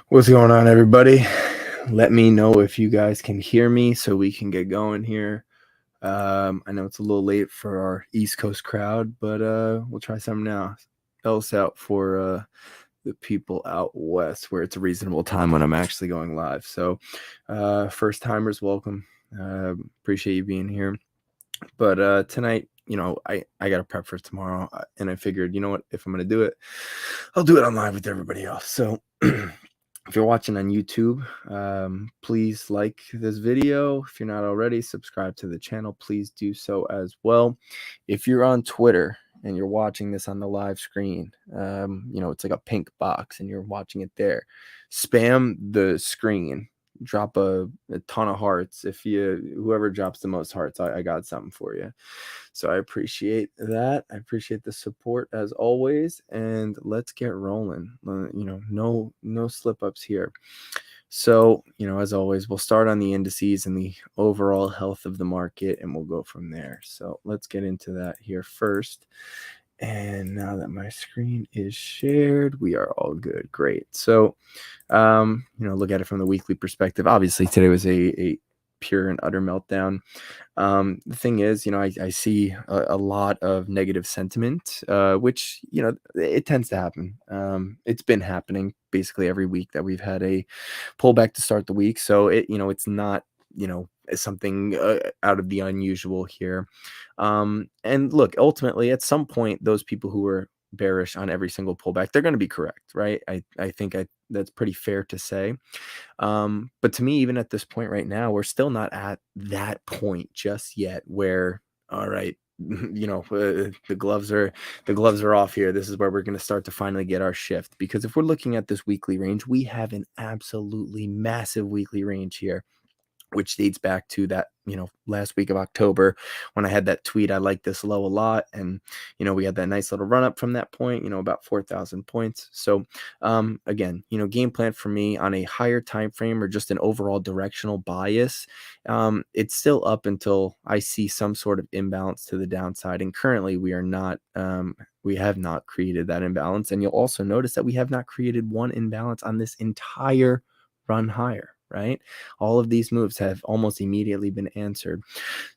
What's going on, everybody? Let me know if you guys can hear me so we can get going here. I know it's a little late for our East Coast crowd, but we'll try something else out for the people out west where it's a reasonable time when I'm actually going live. So first timers, welcome. Appreciate you being here. But tonight, I got to prep for tomorrow, and I figured, you know what, if I'm going to do it, I'll do it on live with everybody else. So if you're watching on YouTube, please like this video. If you're not already, subscribe to the channel. Please do so as well. If you're on Twitter and you're watching this on the live screen, it's like a pink box and you're watching it there. Spam the screen. Drop a ton of hearts. Whoever drops the most hearts, I got something for you. So I appreciate that. I appreciate the support as always, and let's get rolling. No slip ups here. So, as always, we'll start on the indices and the overall health of the market, and we'll go from there. So let's get into that here first. And now that my screen is shared, we are all good. Great. So, look at it from the weekly perspective. Obviously, today was a pure and utter meltdown. The thing is, I see a lot of negative sentiment, which, it tends to happen. It's been happening basically every week that we've had a pullback to start the week. So it's not, something out of the unusual here. And look, ultimately, at some point, those people who were bearish on every single pullback, they're going to be correct, right? I think that's pretty fair to say. But to me, even at this point right now, we're still not at that point just yet where, all right, the gloves are off here. This is where we're going to start to finally get our shift. Because if we're looking at this weekly range, we have an absolutely massive weekly range here, which dates back to that, last week of October when I had that tweet. I like this low a lot. And, we had that nice little run up from that point, about 4,000 points. So, again, game plan for me on a higher time frame or just an overall directional bias. It's still up until I see some sort of imbalance to the downside. And currently we have not created that imbalance. And you'll also notice that we have not created one imbalance on this entire run higher. Right? All of these moves have almost immediately been answered.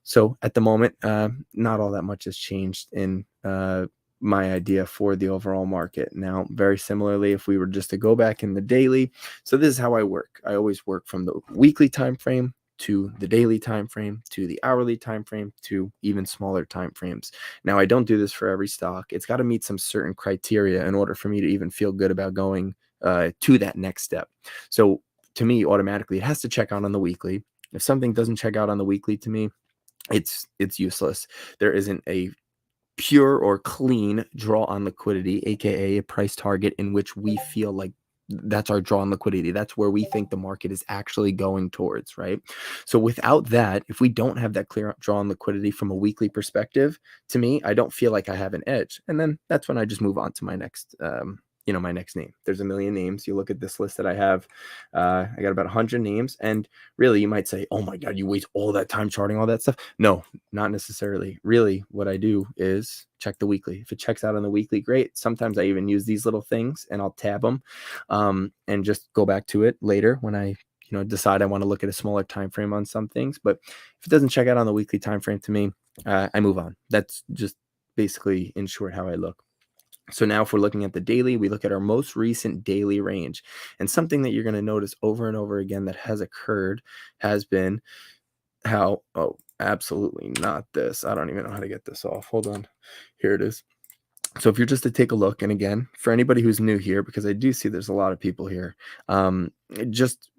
So at the moment, not all that much has changed in my idea for the overall market. Now, very similarly, if we were just to go back in the daily, so this is how I work. I always work from the weekly time frame to the daily time frame to the hourly time frame to even smaller time frames. Now, I don't do this for every stock. It's got to meet some certain criteria in order for me to even feel good about going to that next step. So to me, automatically, it has to check out on the weekly. If something doesn't check out on the weekly, to me, it's useless. There isn't a pure or clean draw on liquidity, aka a price target in which we feel like that's our draw on liquidity. That's where we think the market is actually going towards, right? So without that, if we don't have that clear draw on liquidity from a weekly perspective, to me, I don't feel like I have an edge. And then that's when I just move on to my next my next name. There's a million names. You look at this list that I have. I got about 100 names. And really, you might say, oh my God, you waste all that time charting all that stuff. No, not necessarily. Really, what I do is check the weekly. If it checks out on the weekly, great. Sometimes I even use these little things and I'll tab them and just go back to it later when I decide I want to look at a smaller time frame on some things. But if it doesn't check out on the weekly time frame, to me, I move on. That's just basically, in short, how I look. So now if we're looking at the daily, we look at our most recent daily range. And something that you're going to notice over and over again that has occurred has been how, oh, absolutely not this. I don't even know how to get this off. Hold on. Here it is. So if you're just to take a look, and again, for anybody who's new here, because I do see there's a lot of people here, just,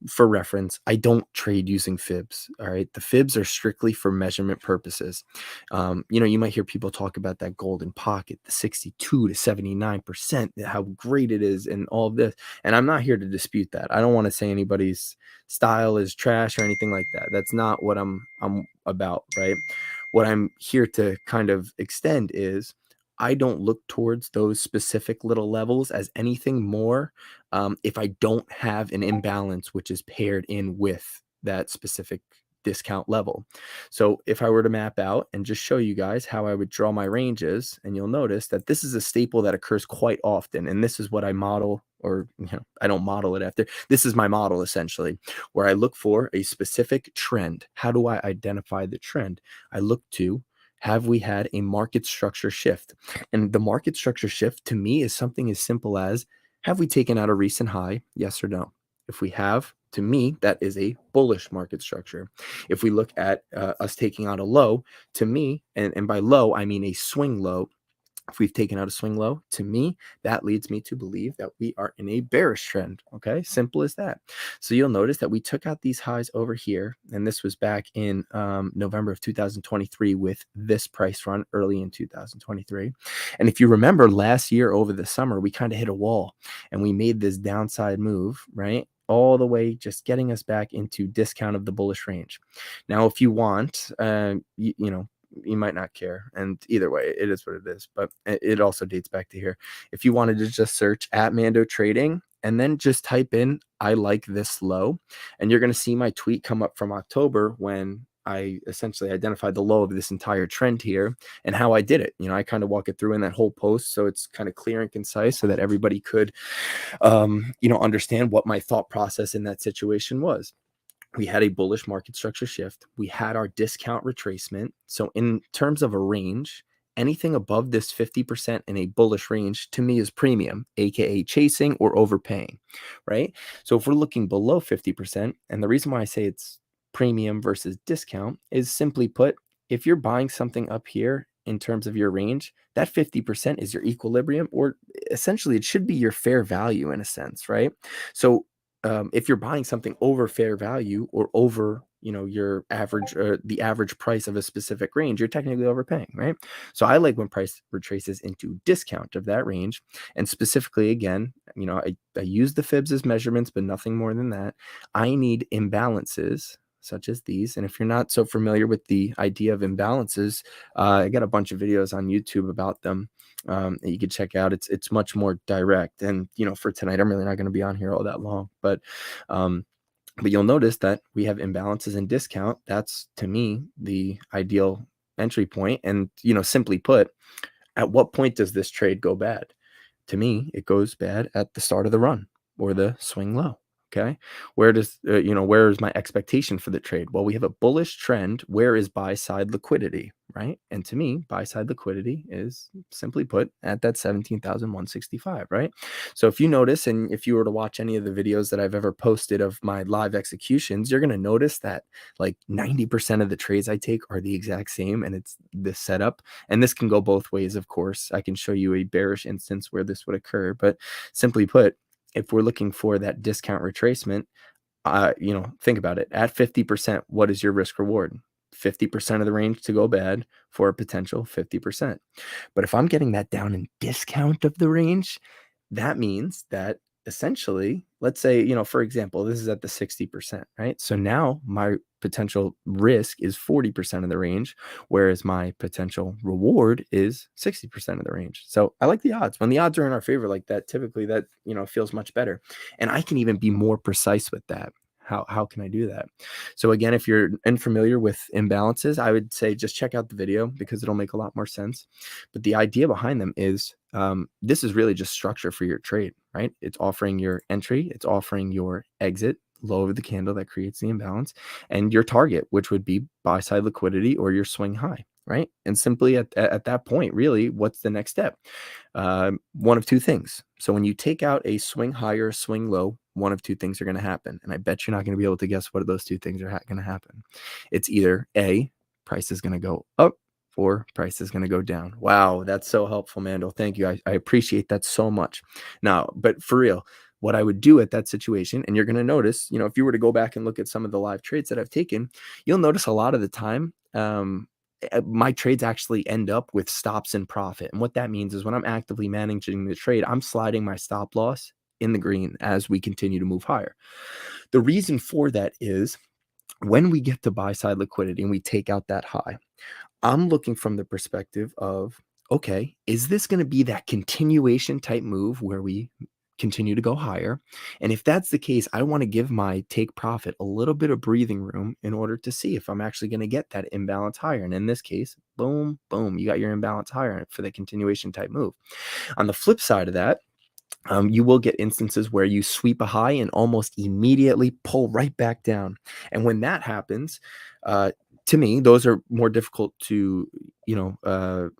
for reference, I don't trade using fibs. All right. The fibs are strictly for measurement purposes. You might hear people talk about that golden pocket, the 62 to 79%, how great it is and all of this. And I'm not here to dispute that. I don't want to say anybody's style is trash or anything like that. That's not what I'm about, right? What I'm here to kind of extend is I don't look towards those specific little levels as anything more if I don't have an imbalance which is paired in with that specific discount level. So if I were to map out and just show you guys how I would draw my ranges, and you'll notice that this is a staple that occurs quite often, and this is what I model or I don't model it after. This is my model essentially, where I look for a specific trend. How do I identify the trend? I look to, have we had a market structure shift? And the market structure shift to me is something as simple as, have we taken out a recent high? Yes or no? If we have, to me, that is a bullish market structure. If we look at us taking out a low, to me, and by low, I mean a swing low, if we've taken out a swing low, to me, that leads me to believe that we are in a bearish trend. Okay, simple as that. So you'll notice that we took out these highs over here, and this was back in November of 2023 with this price run early in 2023. And if you remember last year over the summer, we kind of hit a wall and we made this downside move, right? All the way just getting us back into discount of the bullish range. Now, if you want, you might not care, and either way it is what it is, but it also dates back to here. If you wanted to just search at MandoTrading and then just type in I like this low, and you're going to see my tweet come up from October when I essentially identified the low of this entire trend here and how I did it. I kind of walk it through in that whole post, so it's kind of clear and concise so that everybody could understand what my thought process in that situation was. We had a bullish market structure shift. We had our discount retracement. So in terms of a range, anything above this 50% in a bullish range to me is premium, aka chasing or overpaying, right? So if we're looking below 50%, and the reason why I say it's premium versus discount is simply put, if you're buying something up here in terms of your range, that 50% is your equilibrium, or essentially it should be your fair value in a sense, right? So if you're buying something over fair value or over your average, the average price of a specific range, you're technically overpaying, right? So I like when price retraces into discount of that range. And specifically, again, I use the fibs as measurements, but nothing more than that. I need imbalances such as these. And if you're not so familiar with the idea of imbalances, I got a bunch of videos on YouTube about them that you could check out. It's much more direct. And for tonight, I'm really not going to be on here all that long, but you'll notice that we have imbalances in discount. That's, to me, the ideal entry point. And simply put, at what point does this trade go bad? To me, it goes bad at the start of the run or the swing low. Okay. Where is my expectation for the trade? Well, we have a bullish trend. Where is buy side liquidity, right? And to me, buy side liquidity is simply put at that 17,165, right? So if you notice, and if you were to watch any of the videos that I've ever posted of my live executions, you're going to notice that like 90% of the trades I take are the exact same, and it's this setup. And this can go both ways, of course. I can show you a bearish instance where this would occur, but simply put, if we're looking for that discount retracement, think about it. At 50%, what is your risk reward? 50% of the range to go bad for a potential 50%. But if I'm getting that down in discount of the range, that means that essentially, let's say, for example, this is at the 60%, right? So now my potential risk is 40% of the range, whereas my potential reward is 60% of the range. So I like the odds. When the odds are in our favor like that, typically that, feels much better. And I can even be more precise with that. How can I do that? So again, if you're unfamiliar with imbalances, I would say just check out the video because it'll make a lot more sense. But the idea behind them is this is really just structure for your trade, right? It's offering your entry, it's offering your exit, low of the candle that creates the imbalance, and your target, which would be buy side liquidity or your swing high, right? And simply at that point, really, what's the next step? One of two things. So when you take out a swing high or a swing low, one of two things are going to happen. And I bet you're not going to be able to guess what those two things are going to happen. It's either A, price is going to go up, or price is going to go down. Wow, that's so helpful, Mando. Thank you. I appreciate that so much. Now, but for real, what I would do at that situation, and you're going to notice, if you were to go back and look at some of the live trades that I've taken, you'll notice a lot of the time, my trades actually end up with stops in profit. And what that means is when I'm actively managing the trade, I'm sliding my stop loss in the green as we continue to move higher. The reason for that is when we get to buy side liquidity and we take out that high, I'm looking from the perspective of, okay, is this going to be that continuation type move where we continue to go higher? And if that's the case, I want to give my take profit a little bit of breathing room in order to see if I'm actually going to get that imbalance higher. And in this case, boom, boom, you got your imbalance higher for the continuation type move. On the flip side of that, You will get instances where you sweep a high and almost immediately pull right back down. And when that happens, uh, to me, those are more difficult to, you know,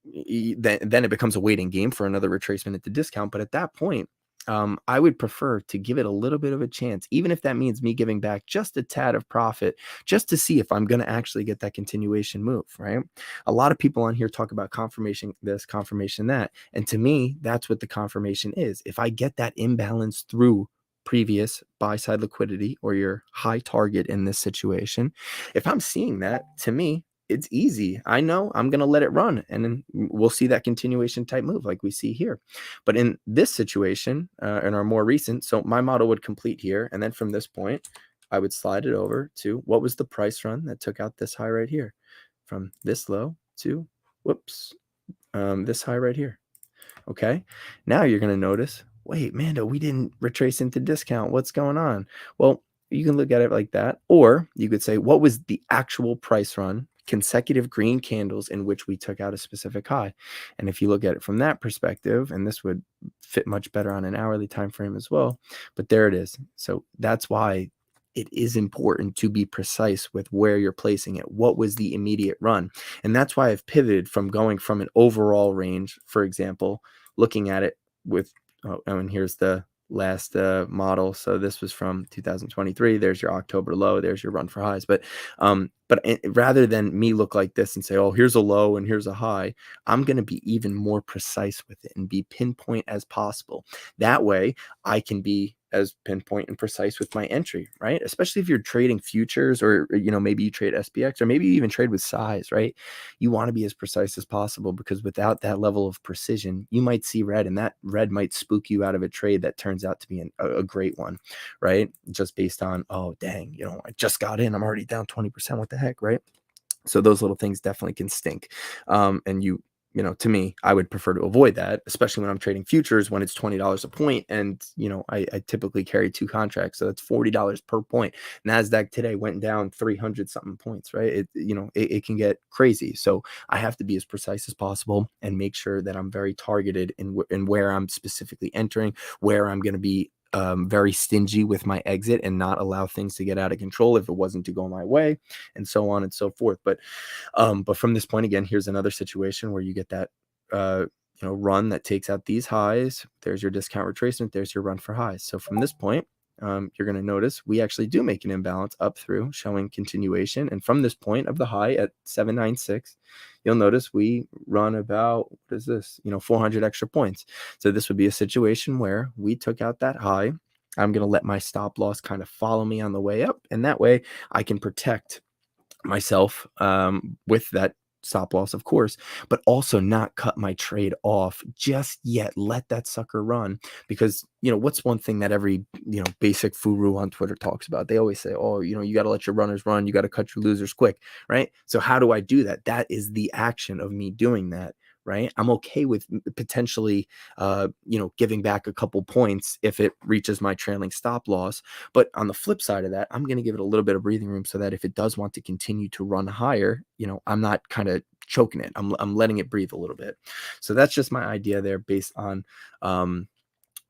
then it becomes a waiting game for another retracement at the discount. But at that point, I would prefer to give it a little bit of a chance, even if that means me giving back just a tad of profit, just to see if I'm going to actually get that continuation move, right? A lot of people on here talk about confirmation this, confirmation that. And to me, that's what the confirmation is. If I get that imbalance through previous buy side liquidity or your high target in this situation, if I'm seeing that, to me, it's easy. I know I'm going to let it run, and then we'll see that continuation type move like we see here. But in this situation, in our more recent, so my model would complete here. And then from this point, I would slide it over to what was the price run that took out this high right here, from this low to, whoops, this high right here. Okay. Now you're going to notice, wait, Mando, we didn't retrace into discount. What's going on? Well, you can look at it like that. Or you could say, what was the actual price run, consecutive green candles in which we took out a specific high? And if you look at it from that perspective, and this would fit much better on an hourly time frame as well, but there it is. So that's why it is important to be precise with where you're placing it. What was the immediate run? And that's why I've pivoted from going from an overall range, for example, looking at it with, and here's the last model. So this was from 2023. There's your October low. There's your run for highs. But rather than me look like this and say, oh, here's a low and here's a high, I'm going to be even more precise with it and be pinpoint as possible. That way I can be as pinpoint and precise with my entry, right? Especially if you're trading futures, or, you know, maybe you trade SPX, or maybe you even trade with size, right? You want to be as precise as possible, because without that level of precision, you might see red, and that red might spook you out of a trade that turns out to be a great one, right? Just based on, oh, dang, you know, I just got in, I'm already down 20%. What the heck, right? So those little things definitely can stink. And you know, to me, I would prefer to avoid that, especially when I'm trading futures, when it's $20 a point. And, you know, I typically carry 2 contracts. So that's $40 per point. NASDAQ today went down 300 something points, right? It can get crazy. So I have to be as precise as possible and make sure that I'm very targeted in where I'm specifically entering, where I'm going to be very stingy with my exit and not allow things to get out of control if it wasn't to go my way, and so on and so forth. But from this point, again, here's another situation where you get that run that takes out these highs. There's your discount retracement. There's your run for highs. So from this point, you're going to notice we actually do make an imbalance up through, showing continuation. And from this point of the high at 796, you'll notice we run about, what is this? 400 extra points. So this would be a situation where we took out that high. I'm going to let my stop loss kind of follow me on the way up. And that way I can protect myself with that stop loss, of course, but also not cut my trade off just yet. Let that sucker run, because what's one thing that every basic guru on Twitter talks about? They always say, oh, you got to let your runners run, you got to cut your losers quick, right? So how do I do that? That is the action of me doing that, right? I'm okay with potentially giving back a couple points if it reaches my trailing stop loss. But on the flip side of that, I'm going to give it a little bit of breathing room so that if it does want to continue to run higher, I'm not kind of choking it. I'm letting it breathe a little bit. So that's just my idea there, based on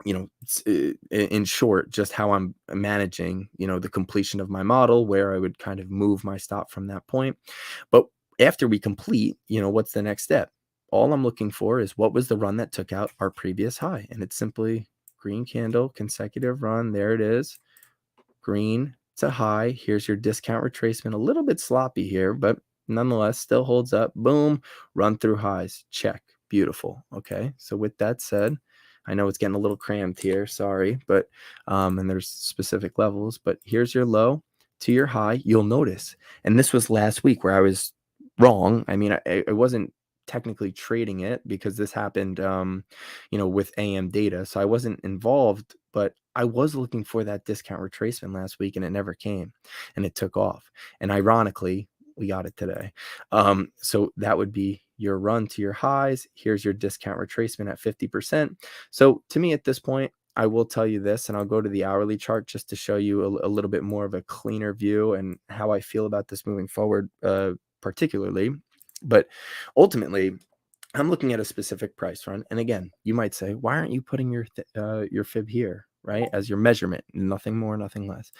in short, just how I'm managing the completion of my model, where I would kind of move my stop from that point. But after we complete, what's the next step? All I'm looking for is what was the run that took out our previous high. And it's simply green candle, consecutive run. There it is. Green to high. Here's your discount retracement. A little bit sloppy here, but nonetheless still holds up. Boom. Run through highs. Check. Beautiful. Okay. So with that said, I know it's getting a little cramped here. Sorry. But, and there's specific levels, but here's your low to your high. You'll notice. And this was last week where I was wrong. I mean, I wasn't technically trading it, because this happened with AM data, so I wasn't involved, but I was looking for that discount retracement last week, and it never came, and it took off, and ironically we got it today. So that would be your run to your highs. Here's your discount retracement at 50%. So to me at this point, I will tell you this, and I'll go to the hourly chart just to show you a little bit more of a cleaner view and how I feel about this moving forward, particularly. But ultimately, I'm looking at a specific price run. And again, you might say, why aren't you putting your fib here, right, as your measurement? Nothing more, nothing less.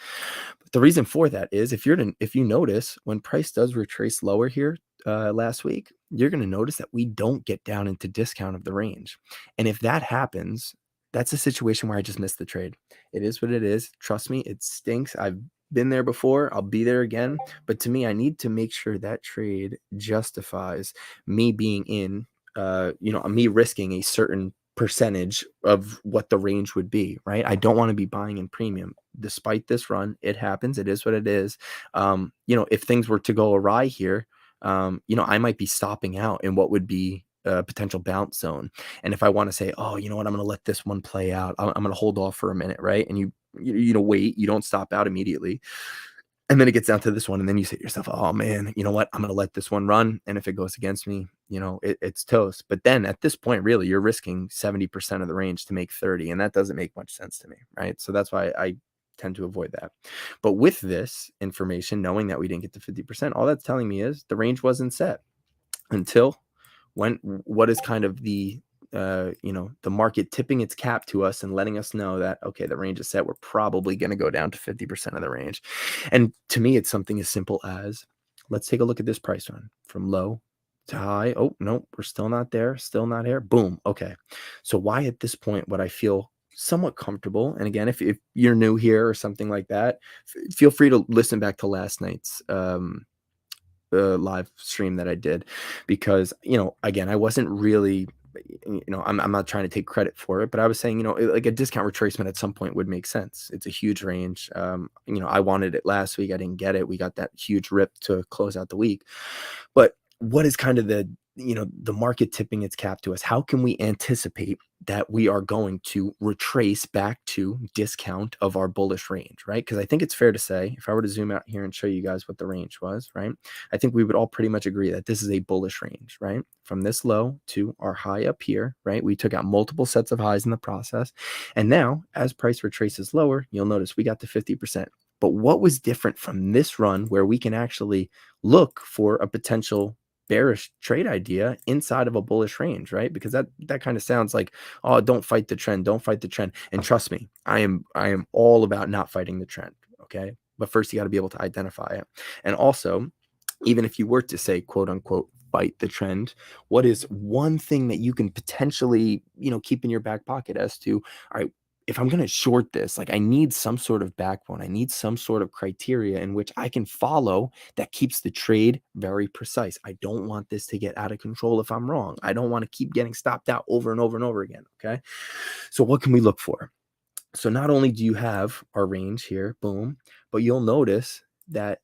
But the reason for that is if you notice when price does retrace lower here last week, you're going to notice that we don't get down into discount of the range. And if that happens, that's a situation where I just missed the trade. It is what it is. Trust me, it stinks. I've been there before. I'll be there again. But to me, I need to make sure that trade justifies me being in, me risking a certain percentage of what the range would be, right? I don't want to be buying in premium. Despite this run, it happens. It is what it is. If things were to go awry here, I might be stopping out in what would be a potential bounce zone. And if I want to say, oh, you know what, I'm going to let this one play out. I'm going to hold off for a minute, right? And wait, you don't stop out immediately. And then it gets down to this one, and then you say to yourself, oh man, you know what? I'm going to let this one run. And if it goes against me, it's toast. But then at this point, really, you're risking 70% of the range to make 30. And that doesn't make much sense to me, right? So that's why I tend to avoid that. But with this information, knowing that we didn't get to 50%, all that's telling me is the range wasn't set until what is kind of the market tipping its cap to us and letting us know that, okay, the range is set. We're probably going to go down to 50% of the range. And to me, it's something as simple as, let's take a look at this price run from low to high. Oh, no, we're still not there. Still not here. Boom. Okay. So why at this point would I feel somewhat comfortable? And again, if you're new here or something like that, feel free to listen back to last night's live stream that I did, because, again, I wasn't really, I'm not trying to take credit for it, but I was saying, like a discount retracement at some point would make sense. It's a huge range. I wanted it last week. I didn't get it. We got that huge rip to close out the week. But what is kind of the market tipping its cap to us? How can we anticipate that we are going to retrace back to discount of our bullish range, right? Because I think it's fair to say, if I were to zoom out here and show you guys what the range was, right, I think we would all pretty much agree that this is a bullish range, right? From this low to our high up here, right? We took out multiple sets of highs in the process. And now, as price retraces lower, you'll notice we got to 50%. But what was different from this run where we can actually look for a potential bearish trade idea inside of a bullish range, right? Because that kind of sounds like, oh, don't fight the trend, don't fight the trend. And trust me, I am all about not fighting the trend, okay? But first you got to be able to identify it. And also, even if you were to say, quote unquote, fight the trend, what is one thing that you can potentially, keep in your back pocket as to, all right, if I'm going to short this, like I need some sort of backbone. I need some sort of criteria in which I can follow that keeps the trade very precise. I don't want this to get out of control if I'm wrong. I don't want to keep getting stopped out over and over and over again. Okay. So what can we look for? So not only do you have our range here, boom, but you'll notice that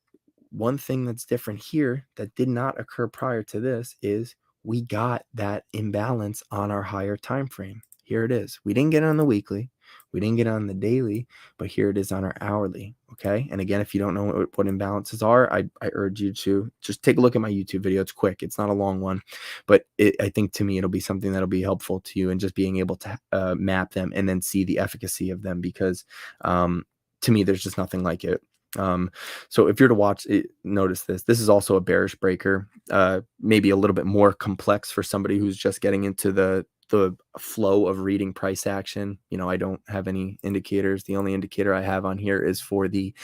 one thing that's different here that did not occur prior to this is we got that imbalance on our higher time frame. Here it is. We didn't get it on the weekly. We didn't get it on the daily, but here it is on our hourly. Okay. And again, if you don't know what imbalances are, I urge you to just take a look at my YouTube video. It's quick. It's not a long one, but I think to me, it'll be something that'll be helpful to you and just being able to map them and then see the efficacy of them, because to me, there's just nothing like it. So if you're to watch it, notice this is also a bearish breaker, maybe a little bit more complex for somebody who's just getting into the flow of reading price action. I don't have any indicators. The only indicator I have on here is for the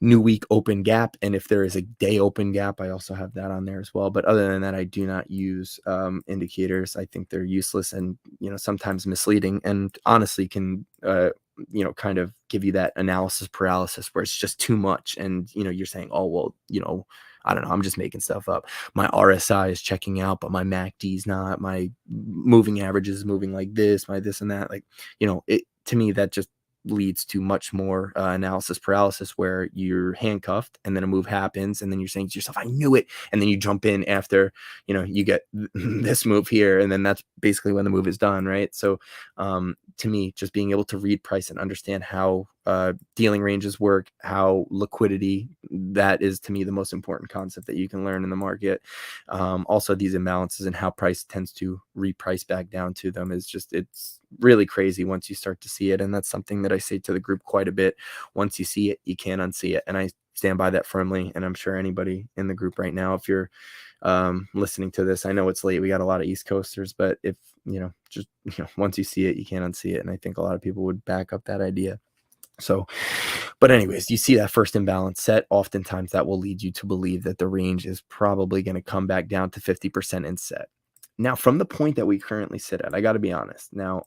new week open gap. And if there is a day open gap, I also have that on there as well. But other than that, I do not use indicators. I think they're useless and, sometimes misleading, and honestly can, kind of give you that analysis paralysis where it's just too much. And, you're saying, oh, well, I don't know, I'm just making stuff up. My RSI is checking out, but my MACD is not. My moving average is moving like this, my this and that. Like, to me, that just leads to much more analysis paralysis, where you're handcuffed and then a move happens and then you're saying to yourself, I knew it. And then you jump in after, you get this move here. And then that's basically when the move is done. Right. So to me, just being able to read price and understand how dealing ranges work, how liquidity, that is to me the most important concept that you can learn in the market. Also these imbalances and how price tends to reprice back down to them is just, it's really crazy once you start to see it. And that's something that I say to the group quite a bit. Once you see it, you can't unsee it. And I stand by that firmly. And I'm sure anybody in the group right now, if you're listening to this. I know it's late. We got a lot of East Coasters, but if, just, once you see it, you can't unsee it. And I think a lot of people would back up that idea. So, but anyways, you see that first imbalance set, oftentimes that will lead you to believe that the range is probably going to come back down to 50% and set. Now, from the point that we currently sit at, I got to be honest. Now,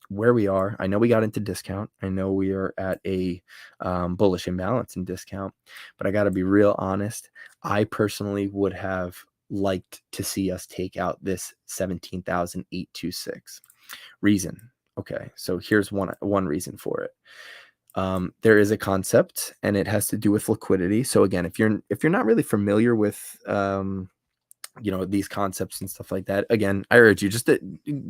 where we are, I know we got into discount. I know we are at a bullish imbalance in discount, but I got to be real honest. I personally would have liked to see us take out this 17,826. Reason. Okay, so here's one reason for it. There is a concept, and it has to do with liquidity. So again, if you're not really familiar with these concepts and stuff like that, again, I urge you just to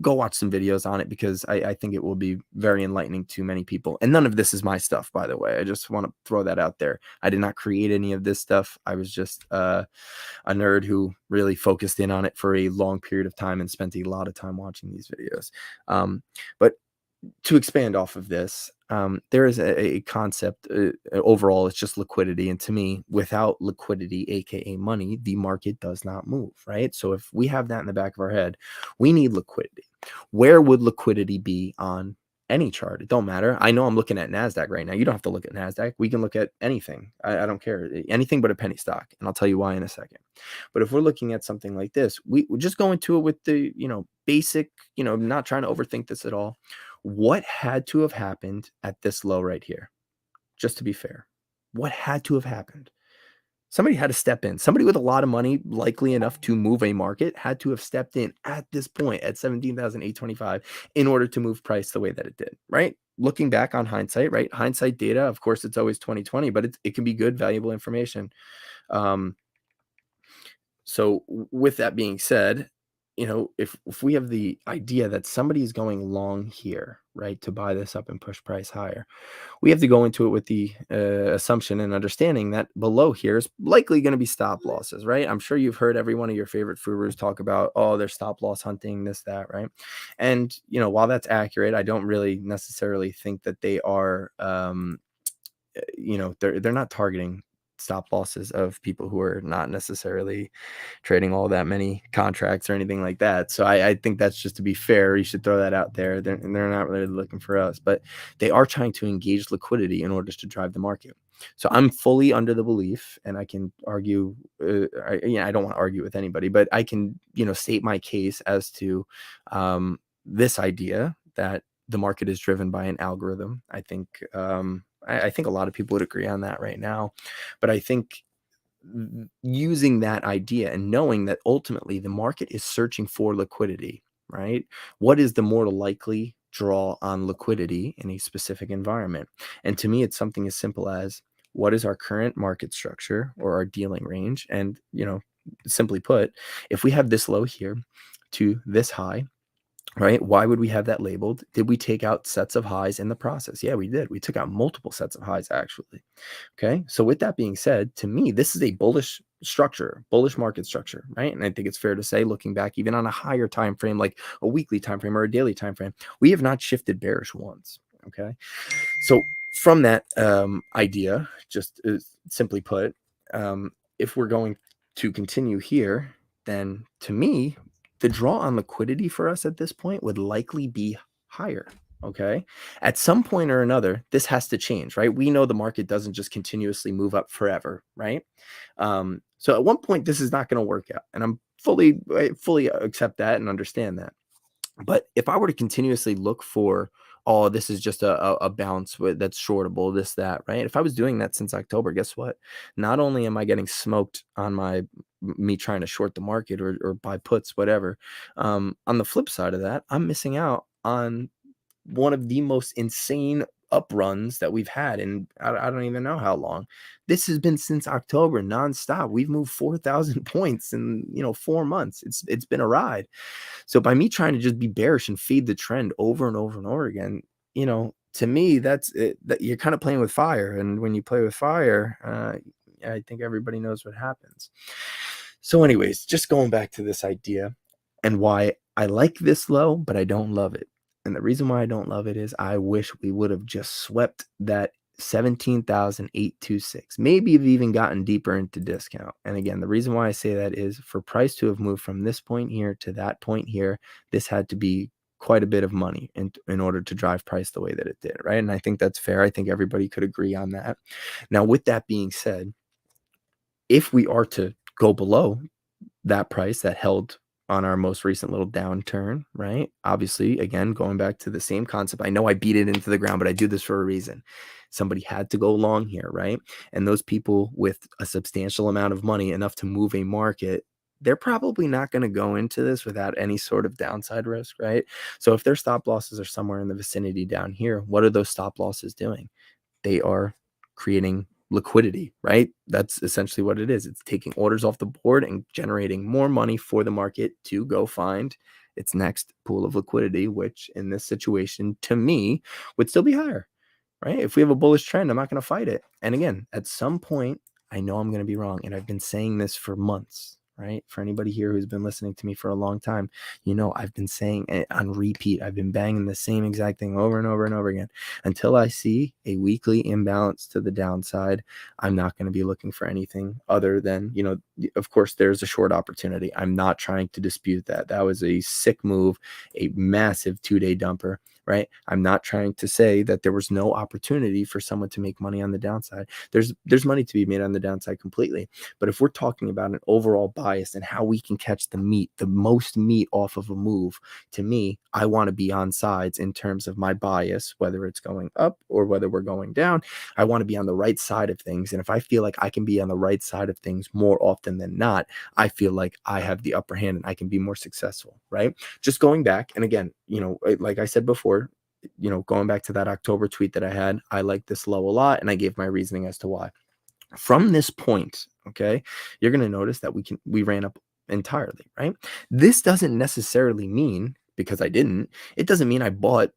go watch some videos on it, because I think it will be very enlightening to many people. And none of this is my stuff, by the way. I just want to throw that out there. I did not create any of this stuff. I was just a nerd who really focused in on it for a long period of time and spent a lot of time watching these videos. But to expand off of this, there is a concept. Overall, it's just liquidity. And to me, without liquidity, aka money, the market does not move, right? So if we have that in the back of our head, we need liquidity. Where would liquidity be on any chart? It don't matter. I know I'm looking at NASDAQ right now. You don't have to look at NASDAQ. We can look at anything. I don't care. Anything but a penny stock. And I'll tell you why in a second. But if we're looking at something like this, we just go into it with the, basic, not trying to overthink this at all. What had to have happened at this low right here? Just to be fair, what had to have happened? Somebody had to step in. Somebody with a lot of money, likely enough to move a market, had to have stepped in at this point at 17,825 in order to move price the way that it did, right? Looking back on hindsight, right? Hindsight data, of course, it's always 2020, but it can be good, valuable information. So with that being said, if we have the idea that somebody is going long here, right, to buy this up and push price higher, we have to go into it with the assumption and understanding that below here is likely going to be stop losses, right? I'm sure you've heard every one of your favorite furus talk about, oh, they're stop loss hunting, this, that, right? And, while that's accurate, I don't really necessarily think that they are, they're not targeting stop losses of people who are not necessarily trading all that many contracts or anything like that. So I think that's just to be fair. You should throw that out there. They're not really looking for us, but they are trying to engage liquidity in order to drive the market. So I'm fully under the belief, and I can argue, I don't want to argue with anybody, but I can, state my case as to this idea that the market is driven by an algorithm. I think I think a lot of people would agree on that right now, but I think using that idea and knowing that ultimately the market is searching for liquidity, right? What is the more likely draw on liquidity in a specific environment? And to me, it's something as simple as, what is our current market structure or our dealing range? And, simply put, if we have this low here to this high, right? Why would we have that labeled? Did we take out sets of highs in the process? Yeah, we did. We took out multiple sets of highs, actually. Okay. So with that being said, to me, this is a bullish structure, bullish market structure, right? And I think it's fair to say, looking back, even on a higher time frame, like a weekly time frame or a daily time frame, we have not shifted bearish once. Okay. So from that idea, just simply put, if we're going to continue here, then to me, the draw on liquidity for us at this point would likely be higher. Okay. At some point or another, this has to change, right? We know the market doesn't just continuously move up forever, right? So at one point, this is not going to work out. And I fully accept that and understand that. But if I were to continuously look for, oh, this is just a bounce that's shortable, this, that, right? If I was doing that since October, guess what? Not only am I getting smoked on me trying to short the market or buy puts, whatever. On the flip side of that, I'm missing out on one of the most insane up runs that we've had in I don't even know how long. This has been since October nonstop. We've moved 4,000 points in 4 months. It's been a ride. So by me trying to just be bearish and feed the trend over and over and over again, to me, that's it, that you're kind of playing with fire. And when you play with fire, I think everybody knows what happens. So anyways, just going back to this idea and why I like this low, but I don't love it. And the reason why I don't love it is I wish we would have just swept that 17,826. Maybe you've even gotten deeper into discount. And again, the reason why I say that is for price to have moved from this point here to that point here, this had to be quite a bit of money in order to drive price the way that it did, right? And I think that's fair. I think everybody could agree on that. Now, with that being said, if we are to go below that price that held on our most recent little downturn, right? Obviously, again, going back to the same concept, I know I beat it into the ground, but I do this for a reason. Somebody had to go long here, right? And those people with a substantial amount of money, enough to move a market, they're probably not going to go into this without any sort of downside risk, right? So if their stop losses are somewhere in the vicinity down here, what are those stop losses doing? They are creating liquidity, right? That's essentially what it is. It's taking orders off the board and generating more money for the market to go find its next pool of liquidity, which in this situation, to me, would still be higher, right? If we have a bullish trend, I'm not going to fight it. And again, at some point, I know I'm going to be wrong. And I've been saying this for months, right? For anybody here who's been listening to me for a long time, I've been saying it on repeat. I've been banging the same exact thing over and over and over again. Until I see a weekly imbalance to the downside, I'm not going to be looking for anything other than, of course, there's a short opportunity. I'm not trying to dispute that. That was a sick move, a massive 2-day dumper. Right? I'm not trying to say that there was no opportunity for someone to make money on the downside. There's money to be made on the downside completely. But if we're talking about an overall bias and how we can catch the most meat off of a move, to me, I want to be on sides in terms of my bias, whether it's going up or whether we're going down. I want to be on the right side of things. And if I feel like I can be on the right side of things more often than not, I feel like I have the upper hand and I can be more successful, right? Just going back, and again, like I said before, going back to that October tweet that I had, I like this low a lot, and I gave my reasoning as to why. From this point, okay, you're going to notice that we ran up entirely, right? This doesn't necessarily mean, because it doesn't mean I bought,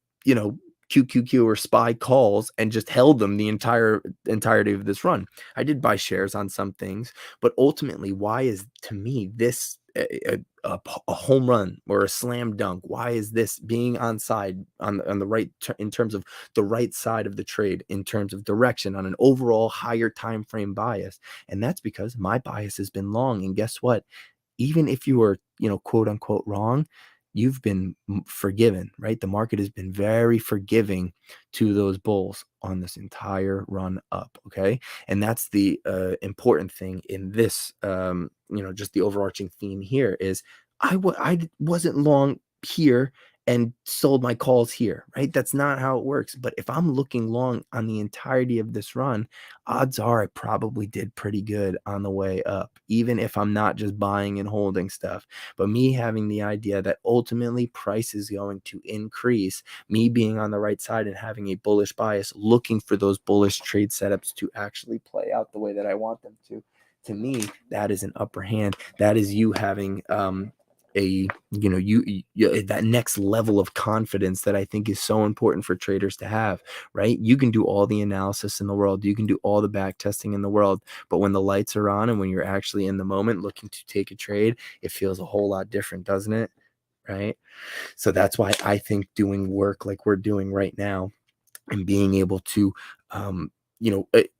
QQQ or SPY calls and just held them the entirety of this run. I did buy shares on some things, but ultimately, why is, to me, this a home run or a slam dunk? Why is this being on the right in terms of the right side of the trade, in terms of direction, on an overall higher time frame bias? And that's because my bias has been long. And guess what? Even if you were, quote unquote wrong, you've been forgiven, right? The market has been very forgiving to those bulls on this entire run up. Okay. And that's the important thing in this, just the overarching theme here is I wasn't long here and sold my calls here, right? That's not how it works. But if I'm looking long on the entirety of this run, odds are I probably did pretty good on the way up, even if I'm not just buying and holding stuff. But me having the idea that ultimately price is going to increase, me being on the right side and having a bullish bias, looking for those bullish trade setups to actually play out the way that I want them to me, that is an upper hand. That is you having that next level of confidence that I think is so important for traders to have, right? You can do all the analysis in the world, you can do all the back testing in the world, but when the lights are on and when you're actually in the moment looking to take a trade, it feels a whole lot different, doesn't it? Right? So that's why I think doing work like we're doing right now and being able to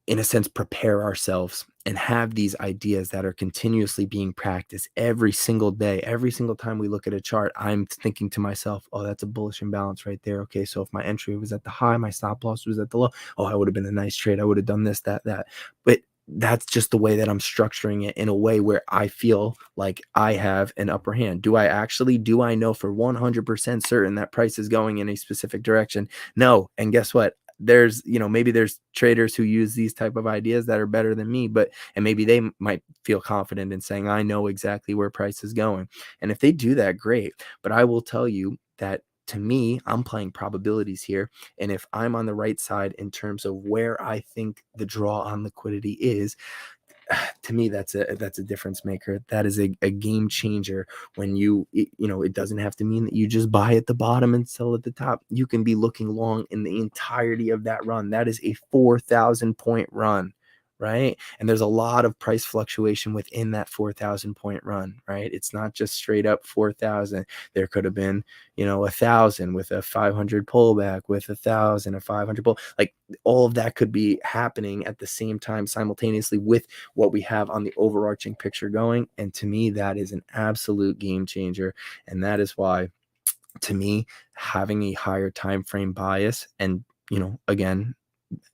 in a sense prepare ourselves and have these ideas that are continuously being practiced every single day. Every single time we look at a chart, I'm thinking to myself, oh, that's a bullish imbalance right there. Okay, so if my entry was at the high, my stop loss was at the low, oh, I would have been a nice trade, I would have done this, that. But that's just the way that I'm structuring it, in a way where I feel like I have an upper hand. Do I know for 100% certain that price is going in a specific direction? No. And guess what? There's, maybe there's traders who use these type of ideas that are better than me, and maybe they might feel confident in saying, I know exactly where price is going. And if they do that, great. But I will tell you that, to me, I'm playing probabilities here. And if I'm on the right side in terms of where I think the draw on liquidity is, to me, that's a difference maker. That is a game changer. When it doesn't have to mean that you just buy at the bottom and sell at the top. You can be looking long in the entirety of that run. That is a 4,000 point run, right? And there's a lot of price fluctuation within that 4,000 point run, right? It's not just straight up 4,000. There could have been, 1,000 with a 500 pullback, with 1,000, a 500 pull. Like all of that could be happening at the same time simultaneously with what we have on the overarching picture going. And to me, that is an absolute game changer. And that is why, to me, having a higher time frame bias and, again,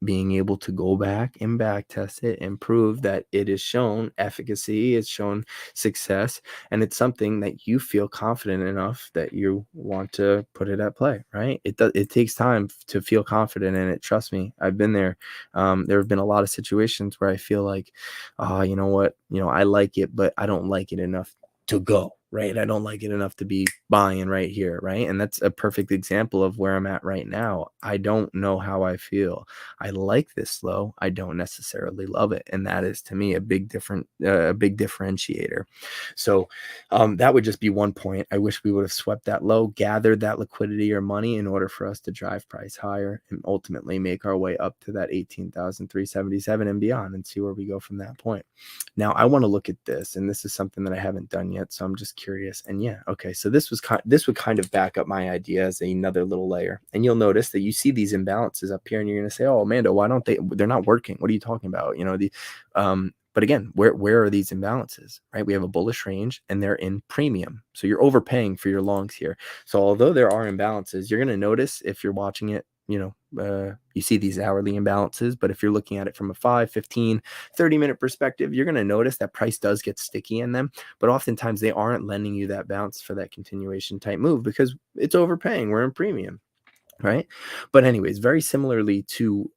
being able to go back and back test it and prove that it is shown efficacy, it's shown success, and it's something that you feel confident enough that you want to put it at play, right? It takes time to feel confident in it. Trust me, I've been there. There have been a lot of situations where I feel like, you know what, I like it, but I don't like it enough to go, right? I don't like it enough to be buying right here, right? And that's a perfect example of where I'm at right now. I don't know how I feel. I like this flow. I don't necessarily love it, and that is to me a big differentiator. So that would just be one point. I wish we would have swept that low, gathered that liquidity or money in order for us to drive price higher and ultimately make our way up to that 18,377 and beyond, and see where we go from that point. Now I want to look at this, and this is something that I haven't done yet, so I'm just curious. And yeah, okay, so this would kind of back up my idea as another little layer. And you'll notice that you see these imbalances up here, and you're going to say, "Oh, Amanda, why don't they're not working? What are you talking about?" But again, where are these imbalances, right? We have a bullish range and they're in premium. So you're overpaying for your longs here. So although there are imbalances, you're going to notice if you're watching it, you see these hourly imbalances, but if you're looking at it from a 5, 15, 30-minute perspective, you're going to notice that price does get sticky in them, but oftentimes they aren't lending you that bounce for that continuation type move because it's overpaying. We're in premium. Right. But anyways, very similarly to,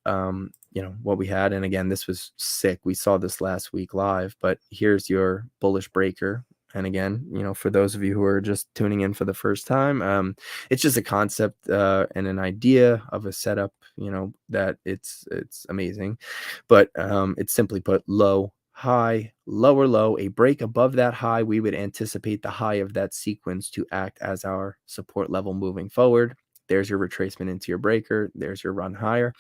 what we had. And again, this was sick. We saw this last week live, but here's your bullish breaker. And again, for those of you who are just tuning in for the first time, it's just a concept and an idea of a setup, that it's amazing. But it's simply put, low, high, lower low, a break above that high. We would anticipate the high of that sequence to act as our support level moving forward. There's your retracement into your breaker. There's your run higher.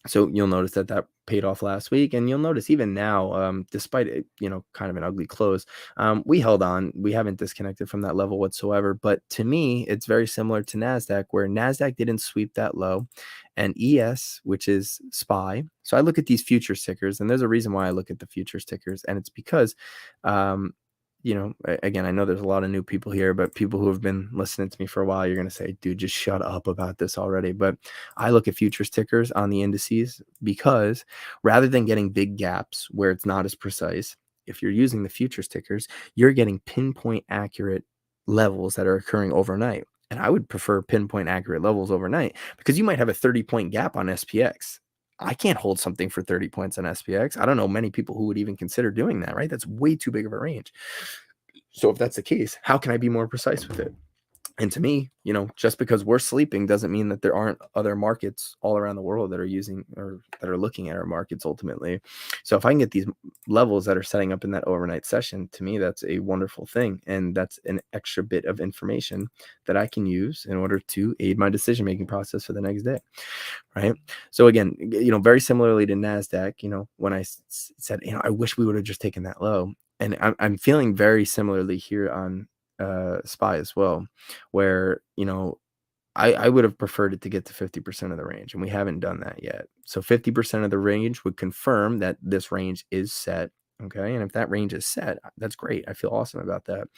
So you'll notice that paid off last week, and you'll notice even now, despite it, kind of an ugly close, we held on. We haven't disconnected from that level whatsoever. But to me, it's very similar to NASDAQ, where NASDAQ didn't sweep that low, and ES, which is SPY. So I look at these future tickers, and there's a reason why I look at the future tickers, and it's because, again, I know there's a lot of new people here, but people who have been listening to me for a while, you're going to say, dude, just shut up about this already. But I look at futures tickers on the indices because rather than getting big gaps where it's not as precise, if you're using the futures tickers, you're getting pinpoint accurate levels that are occurring overnight. And I would prefer pinpoint accurate levels overnight because you might have a 30-point gap on SPX. I can't hold something for 30 points on SPX. I don't know many people who would even consider doing that, right? That's way too big of a range. So if that's the case, how can I be more precise with it? And to me, just because we're sleeping doesn't mean that there aren't other markets all around the world that are using or that are looking at our markets ultimately. So if I can get these levels that are setting up in that overnight session, to me, that's a wonderful thing. And that's an extra bit of information that I can use in order to aid my decision-making process for the next day. Right. So again, very similarly to NASDAQ, when I said, I wish we would have just taken that low. And I'm feeling very similarly here on SPY as well, where, I would have preferred it to get to 50% of the range, and we haven't done that yet. So 50% of the range would confirm that this range is set. Okay. And if that range is set, that's great. I feel awesome about that.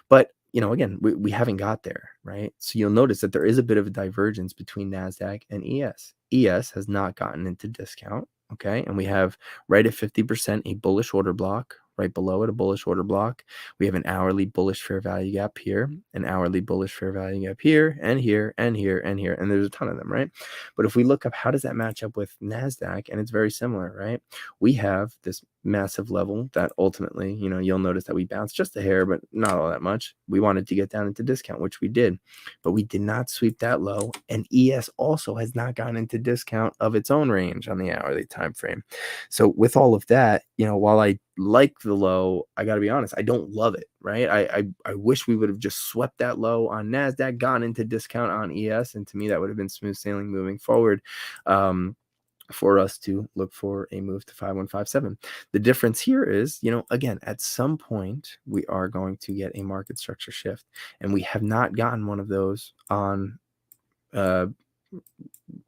But, again, we haven't got there. Right. So you'll notice that there is a bit of a divergence between NASDAQ and ES. ES has not gotten into discount. Okay. And we have right at 50% a bullish order block. Right below it, a bullish order block. We have an hourly bullish fair value gap here, an hourly bullish fair value gap here, and here, and here, and here. And there's a ton of them, right? But if we look up, how does that match up with NASDAQ? And it's very similar, right? We have this massive level that ultimately, you'll notice that we bounced just a hair, but not all that much. We wanted to get down into discount, which we did, but we did not sweep that low. And ES also has not gone into discount of its own range on the hourly time frame. So with all of that, while I like the low, I got to be honest, I don't love it, right? I wish we would have just swept that low on NASDAQ, gone into discount on ES, and to me that would have been smooth sailing moving forward. for us to look for a move to 5157. The difference here is, again, at some point we are going to get a market structure shift, and we have not gotten one of those on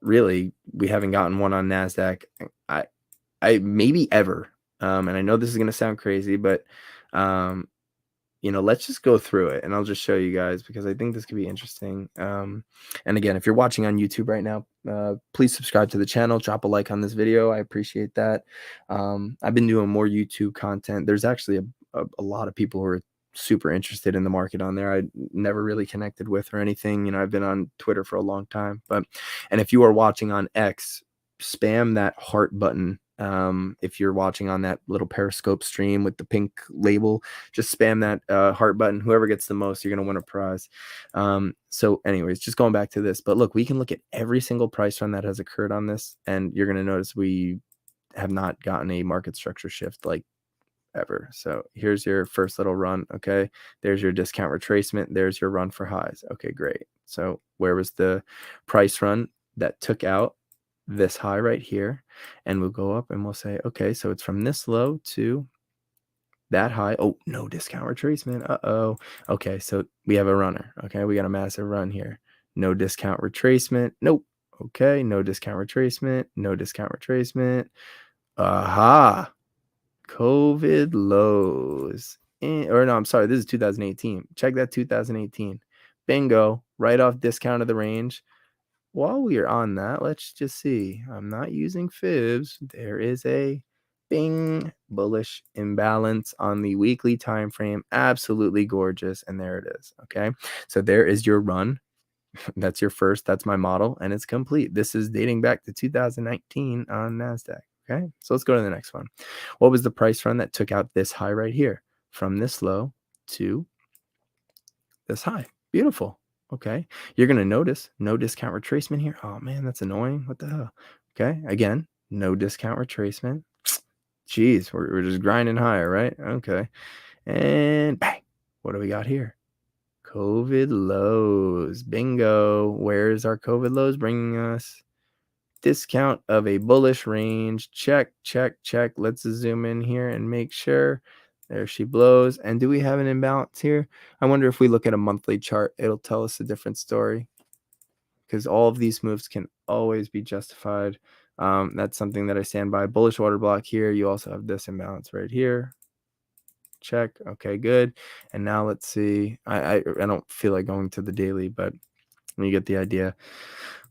really, we haven't gotten one on NASDAQ. I maybe ever. And I know this is going to sound crazy, but let's just go through it and I'll just show you guys because I think this could be interesting. And again, if you're watching on YouTube right now, please subscribe to the channel, drop a like on this video. I appreciate that. I've been doing more YouTube content. There's actually a lot of people who are super interested in the market on there. I never really connected with or anything. I've been on Twitter for a long time, and if you are watching on X, spam that heart button. If you're watching on that little Periscope stream with the pink label, just spam that heart button. Whoever gets the most, you're going to win a prize. So anyways, just going back to this, but look, we can look at every single price run that has occurred on this, and you're going to notice we have not gotten a market structure shift like ever. So here's your first little run. Okay, there's your discount retracement, there's your run for highs. Okay, great. So where was the price run that took out this high right here? And we'll go up and we'll say, okay, so it's from this low to that high. Oh, no discount retracement. Okay, so we have a runner. Okay, we got a massive run here. No discount retracement. Nope. Okay, no discount retracement. No discount retracement. Aha. COVID lows. Or no, I'm sorry, this is 2018. Check that 2018. Bingo, right off discount of the range. While we are on that, let's just see. I'm not using fibs. There is a bing bullish imbalance on the weekly time frame. Absolutely gorgeous. And there it is. Okay. So there is your run. That's your first. That's my model, and it's complete. This is dating back to 2019 on NASDAQ. Okay, so let's go to the next one. What was the price run that took out this high right here from this low to this high? Beautiful. Okay, you're going to notice no discount retracement here. Oh man, that's annoying. What the hell? Okay, again, no discount retracement. Jeez, we're just grinding higher, right? Okay, and bang, what do we got here? COVID lows. Bingo. Where's our COVID lows bringing us? Discount of a bullish range. Check, check, check. Let's zoom in here and make sure. There she blows. And do we have an imbalance here? I wonder if we look at a monthly chart, it'll tell us a different story, because all of these moves can always be justified. That's something that I stand by. Bullish order block here. You also have this imbalance right here. Check. Okay, good. And now let's see. I don't feel like going to the daily, but you get the idea.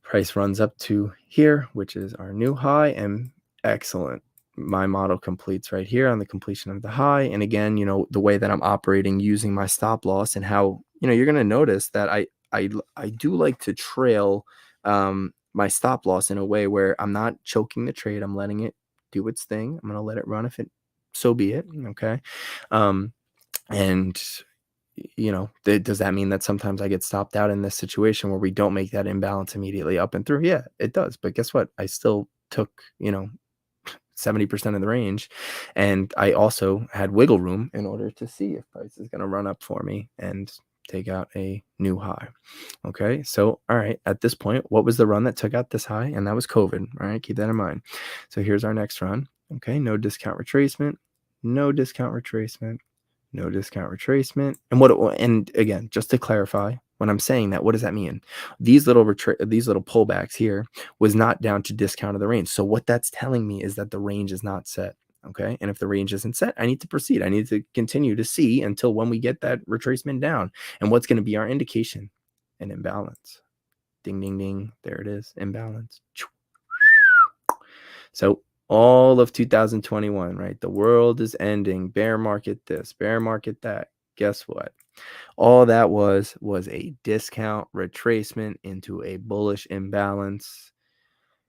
Price runs up to here, which is our new high, and excellent. My model completes right here on the completion of the high. And again, the way that I'm operating using my stop loss, and how, you're going to notice that I do like to trail my stop loss in a way where I'm not choking the trade. I'm letting it do its thing. I'm going to let it run if it, so be it. Okay. And does that mean that sometimes I get stopped out in this situation where we don't make that imbalance immediately up and through? Yeah, it does. But guess what? I still took, 70% of the range. And I also had wiggle room in order to see if price is going to run up for me and take out a new high. Okay. So, all right. At this point, what was the run that took out this high? And that was COVID. All right. Keep that in mind. So here's our next run. Okay. No discount retracement. No discount retracement. No discount retracement. And again, just to clarify, when I'm saying that, what does that mean? These little pullbacks here was not down to discount of the range. So what that's telling me is that the range is not set. Okay. And if the range isn't set, I need to proceed. I need to continue to see until when we get that retracement down. And what's going to be our indication? An imbalance. Ding, ding, ding. There it is. Imbalance. So all of 2021, right? The world is ending. Bear market this, bear market that. Guess what? All that was a discount retracement into a bullish imbalance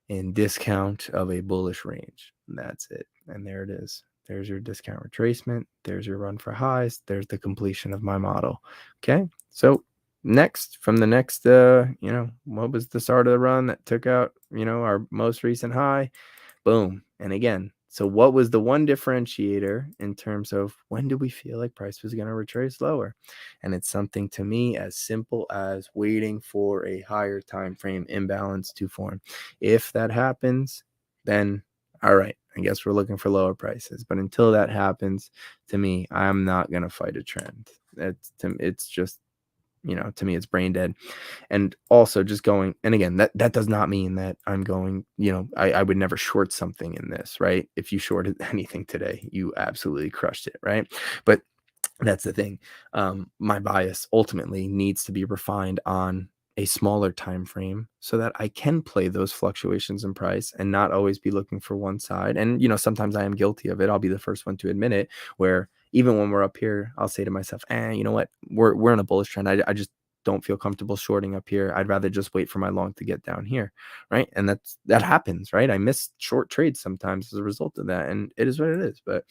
in discount of a bullish range. And that's it. And there it is. There's your discount retracement. There's your run for highs. There's the completion of my model. Okay. So next, from the next, what was the start of the run that took out, our most recent high? Boom. And again, so what was the one differentiator in terms of when do we feel like price was going to retrace lower? And it's something to me as simple as waiting for a higher time frame imbalance to form. If that happens, then all right, I guess we're looking for lower prices. But until that happens, to me, I'm not going to fight a trend. It's just, to me, it's brain dead. And also just going, and again, that does not mean that I'm going, I would never short something in this, right? If you shorted anything today, you absolutely crushed it, right? But that's the thing. My bias ultimately needs to be refined on a smaller time frame so that I can play those fluctuations in price and not always be looking for one side. And sometimes I am guilty of it. I'll be the first one to admit it, where even when we're up here, I'll say to myself, you know what? We're in a bullish trend. I just don't feel comfortable shorting up here. I'd rather just wait for my long to get down here, right? And that happens, right? I miss short trades sometimes as a result of that, and it is what it is. But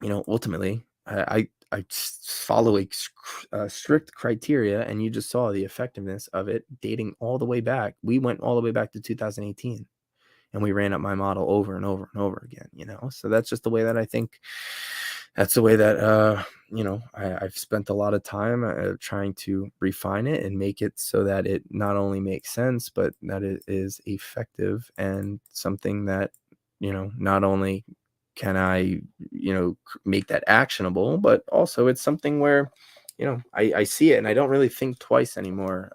ultimately, I follow a strict criteria, and you just saw the effectiveness of it dating all the way back. We went all the way back to 2018, and we ran up my model over and over and over again. So that's just the way that I think. That's the way that I've spent a lot of time trying to refine it and make it so that it not only makes sense, but that it is effective and something that not only can I, make that actionable, but also it's something where, I see it and I don't really think twice anymore.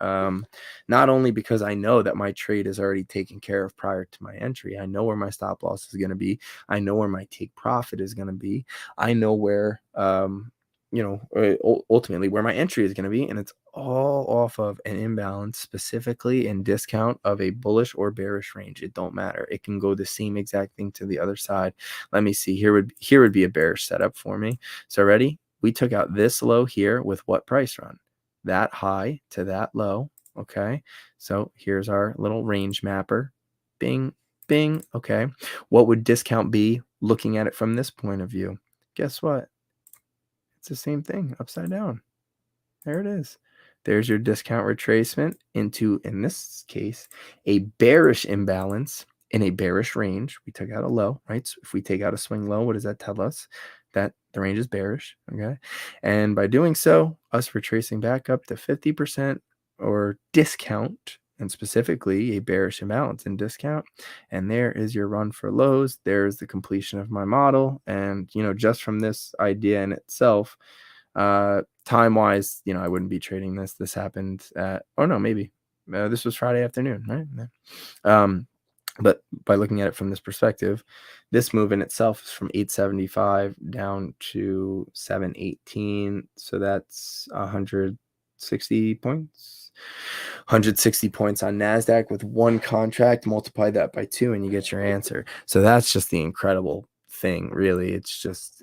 Not only because I know that my trade is already taken care of prior to my entry. I know where my stop loss is going to be. I know where my take profit is going to be. I know where, ultimately where my entry is going to be. And it's all off of an imbalance, specifically in discount of a bullish or bearish range. It don't matter. It can go the same exact thing to the other side. Let me see. Here would be a bearish setup for me. So ready? We took out this low here with what price run? That high to that low. Okay. So here's our little range mapper. Bing, bing. Okay. What would discount be looking at it from this point of view? Guess what? It's the same thing upside down. There it is. There's your discount retracement into, in this case, a bearish imbalance in a bearish range. We took out a low, right? So if we take out a swing low, what does that tell us? That the range is bearish, okay? And by doing so, us retracing back up to 50% or discount, and specifically a bearish imbalance in discount. And there is your run for lows. There's the completion of my model. And, just from this idea in itself, time wise, I wouldn't be trading this. This happened at, oh no, maybe this was Friday afternoon, right? But by looking at it from this perspective, this move in itself is from 875 down to 718. So that's 160 points. 160 points on NASDAQ with one contract. Multiply that by 2 and you get your answer. So that's just the incredible thing, really. It's just,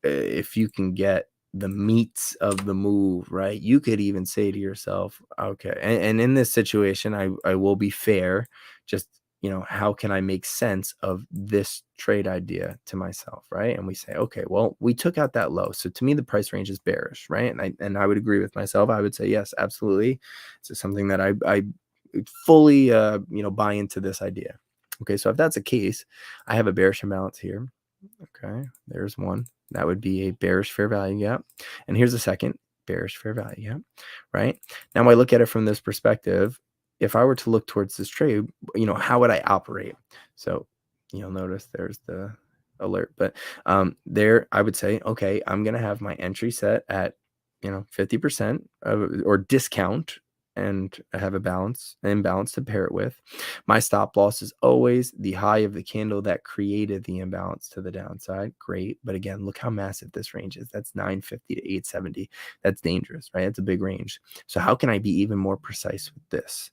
if you can get the meats of the move, right? You could even say to yourself, okay, and in this situation, I will be fair. Just, how can I make sense of this trade idea to myself, right? And we say, okay, well, we took out that low. So to me, the price range is bearish, right? And I would agree with myself. I would say, yes, absolutely. It's something that I fully, buy into this idea. Okay, so if that's the case, I have a bearish imbalance here. Okay, there's one. That would be a bearish fair value gap. And here's a second bearish fair value gap, right? Now, I look at it from this perspective. If I were to look towards this trade, how would I operate? So you'll notice there's the alert, but there I would say, okay, I'm going to have my entry set at, 50% or discount, and I have an imbalance to pair it with. My stop loss is always the high of the candle that created the imbalance to the downside. Great. But again, look how massive this range is. That's 950 to 870. That's dangerous, right? That's a big range. So how can I be even more precise with this?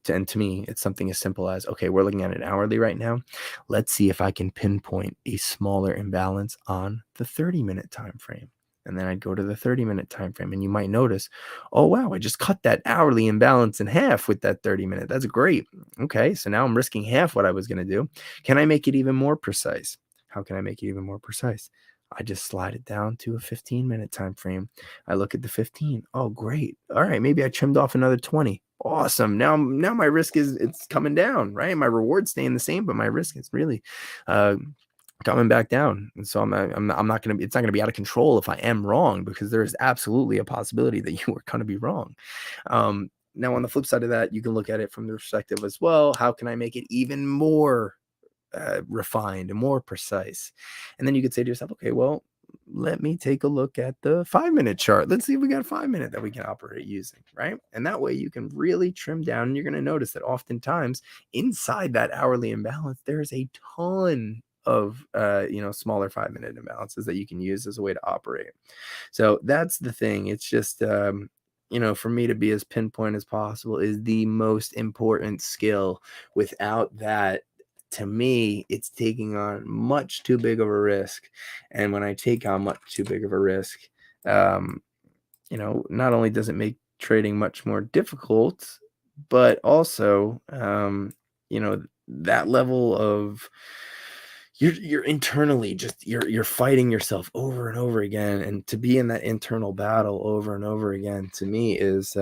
And to me, it's something as simple as, okay, we're looking at it hourly right now. Let's see if I can pinpoint a smaller imbalance on the 30-minute time frame. And then I'd go to the 30-minute time frame, and you might notice, oh wow, I just cut that hourly imbalance in half with that 30-minute. That's great. Okay, so now I'm risking half what I was going to do. Can I make it even more precise? How can I make it even more precise? I just slide it down to a 15-minute time frame. I look at the 15. Oh, great. All right, maybe I trimmed off another 20. Awesome. Now my risk it's coming down, right? My reward's staying the same, but my risk is really coming back down. And so I'm not going to, it's not going to be out of control if I am wrong, because there is absolutely a possibility that you are going to be wrong. Now, on the flip side of that, you can look at it from the perspective as well. How can I make it even more refined and more precise? And then you could say to yourself, okay, well, let me take a look at the 5-minute chart. Let's see if we got a 5-minute that we can operate using, right? And that way you can really trim down, and you're going to notice that oftentimes inside that hourly imbalance, there's a ton of smaller 5-minute imbalances that you can use as a way to operate. So that's the thing. It's just for me to be as pinpoint as possible is the most important skill. Without that, to me, it's taking on much too big of a risk. And when I take on much too big of a risk, um, not only does it make trading much more difficult, but also, that level of you're internally just you're fighting yourself over and over again, and to be in that internal battle over and over again, to me, is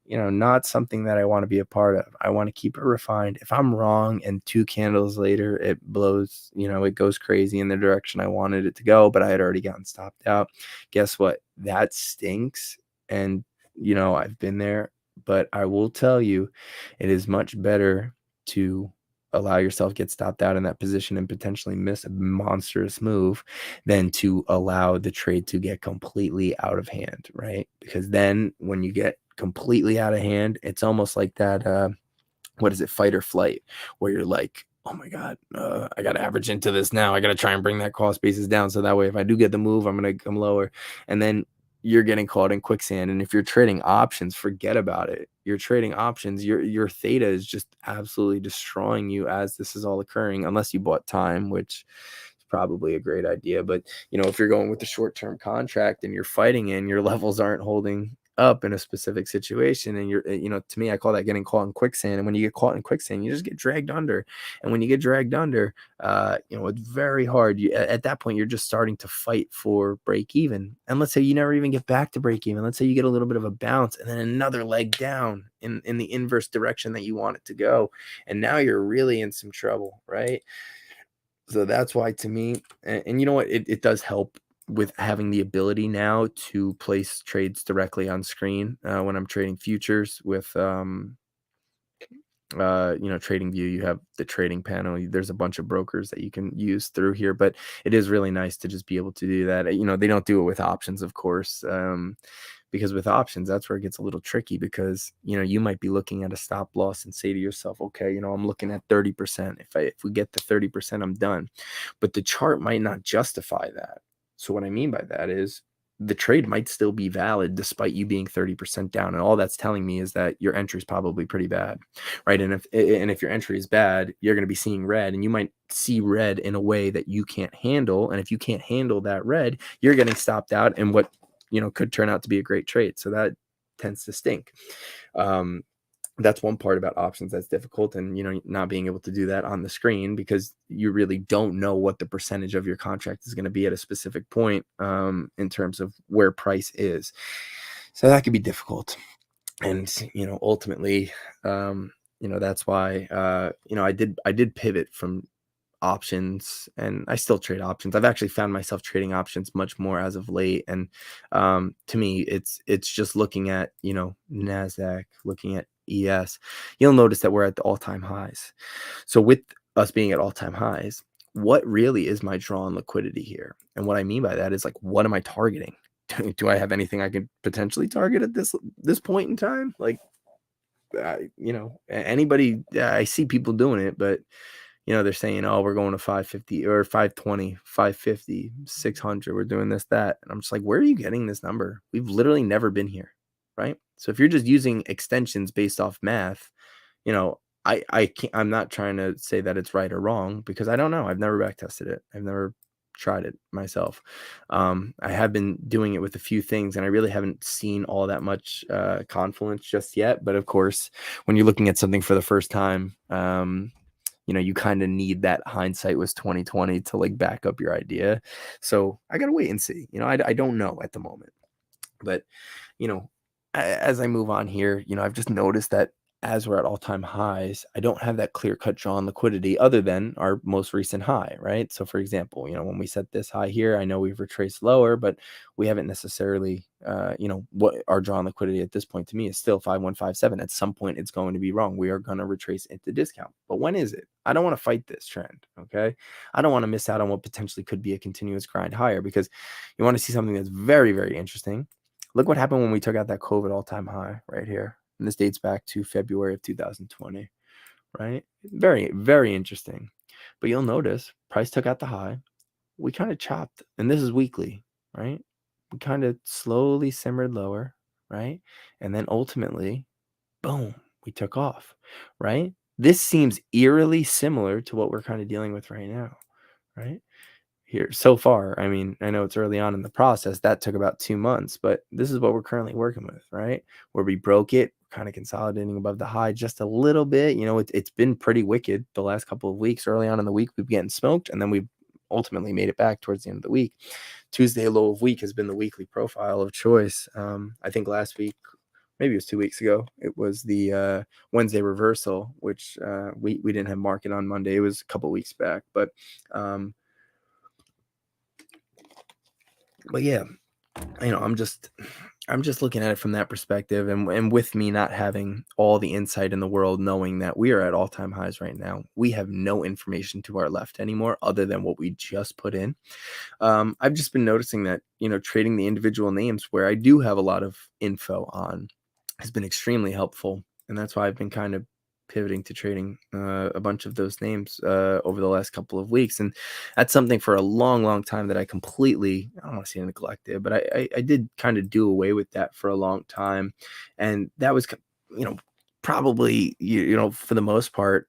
not something that I want to be a part of. I want to keep it refined. If I'm wrong and 2 candles later it blows, it goes crazy in the direction I wanted it to go, but I had already gotten stopped out, guess what? That stinks. And I've been there, but I will tell you, it is much better to allow yourself get stopped out in that position and potentially miss a monstrous move than to allow the trade to get completely out of hand, right? Because then when you get completely out of hand, it's almost like that what is it, fight or flight, where you're like, oh my God, I got to average into this now. I got to try and bring that cost basis down. So that way, if I do get the move, I'm going to come lower. And then you're getting caught in quicksand. And if you're trading options, forget about it. You're trading options. Your theta is just absolutely destroying you as this is all occurring, unless you bought time, which is probably a great idea. But, if you're going with the short-term contract and you're fighting in, your levels aren't holding up in a specific situation, and to me, I call that getting caught in quicksand. And when you get caught in quicksand, you just get dragged under. And when you get dragged under, it's very hard. At that point, you're just starting to fight for break even. And let's say you never even get back to break even. Let's say you get a little bit of a bounce and then another leg down in the inverse direction that you want it to go, and now you're really in some trouble, right? So that's why, to me, and you know what, it does help with having the ability now to place trades directly on screen when I'm trading futures with trading view. You have the trading panel, there's a bunch of brokers that you can use through here, but it is really nice to just be able to do that. They don't do it with options, of course, because with options, that's where it gets a little tricky, because you might be looking at a stop loss and say to yourself, okay, I'm looking at 30%. If we get to 30%, I'm done. But the chart might not justify that. So what I mean by that is the trade might still be valid despite you being 30% down, and all that's telling me is that your entry is probably pretty bad, right? And if your entry is bad, you're going to be seeing red, and you might see red in a way that you can't handle. And if you can't handle that red, you're getting stopped out, and what could turn out to be a great trade. So that tends to stink. That's one part about options that's difficult, and not being able to do that on the screen, because you really don't know what the percentage of your contract is going to be at a specific point in terms of where price is. So that could be difficult. And ultimately, that's why I did pivot from options, and I still trade options. I've actually found myself trading options much more as of late. And to me, it's just looking at NASDAQ, looking at ES. You'll notice that we're at the all-time highs. So with us being at all-time highs, what really is my draw on liquidity here? And what I mean by that is, like, what am I targeting? Do I have anything I could potentially target at this point in time? Like, anybody, I see people doing it, but they're saying, oh, we're going to 550 or 520, 550, 600. We're doing this, that. And I'm just like, where are you getting this number? We've literally never been here, right? So if you're just using extensions based off math, I can't, I'm not trying to say that it's right or wrong, because I don't know. I've never back tested it. I've never tried it myself. I have been doing it with a few things, and I really haven't seen all that much confluence just yet. But of course, when you're looking at something for the first time, you kind of need that hindsight was 2020 to like back up your idea. So I got to wait and see. I don't know at the moment. But, as I move on here, I've just noticed that as we're at all-time highs, I don't have that clear-cut draw on liquidity other than our most recent high, right? So for example, when we set this high here, I know we've retraced lower, but we haven't necessarily, what our draw on liquidity at this point to me is still 5157. At some point, it's going to be wrong. We are going to retrace into discount. But when is it? I don't want to fight this trend, okay? I don't want to miss out on what potentially could be a continuous grind higher, because you want to see something that's very, very interesting. Look what happened when we took out that COVID all-time high right here. And this dates back to February of 2020, right? Very, very interesting. But you'll notice price took out the high. We kind of chopped, and this is weekly, right? We kind of slowly simmered lower, right? And then ultimately, boom, we took off, right? This seems eerily similar to what we're kind of dealing with right now, right? Here so far. I mean, I know it's early on in the process. That took about 2 months, but this is what we're currently working with, right? Where we broke it, kind of consolidating above the high just a little bit. It's been pretty wicked the last couple of weeks. Early on in the week, we've been getting smoked, and then we ultimately made it back towards the end of the week. Tuesday low of week has been the weekly profile of choice. I think last week, maybe it was 2 weeks ago, it was the Wednesday reversal, which we didn't have market on Monday. It was a couple weeks back, but yeah, I'm just looking at it from that perspective, and with me not having all the insight in the world, knowing that we are at all-time highs right now, we have no information to our left anymore other than what we just put in. I've just been noticing that, trading the individual names where I do have a lot of info on has been extremely helpful. And that's why I've been kind of pivoting to trading a bunch of those names over the last couple of weeks. And that's something for a long, long time that I don't want to say neglected, but I did kind of do away with that for a long time. And that was, probably, for the most part,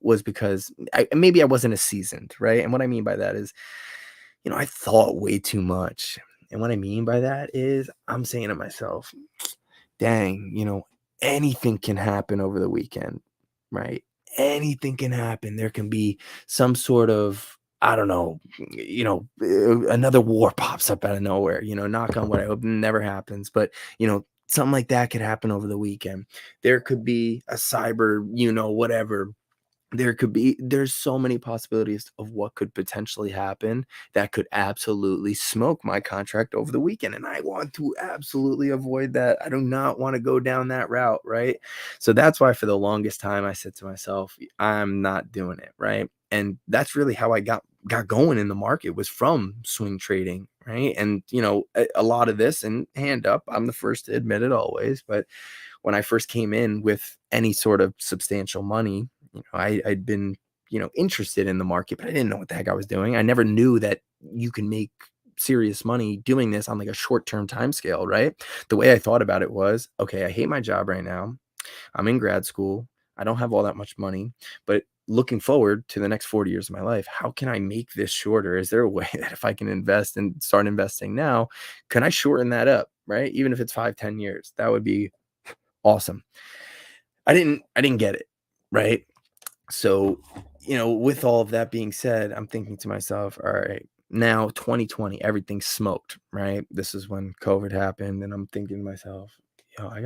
was because maybe I wasn't as seasoned, right? And what I mean by that is, I thought way too much. And what I mean by that is I'm saying to myself, dang, anything can happen over the weekend, right? Anything can happen. There can be some sort of, I don't know, another war pops up out of nowhere, knock on wood. I hope it never happens, but, something like that could happen over the weekend. There could be a cyber, whatever. There's so many possibilities of what could potentially happen that could absolutely smoke my contract over the weekend. And I want to absolutely avoid that. I do not want to go down that route, right? So that's why for the longest time I said to myself, I'm not doing it, right? And that's really how I got going in the market, was from swing trading, right? And a lot of this, and hand up, I'm the first to admit it always, but when I first came in with any sort of substantial money, I'd been, interested in the market, but I didn't know what the heck I was doing. I never knew that you can make serious money doing this on like a short-term time scale, right? The way I thought about it was, okay, I hate my job right now. I'm in grad school. I don't have all that much money, but looking forward to the next 40 years of my life, how can I make this shorter? Is there a way that if I can invest and start investing now, can I shorten that up, right? Even if it's 5, 10 years, that would be awesome. I didn't get it, right? So, with all of that being said, I'm thinking to myself, all right, now 2020, everything's smoked, right? This is when COVID happened. And I'm thinking to myself, I've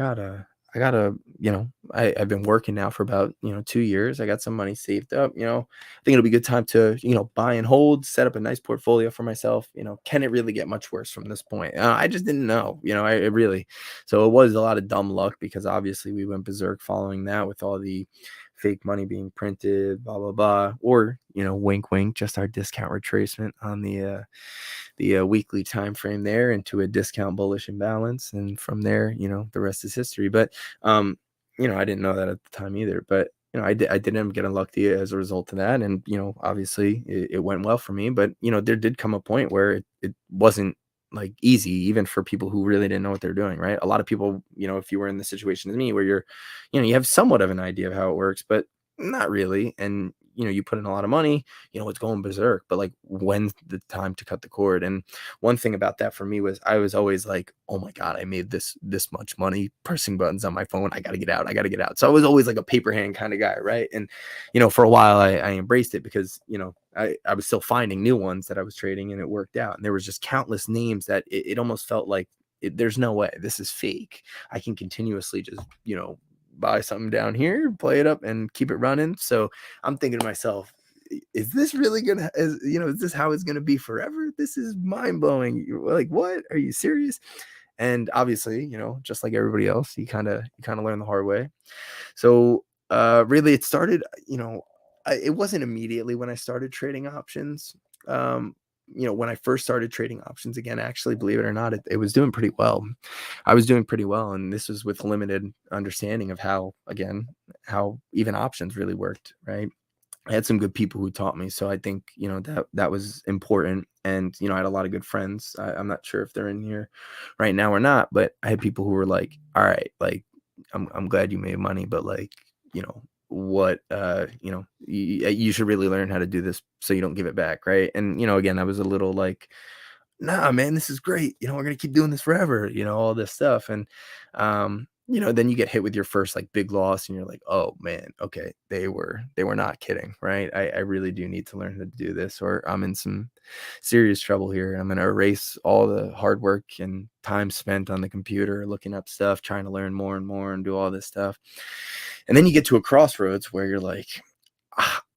been working now for about, 2 years. I got some money saved up, I think it'll be a good time to, buy and hold, set up a nice portfolio for myself. Can it really get much worse from this point? I just didn't know, it really, so it was a lot of dumb luck, because obviously we went berserk following that with all the fake money being printed, blah, blah, blah, or, wink, wink, just our discount retracement on the weekly time frame there into a discount bullish imbalance. And from there, the rest is history. But, I didn't know that at the time either, but, I didn't get unlucky as a result of that. And, obviously it went well for me, but, there did come a point where it wasn't like easy, even for people who really didn't know what they're doing, right? A lot of people, if you were in the situation as me, where you're, you have somewhat of an idea of how it works, but not really. And, you put in a lot of money, it's going berserk, but like, when's the time to cut the cord? And one thing about that for me was, I was always like, oh my God, I made this much money pressing buttons on my phone. I got to get out. I got to get out. So I was always like a paper hand kind of guy. Right. And, for a while I embraced it, because, I was still finding new ones that I was trading, and it worked out. And there was just countless names that it almost felt like there's no way this is fake. I can continuously just, buy something down here, play it up, and keep it running. So I'm thinking to myself, is this really gonna, is this how it's gonna be forever? This is mind blowing. Like, what? Are you serious? And obviously, just like everybody else, you kind of learn the hard way. So really, it started, it wasn't immediately when I started trading options. Um, when I first started trading options again, actually, believe it or not, it was doing pretty well. I was doing pretty well, and this was with limited understanding of how even options really worked, right? I had some good people who taught me, so I think that was important. And I had a lot of good friends. I'm not sure if they're in here right now or not, but I had people who were like, "All right, like I'm glad you made money, but like what you should really learn how to do this so you don't give it back, right?" And again, I was a little like, nah, man, this is great. We're gonna keep doing this forever, all this stuff. And then you get hit with your first like big loss and you're like, oh man, okay, they were not kidding, right? I really do need to learn how to do this, or I'm in some serious trouble here. I'm gonna erase all the hard work and time spent on the computer looking up stuff, trying to learn more and more and do all this stuff. And then you get to a crossroads where you're like,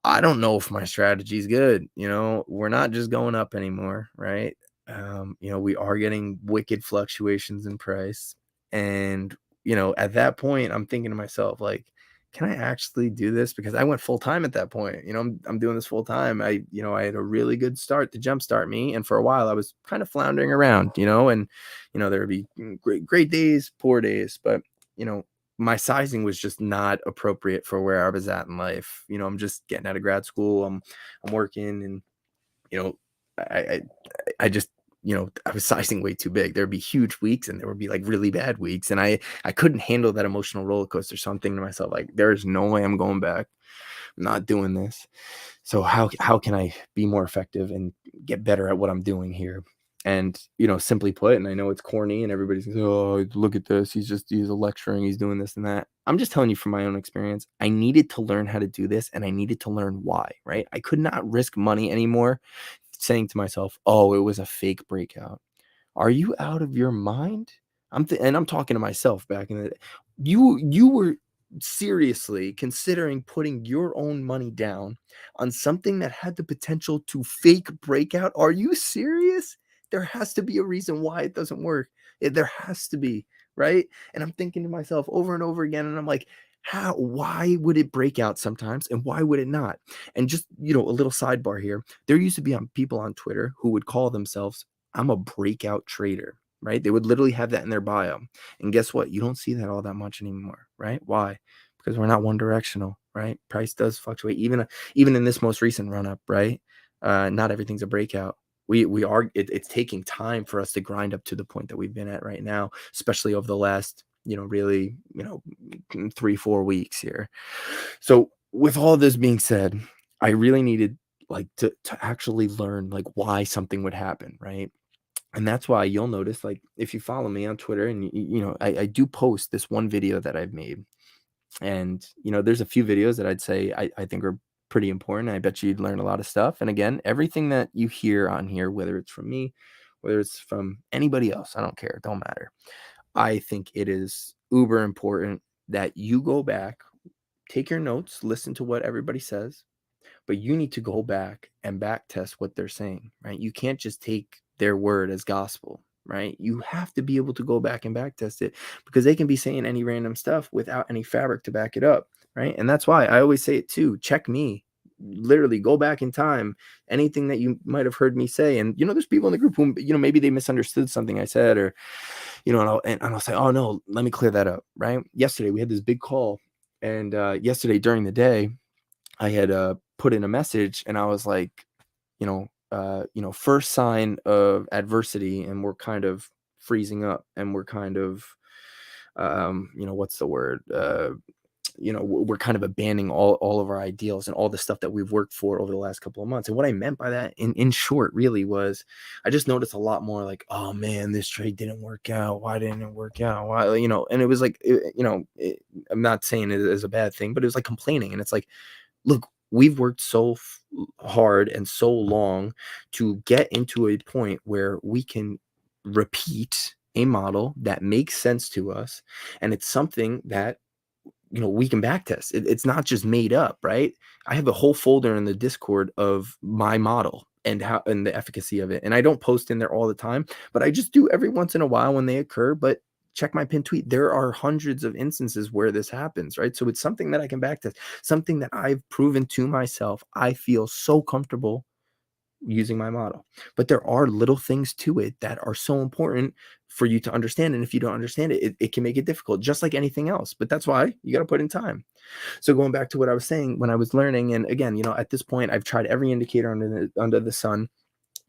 I don't know if my strategy is good. We're not just going up anymore, right? We are getting wicked fluctuations in price. And, at that point, I'm thinking to myself, like, can I actually do this? Because I went full time at that point. I'm doing this full time. I had a really good start to jumpstart me. And for a while, I was kind of floundering around, and, there would be great days, poor days. But, my sizing was just not appropriate for where I was at in life. I'm just getting out of grad school. I'm working, and you know, I I just I was sizing way too big. There'd be huge weeks and there would be like really bad weeks, and I couldn't handle that emotional roller coaster. So I'm thinking to myself, like, there's no way I'm going back. I'm not doing this. So how can I be more effective and get better at what I'm doing here? And simply put, and I know it's corny and everybody's like, oh, look at this. He's lecturing, he's doing this and that. I'm just telling you from my own experience. I needed to learn how to do this, and I needed to learn why, right? I could not risk money anymore saying to myself, oh, it was a fake breakout. Are you out of your mind? And I'm talking to myself back in the day. You were seriously considering putting your own money down on something that had the potential to fake breakout? Are you serious? There has to be a reason why it doesn't work. There has to be, right? And I'm thinking to myself over and over again, and I'm like, why would it break out sometimes and why would it not? And just, a little sidebar here. There used to be people on Twitter who would call themselves, I'm a breakout trader, right? They would literally have that in their bio. And guess what? You don't see that all that much anymore, right? Why? Because we're not one directional, right? Price does fluctuate, even in this most recent run up, right? Not everything's a breakout. It's taking time for us to grind up to the point that we've been at right now, especially over the last, really, 3-4 weeks here. So with all this being said, I really needed like to actually learn like why something would happen, right? And that's why you'll notice, like, if you follow me on Twitter, and I do post this one video that I've made. And there's a few videos that I'd say I think are pretty important. I bet you'd learn a lot of stuff. And again, everything that you hear on here, whether it's from me, whether it's from anybody else, I don't care, it don't matter. I think it is uber important that you go back, take your notes, listen to what everybody says, but you need to go back and back test what they're saying, right? You can't just take their word as gospel, right? You have to be able to go back and back test it, because they can be saying any random stuff without any fabric to back it up, right? And that's why I always say it too. Check me. Literally go back in time, anything that you might have heard me say. And there's people in the group who maybe they misunderstood something I said, or and I'll say, oh no, let me clear that up, right? Yesterday we had this big call, and yesterday during the day I had put in a message, and I was like, first sign of adversity, and we're kind of freezing up, and we're kind of, what's the word? We're kind of abandoning all of our ideals and all the stuff that we've worked for over the last couple of months. And what I meant by that, in short, really was, I just noticed a lot more like, oh man, this trade didn't work out. Why didn't it work out? Why, and it was like, I'm not saying it as a bad thing, but it was like complaining. And it's like, look, we've worked so hard and so long to get into a point where we can repeat a model that makes sense to us. And it's something that we can backtest. It's not just made up, right? I have a whole folder in the Discord of my model and how and the efficacy of it. And I don't post in there all the time, but I just do every once in a while when they occur. But check my pinned tweet. There are hundreds of instances where this happens, right? So it's something that I can backtest, something that I've proven to myself. I feel so comfortable using my model. But there are little things to it that are so important for you to understand. And if you don't understand it, it can make it difficult, just like anything else. But that's why you got to put in time. So going back to what I was saying when I was learning, and again, at this point, I've tried every indicator under the sun.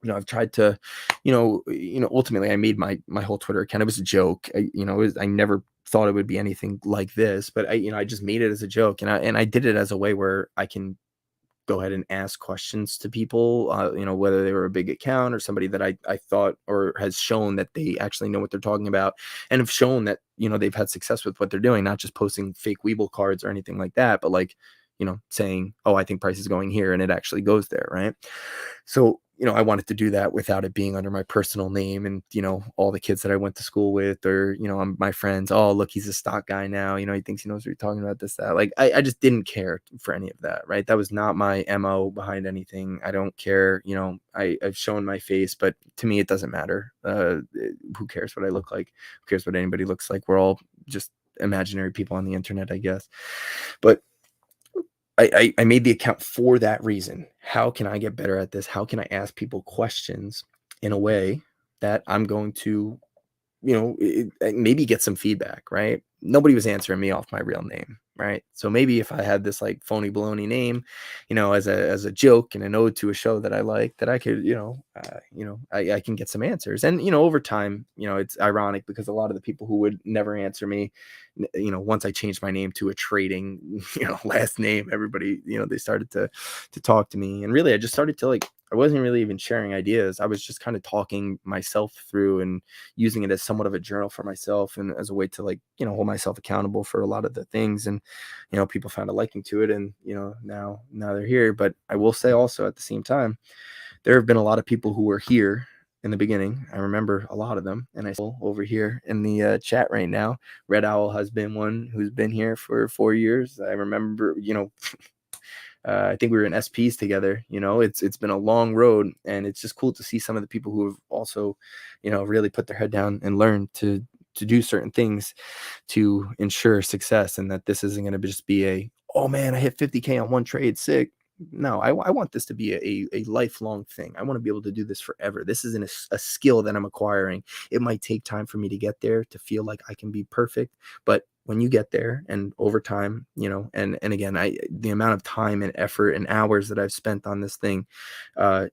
I've tried to, ultimately I made my whole Twitter account. It was a joke. I never thought it would be anything like this, but I just made it as a joke, and I did it as a way where I can go ahead and ask questions to people, whether they were a big account or somebody that I thought or has shown that they actually know what they're talking about and have shown that, they've had success with what they're doing, not just posting fake Weeble cards or anything like that, but like, saying, oh, I think price is going here, and it actually goes there, right? So, I wanted to do that without it being under my personal name and, all the kids that I went to school with or, my friends, oh, look, he's a stock guy now. He thinks he knows what you're talking about, this, that. Like, I just didn't care for any of that, right? That was not my MO behind anything. I don't care. I've shown my face, but to me, it doesn't matter. Who cares what I look like? Who cares what anybody looks like? We're all just imaginary people on the internet, I guess. But I made the account for that reason. How can I get better at this? How can I ask people questions in a way that I'm going to, maybe get some feedback, right? Nobody was answering me off my real name, right? So maybe if I had this like phony baloney name, as a joke and an ode to a show that I like, that I could, I can get some answers. And over time, it's ironic because a lot of the people who would never answer me, once I changed my name to a trading, last name, everybody, they started to talk to me. And really, I just started to like, I wasn't really even sharing ideas. I was just kind of talking myself through and using it as somewhat of a journal for myself and as a way to like, hold myself accountable for a lot of the things. And, people found a liking to it, and, now they're here. But I will say also at the same time, there have been a lot of people who were here in the beginning. I remember a lot of them, and I still over here in the chat right now. Red Owl has been one who's been here for 4 years. I remember, I think we were in SPs together. It's been a long road, and it's just cool to see some of the people who have also, really put their head down and learned to do certain things to ensure success, and that this isn't going to just be a, oh man, I hit 50K on one trade, sick. No, I want this to be a lifelong thing. I want to be able to do this forever. This isn't a skill that I'm acquiring. It might take time for me to get there, to feel like I can be perfect, but when you get there and over time, and again, the amount of time and effort and hours that I've spent on this thing,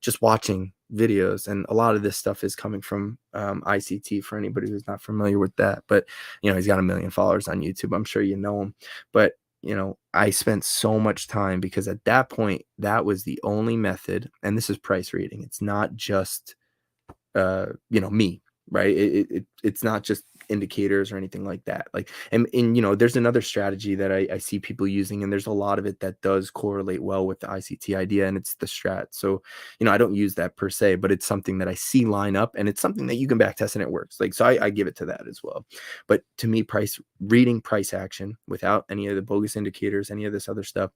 just watching videos, and a lot of this stuff is coming from ICT, for anybody who's not familiar with that. But he's got 1 million followers on YouTube. I'm sure you know him. But I spent so much time because at that point, that was the only method. And this is price reading. It's not just, me, right? It's not just indicators or anything like that. Like, and there's another strategy that I see people using, and there's a lot of it that does correlate well with the ICT idea, and it's the strat. So, I don't use that per se, but it's something that I see line up, and it's something that you can back test and it works. Like, so I give it to that as well. But to me, price reading, price action without any of the bogus indicators, any of this other stuff,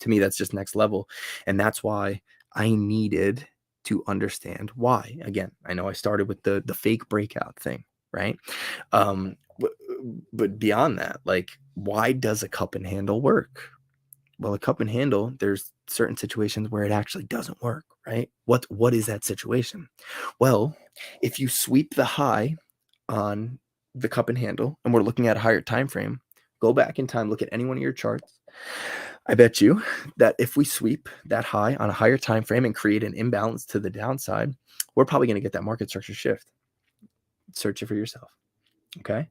to me, that's just next level. And that's why I needed to understand why. Again, I know I started with the fake breakout thing, right? But beyond that, like, why does a cup and handle work? Well, a cup and handle, there's certain situations where it actually doesn't work, right? What is that situation? Well, if you sweep the high on the cup and handle, and we're looking at a higher time frame, go back in time, look at any one of your charts. I bet you that if we sweep that high on a higher time frame and create an imbalance to the downside, we're probably going to get that market structure shift. Search it for yourself. Okay.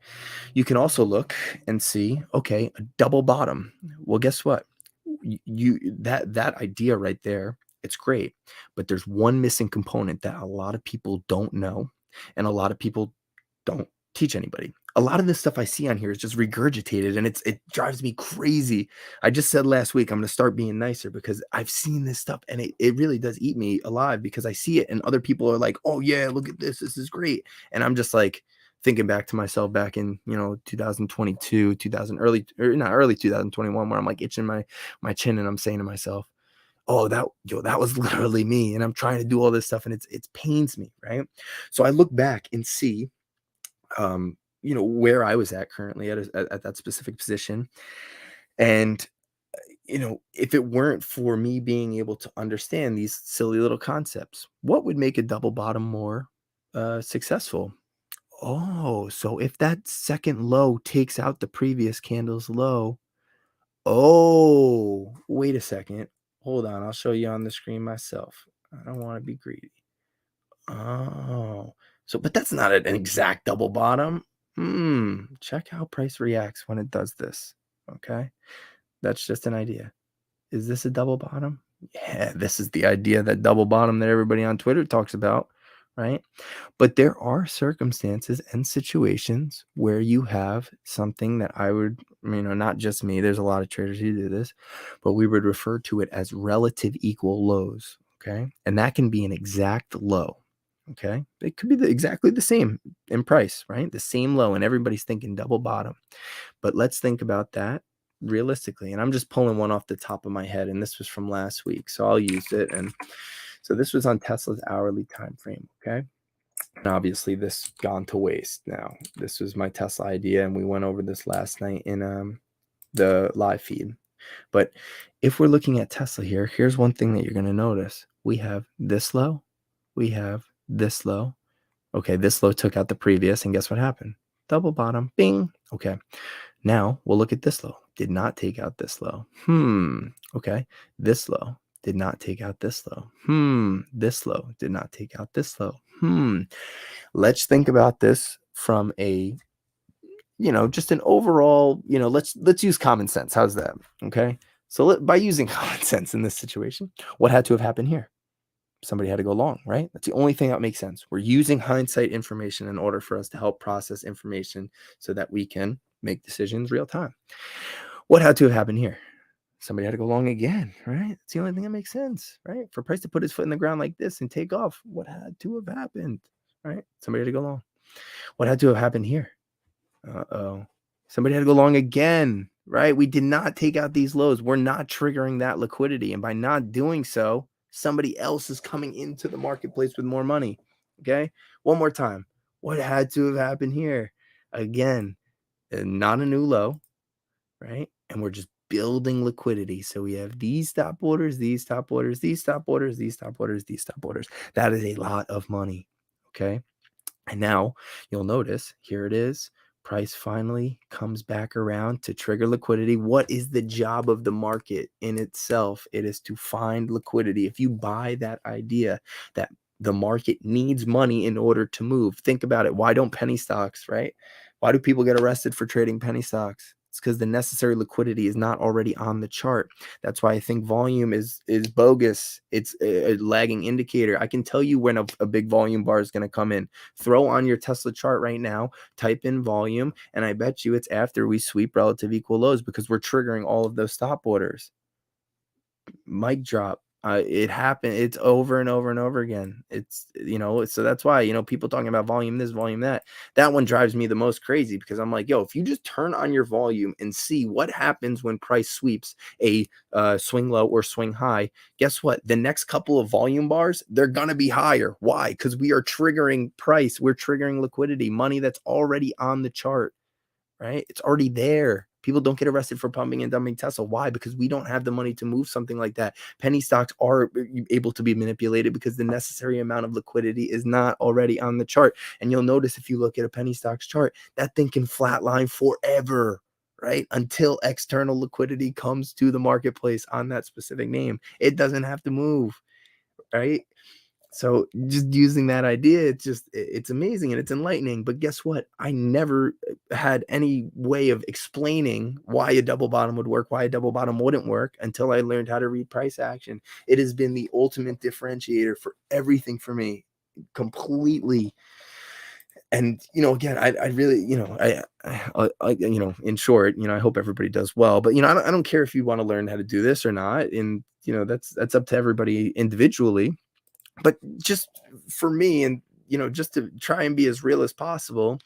You can also look and see, okay, a double bottom. Well, guess what? That idea right there, it's great, but there's one missing component that a lot of people don't know, and a lot of people don't teach anybody. A lot of this stuff I see on here is just regurgitated, and it drives me crazy. I just said last week I'm going to start being nicer because I've seen this stuff, and it really does eat me alive because I see it and other people are like, oh yeah, look at this is great. And I'm just like, thinking back to myself back in, 2022, 2000, not early 2021, where I'm like itching my chin and I'm saying to myself, oh, that was literally me. And I'm trying to do all this stuff and it pains me. Right. So I look back and see, where I was at currently at that specific position. And, if it weren't for me being able to understand these silly little concepts, what would make a double bottom more successful? Oh, so if that second low takes out the previous candle's low, oh, wait a second. Hold on. I'll show you on the screen myself. I don't want to be greedy. Oh, so, but that's not an exact double bottom. Check how price reacts when it does this. Okay. That's just an idea. Is this a double bottom? Yeah, this is the idea, that double bottom that everybody on Twitter talks about, right? But there are circumstances and situations where you have something that I would, not just me, there's a lot of traders who do this, but we would refer to it as relative equal lows. Okay. And that can be an exact low. Okay. It could be exactly the same in price, right? The same low, and everybody's thinking double bottom. But let's think about that realistically. And I'm just pulling one off the top of my head, and this was from last week, so I'll use it. And so this was on Tesla's hourly time frame. Okay. And obviously this gone to waste now. This was my Tesla idea, and we went over this last night in the live feed. But if we're looking at Tesla here, here's one thing that you're going to notice. We have this low, we have this low. Okay, this low took out the previous, and guess what happened? Double bottom, bing. Okay, now we'll look at this low. Did not take out this low. Okay, this low did not take out this low. This low did not take out this low. Let's think about this from a, just an overall, let's use common sense. How's that? Okay, so by using common sense in this situation, what had to have happened here? Somebody had to go long, right? That's the only thing that makes sense. We're using hindsight information in order for us to help process information so that we can make decisions real time. What had to have happened here? Somebody had to go long again, right? It's the only thing that makes sense, right? For price to put his foot in the ground like this and take off, what had to have happened, right? Somebody had to go long. What had to have happened here? Somebody had to go long again, right? We did not take out these lows. We're not triggering that liquidity. And by not doing so, somebody else is coming into the marketplace with more money. Okay. One more time. What had to have happened here? Again, not a new low, right? And we're just building liquidity. So we have these stop orders, these stop orders, these stop orders, these stop orders, these stop orders. That is a lot of money. Okay. And now you'll notice here it is. Price finally comes back around to trigger liquidity. What is the job of the market in itself? It is to find liquidity. If you buy that idea that the market needs money in order to move, think about it. Why don't penny stocks, right? Why do people get arrested for trading penny stocks? It's because the necessary liquidity is not already on the chart. That's why I think volume is bogus. It's a lagging indicator. I can tell you when a big volume bar is going to come in. Throw on your Tesla chart right now, type in volume, and I bet you it's after we sweep relative equal lows, because we're triggering all of those stop orders. Mic drop. It happened. It's over and over and over again. It's, so that's why, people talking about volume this, volume that one drives me the most crazy, because I'm like, yo, if you just turn on your volume and see what happens when price sweeps a swing low or swing high, guess what? The next couple of volume bars, they're going to be higher. Why? Because we are triggering price. We're triggering liquidity, money that's already on the chart, right? It's already there. People don't get arrested for pumping and dumping Tesla. Why? Because we don't have the money to move something like that. Penny stocks are able to be manipulated because the necessary amount of liquidity is not already on the chart. And you'll notice if you look at a penny stocks chart, that thing can flatline forever, right? Until external liquidity comes to the marketplace on that specific name. It doesn't have to move, right? So just using that idea, it's amazing and it's enlightening. But guess what? I never had any way of explaining why a double bottom would work, why a double bottom wouldn't work, until I learned how to read price action. It has been the ultimate differentiator for everything for me, completely. And, again, I really, in short, I hope everybody does well. But, I don't care if you want to learn how to do this or not. And, that's up to everybody individually. But just for me, and just to try and be as real as possible,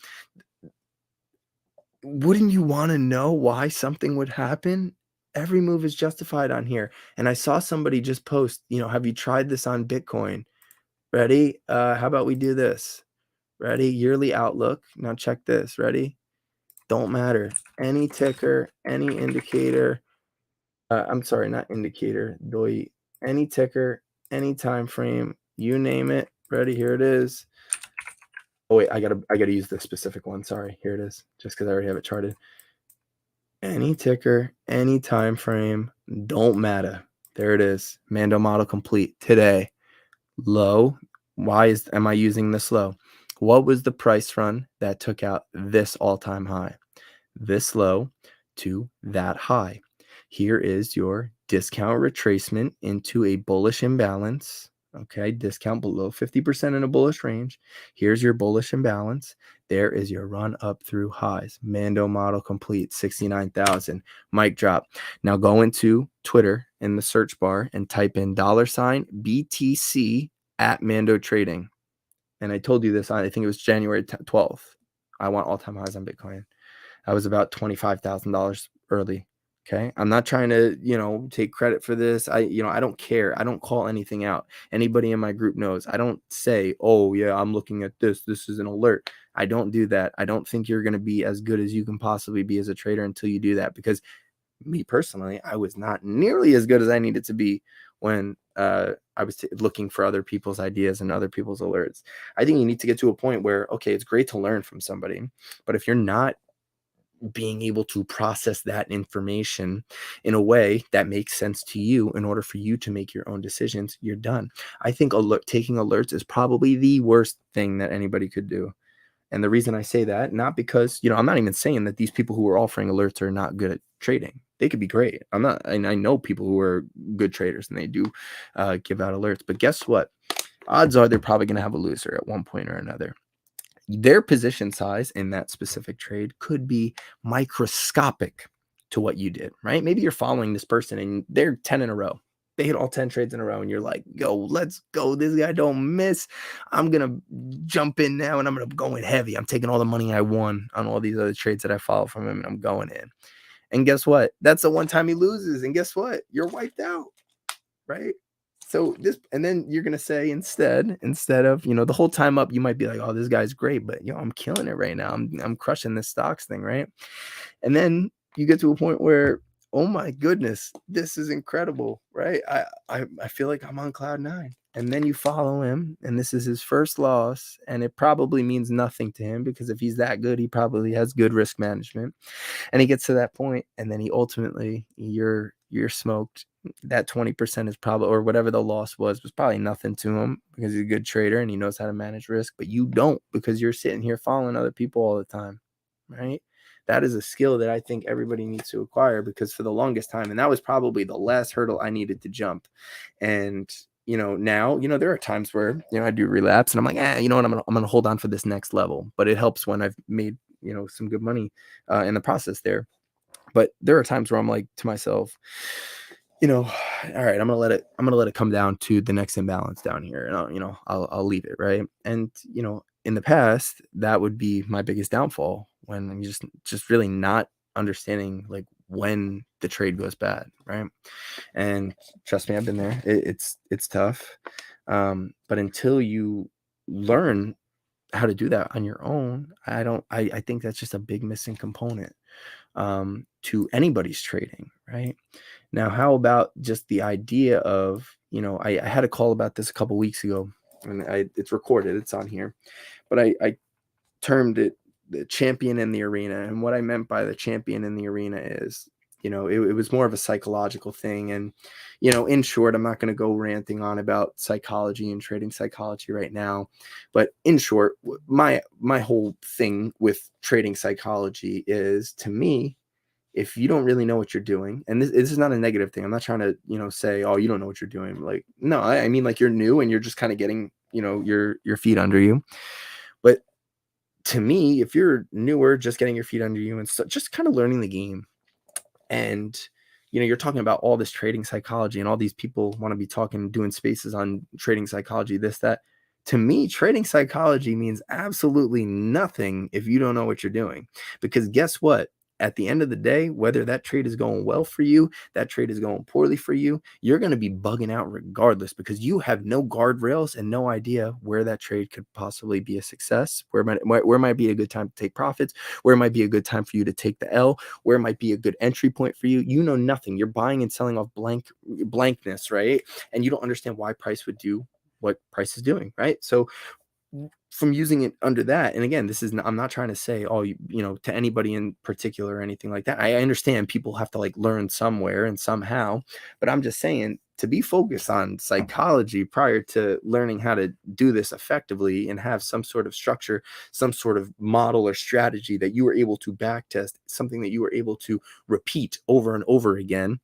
wouldn't you want to know why something would happen? Every move is justified on here. And I saw somebody just post, have you tried this on Bitcoin? Ready? How about we do this? Ready? Yearly outlook. Now check this. Ready? Don't matter. Any ticker, any indicator. I'm sorry, not indicator. Doi. Any ticker, any time frame, you name it. Ready? Here it is. Oh wait, I gotta use the specific one. Sorry, here it is. Just because I already have it charted. Any ticker, any time frame, don't matter. There it is. Mando model complete today. Low. Am I using this low? What was the price run that took out this all-time high? This low to that high. Here is your discount retracement into a bullish imbalance. Okay, discount below 50% in a bullish range. Here's your bullish imbalance. There is your run up through highs. Mando model complete, 69,000. Mic drop. Now go into Twitter in the search bar and type in $BTC at Mando Trading. And I told you this, I think it was January 12th. I want all-time highs on Bitcoin. I was about $25,000 early. Okay. I'm not trying to, take credit for this. I don't care. I don't call anything out. Anybody in my group knows. I don't say, oh yeah, I'm looking at this. This is an alert. I don't do that. I don't think you're going to be as good as you can possibly be as a trader until you do that, because me personally, I was not nearly as good as I needed to be when I was looking for other people's ideas and other people's alerts. I think you need to get to a point where, okay, it's great to learn from somebody, but if you're not being able to process that information in a way that makes sense to you in order for you to make your own decisions, you're done. I think taking alerts is probably the worst thing that anybody could do. And the reason I say that, not because, I'm not even saying that these people who are offering alerts are not good at trading. They could be great. I know people who are good traders and they do give out alerts. But guess what? Odds are they're probably going to have a loser at one point or another. Their position size in that specific trade could be microscopic to what you did, right? Maybe you're following this person and they're 10 in a row. They hit all 10 trades in a row and you're like, yo, let's go. This guy don't miss. I'm going to jump in now and I'm going to go in heavy. I'm taking all the money I won on all these other trades that I follow from him and I'm going in. And guess what? That's the one time he loses. And guess what? You're wiped out, right? So and then you're going to say instead of, the whole time up, you might be like, oh, this guy's great, but I'm killing it right now. I'm crushing this stocks thing. Right. And then you get to a point where, oh my goodness, this is incredible. Right. I feel like I'm on cloud nine. And then you follow him and this is his first loss. And it probably means nothing to him because if he's that good, he probably has good risk management. And he gets to that point and then he ultimately, you're smoked. That 20% is probably, or whatever the loss was probably nothing to him because he's a good trader and he knows how to manage risk, but you don't because you're sitting here following other people all the time, right? That is a skill that I think everybody needs to acquire because for the longest time, and that was probably the last hurdle I needed to jump. And, now, there are times where, I do relapse and I'm like, you know what, I'm going to hold on for this next level, but it helps when I've made, some good money in the process there. But there are times where I'm like to myself, all right, I'm gonna let it come down to the next imbalance down here, and I'll leave it, right? And in the past, that would be my biggest downfall when I'm just really not understanding like when the trade goes bad, right? And trust me, I've been there. It's tough, but until you learn how to do that on your own, I think that's just a big missing component to anybody's trading, right? Now, how about just the idea of, I had a call about this a couple weeks ago, and it's recorded, it's on here, but I termed it the champion in the arena. And what I meant by the champion in the arena is, it was more of a psychological thing. And, in short, I'm not going to go ranting on about psychology and trading psychology right now. But in short, my whole thing with trading psychology is, to me, if you don't really know what you're doing, and this is not a negative thing. I'm not trying to, say, oh, you don't know what you're doing. Like, no, I mean, like you're new and you're just kind of getting, your feet under you. But to me, if you're newer, just getting your feet under you and just kind of learning the game, and you're talking about all this trading psychology and all these people want to be doing spaces on trading psychology, this, that. to me, trading psychology means absolutely nothing if you don't know what you're doing. Because guess what? At the end of the day, whether that trade is going well for you, that trade is going poorly for you, you're going to be bugging out regardless because you have no guardrails and no idea where that trade could possibly be a success, where might be a good time to take profits, where might be a good time for you to take the L, where might be a good entry point for you. You know nothing. You're buying and selling off blankness, right? And you don't understand why price would do what price is doing, right? So from using it under that, and again, this is I'm not trying to say, oh, to anybody in particular or anything like that. I understand people have to like learn somewhere and somehow, but I'm just saying to be focused on psychology prior to learning how to do this effectively and have some sort of structure, some sort of model or strategy that you were able to back test, something that you were able to repeat over and over again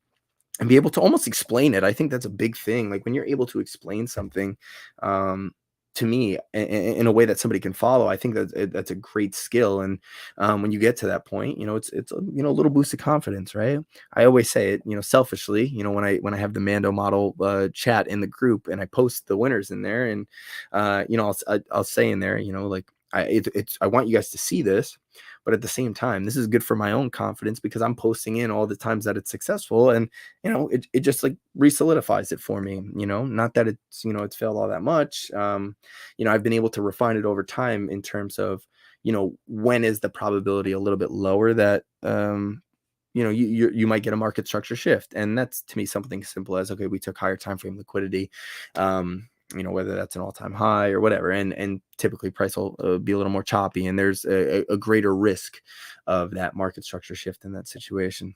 and be able to almost explain it. I think that's a big thing. Like when you're able to explain something, to me in a way that somebody can follow, I think that's a great skill. And when you get to that point, it's a little boost of confidence, right? I always say it, selfishly, when I have the Mando model chat in the group and I post the winners in there, and I'll say in there, like I want you guys to see this, but at the same time, this is good for my own confidence because I'm posting in all the times that it's successful, and it just like re-solidifies it for me. Not that it's failed all that much. I've been able to refine it over time in terms of when is the probability a little bit lower that you might get a market structure shift, and that's to me something simple as, okay, we took higher time frame liquidity, whether that's an all-time high or whatever, and typically price will be a little more choppy, and there's a greater risk of that market structure shift in that situation.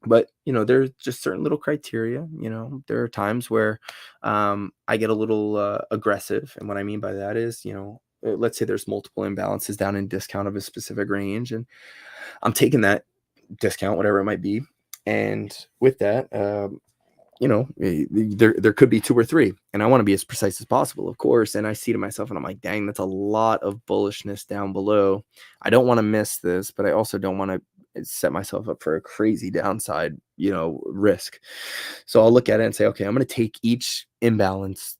But there's just certain little criteria. There are times where I get a little aggressive, and what I mean by that is, let's say there's multiple imbalances down in discount of a specific range, and I'm taking that discount, whatever it might be, and with that, there could be two or three, and I want to be as precise as possible, of course. And I see to myself, and I'm like, dang, that's a lot of bullishness down below. I don't want to miss this, but I also don't want to set myself up for a crazy downside, risk. So I'll look at it and say, okay, I'm going to take each imbalance,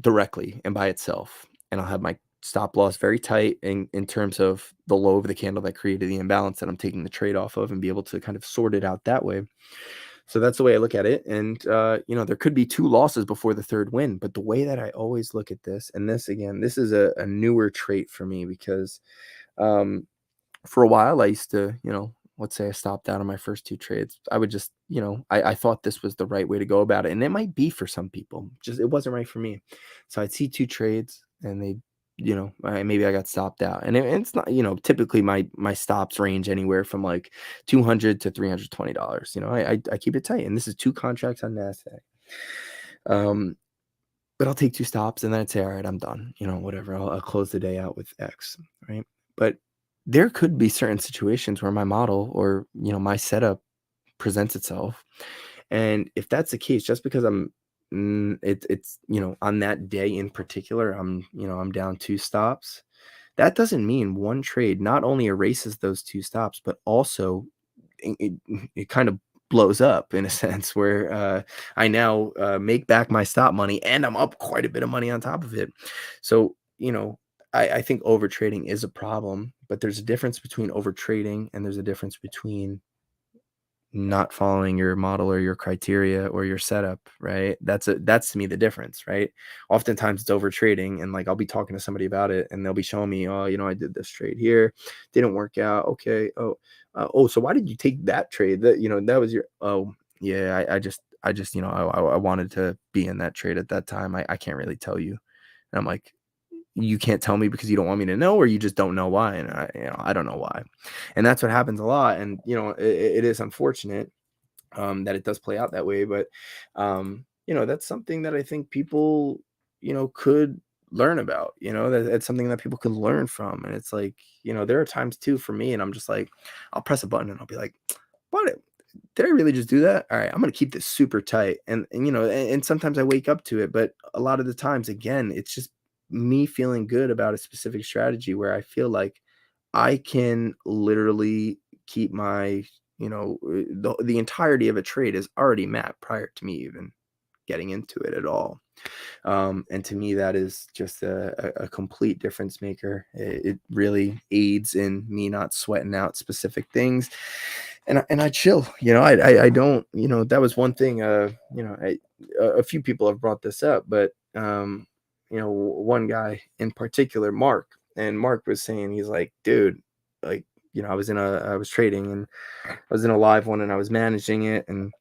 directly and by itself, and I'll have my stop loss very tight in terms of the low of the candle that created the imbalance that I'm taking the trade off of, and be able to kind of sort it out that way. So that's the way I look at it. And, there could be two losses before the third win. But the way that I always look at this, and this, again, this is a newer trait for me because for a while I used to, let's say I stopped out on my first two trades. I would just, I thought this was the right way to go about it. And it might be for some people, just it wasn't right for me. So I'd see two trades and they, maybe I got stopped out, and it's not, typically my stops range anywhere from like $200 to $320. I keep it tight, and this is two contracts on NASDAQ. But I'll take two stops, and then I'd say, all right, I'm done. Whatever. I'll close the day out with X, right? But there could be certain situations where my model or my setup presents itself, and if that's the case, just because it's on that day in particular, I'm down two stops. That doesn't mean one trade not only erases those two stops, but also it kind of blows up in a sense where I now make back my stop money, and I'm up quite a bit of money on top of it. So, I think over trading is a problem, but there's a difference between over trading and there's a difference between not following your model or your criteria or your setup, right? That's to me the difference, right? Oftentimes it's over trading, and like I'll be talking to somebody about it, and they'll be showing me, oh, I did this trade here, didn't work out. Okay. Oh, so why did you take that trade? That was your, oh yeah, I just, I wanted to be in that trade at that time. I can't really tell you. And I'm like, you can't tell me because you don't want me to know, or you just don't know why. And I don't know why. And that's what happens a lot. And, it is unfortunate that it does play out that way. But, that's something that I think people, could learn about, that's something that people could learn from. And it's like, there are times too for me, and I'm just like, I'll press a button and I'll be like, what? Did I really just do that? All right, I'm going to keep this super tight. And sometimes I wake up to it, but a lot of the times, again, it's just me feeling good about a specific strategy where I feel like I can literally keep my, the entirety of a trade is already mapped prior to me even getting into it at all. And to me, that is just a complete difference maker. It really aids in me not sweating out specific things. And I chill, I don't, that was one thing, a few people have brought this up, but, one guy in particular, Mark, and Mark was saying, he's like, dude, like, I was trading, and I was in a live one, and I was managing it, and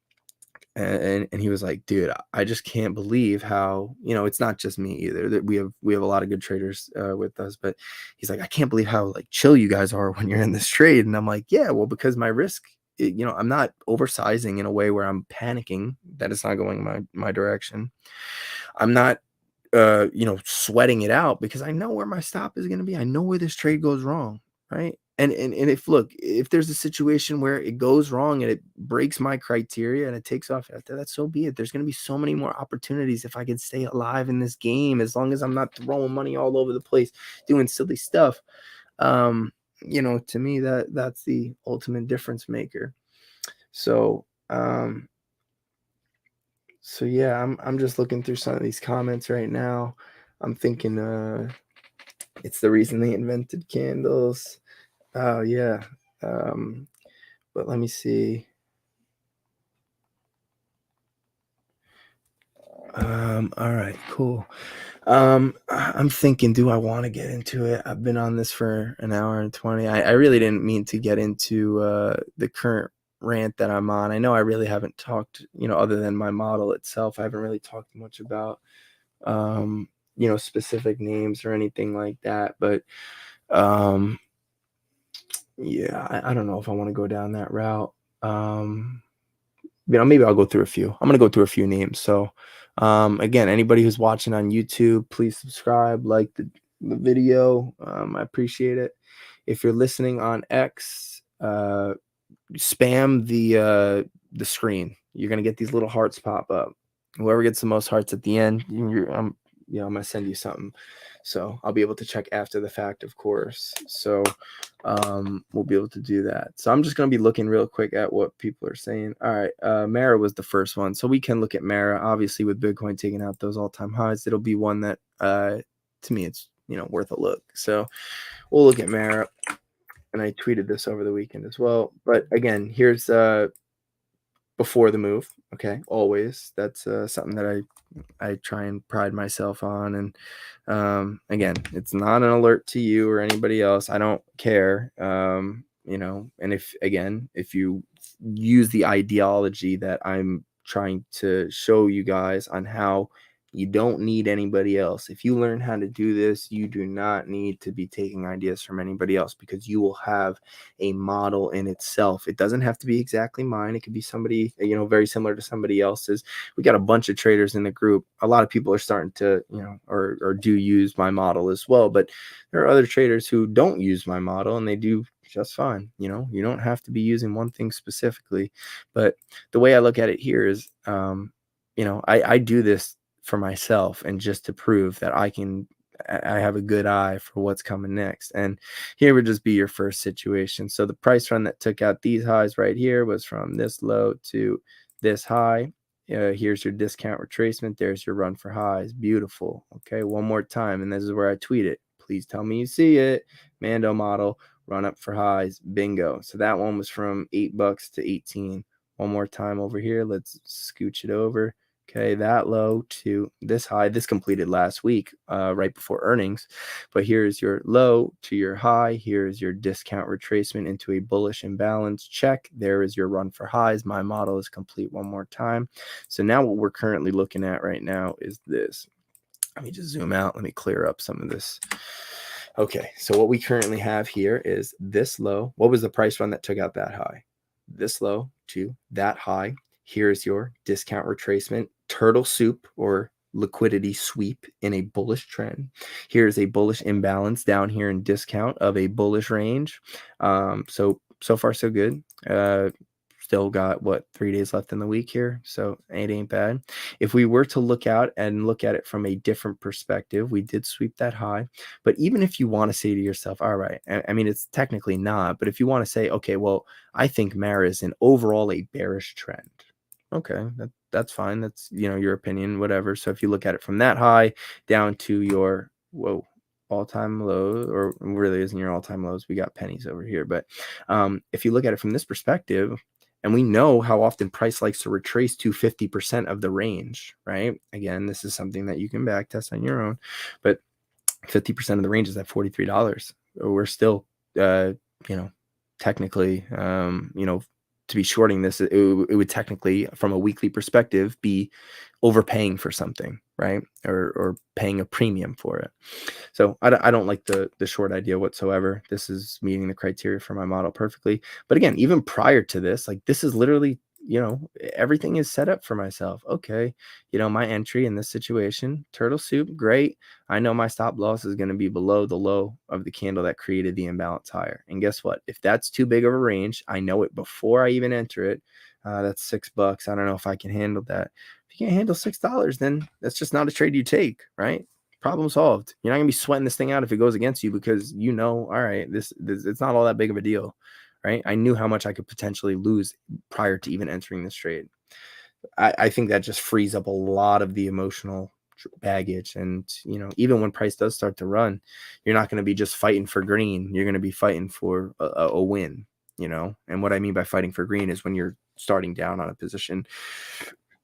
he was like, dude, I just can't believe how, it's not just me either, that we have a lot of good traders with us, but he's like, I can't believe how like chill you guys are when you're in this trade. And I'm like, yeah, well, because my risk, I'm not oversizing in a way where I'm panicking that it's not going my direction. I'm not sweating it out because I know where my stop is going to be. I know where this trade goes wrong, right? And if there's a situation where it goes wrong and it breaks my criteria and it takes off after that, so be it. There's going to be so many more opportunities if I can stay alive in this game, as long as I'm not throwing money all over the place, doing silly stuff. To me, that's the ultimate difference maker. So, yeah, I'm just looking through some of these comments right now. I'm thinking it's the reason they invented candles. Oh yeah. But let me see. All right, cool. I'm thinking, do I want to get into it? I've been on this for an hour and 20. I really didn't mean to get into the current rant that I'm on. I know I really haven't talked, other than my model itself, I haven't really talked much about specific names or anything like that. But yeah, I don't know if I want to go down that route. Maybe I'll go through a few. I'm going to go through a few names. So, again, anybody who's watching on YouTube, please subscribe, like the video. I appreciate it. If you're listening on X, spam the screen. You're going to get these little hearts pop up. Whoever gets the most hearts at the end, I'm going to send you something. So I'll be able to check after the fact, of course. So we'll be able to do that. So I'm just going to be looking real quick at what people are saying. All right. Mara was the first one. So we can look at Mara. Obviously, with Bitcoin taking out those all-time highs, it'll be one that, to me, it's, worth a look. So we'll look at Mara. And I tweeted this over the weekend as well. But again, here's before the move. Okay. Always. That's something that I try and pride myself on. And again, it's not an alert to you or anybody else. I don't care. And if you use the ideology that I'm trying to show you guys on how you don't need anybody else. If you learn how to do this, you do not need to be taking ideas from anybody else, because you will have a model in itself. It doesn't have to be exactly mine. It could be somebody, very similar to somebody else's. We got a bunch of traders in the group. A lot of people are starting to, or do use my model as well. But there are other traders who don't use my model and they do just fine. You don't have to be using one thing specifically. But the way I look at it here is, I do this for myself and just to prove that I have a good eye for what's coming next. And here would just be your first situation. So the price run that took out these highs right here was from this low to this high. Here's your discount retracement. There's your run for highs. Beautiful. Okay, one more time. And this is where I tweet it. Please tell me you see it. Mando model, run up for highs. Bingo. So that one was from $8 to 18. One more time over here. Let's scooch it over. Okay, that low to this high. This completed last week, right before earnings. But here's your low to your high. Here's your discount retracement into a bullish imbalance. Check. There is your run for highs. My model is complete one more time. So now what we're currently looking at right now is this. Let me just zoom out. Let me clear up some of this. Okay, so what we currently have here is this low. What was the price run that took out that high? This low to that high. Here's your discount retracement, turtle soup or liquidity sweep in a bullish trend. Here's a bullish imbalance down here in discount of a bullish range. So far so good. Still got 3 days left in the week here, so it ain't bad. If we were to look at it from a different perspective, we did sweep that high. But even if you want to say to yourself, all right, I mean, it's technically not, but if you want to say, okay, well, I think Mara is overall a bearish trend. Okay, that's fine. That's, your opinion, whatever. So if you look at it from that high down to your, all-time low, or really isn't your all-time lows. We got pennies over here. But if you look at it from this perspective, and we know how often price likes to retrace to 50% of the range, right? Again, this is something that you can back test on your own, but 50% of the range is at $43. We're still, technically, to be shorting this, it would technically, from a weekly perspective, be overpaying for something, right? Or paying a premium for it. So I don't like the short idea whatsoever. This is meeting the criteria for my model perfectly. But again, even prior to this, like, this is literally, everything is set up for myself. Okay, my entry in this situation, turtle soup, great. I know my stop loss is going to be below the low of the candle that created the imbalance higher. And guess what? If that's too big of a range, I know it before I even enter it. That's $6. I don't know if I can handle that. If you can't handle $6, then that's just not a trade you take, right? Problem solved. You're not gonna be sweating this thing out if it goes against you, because all right, this it's not all that big of a deal, right? I knew how much I could potentially lose prior to even entering this trade. I think that just frees up a lot of the emotional baggage. And even when price does start to run, you're not going to be just fighting for green. You're going to be fighting for a win. And what I mean by fighting for green is when you're starting down on a position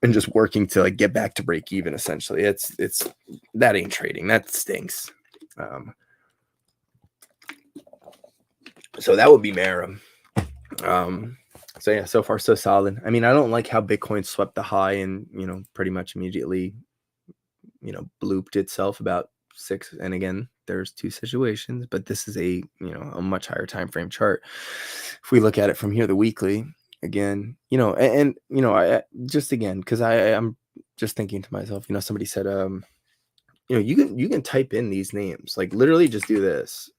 and just working to, like, get back to break even. Essentially, it's that ain't trading. That stinks. So that would be Mara. So yeah, so far so solid. I mean, I don't like how Bitcoin swept the high and pretty much immediately blooped itself about 6. And again, there's two situations, but this is a much higher time frame chart. If we look at it from here, the weekly, again, I just, again, because I'm just thinking to myself, somebody said, you can type in these names, like, literally just do this,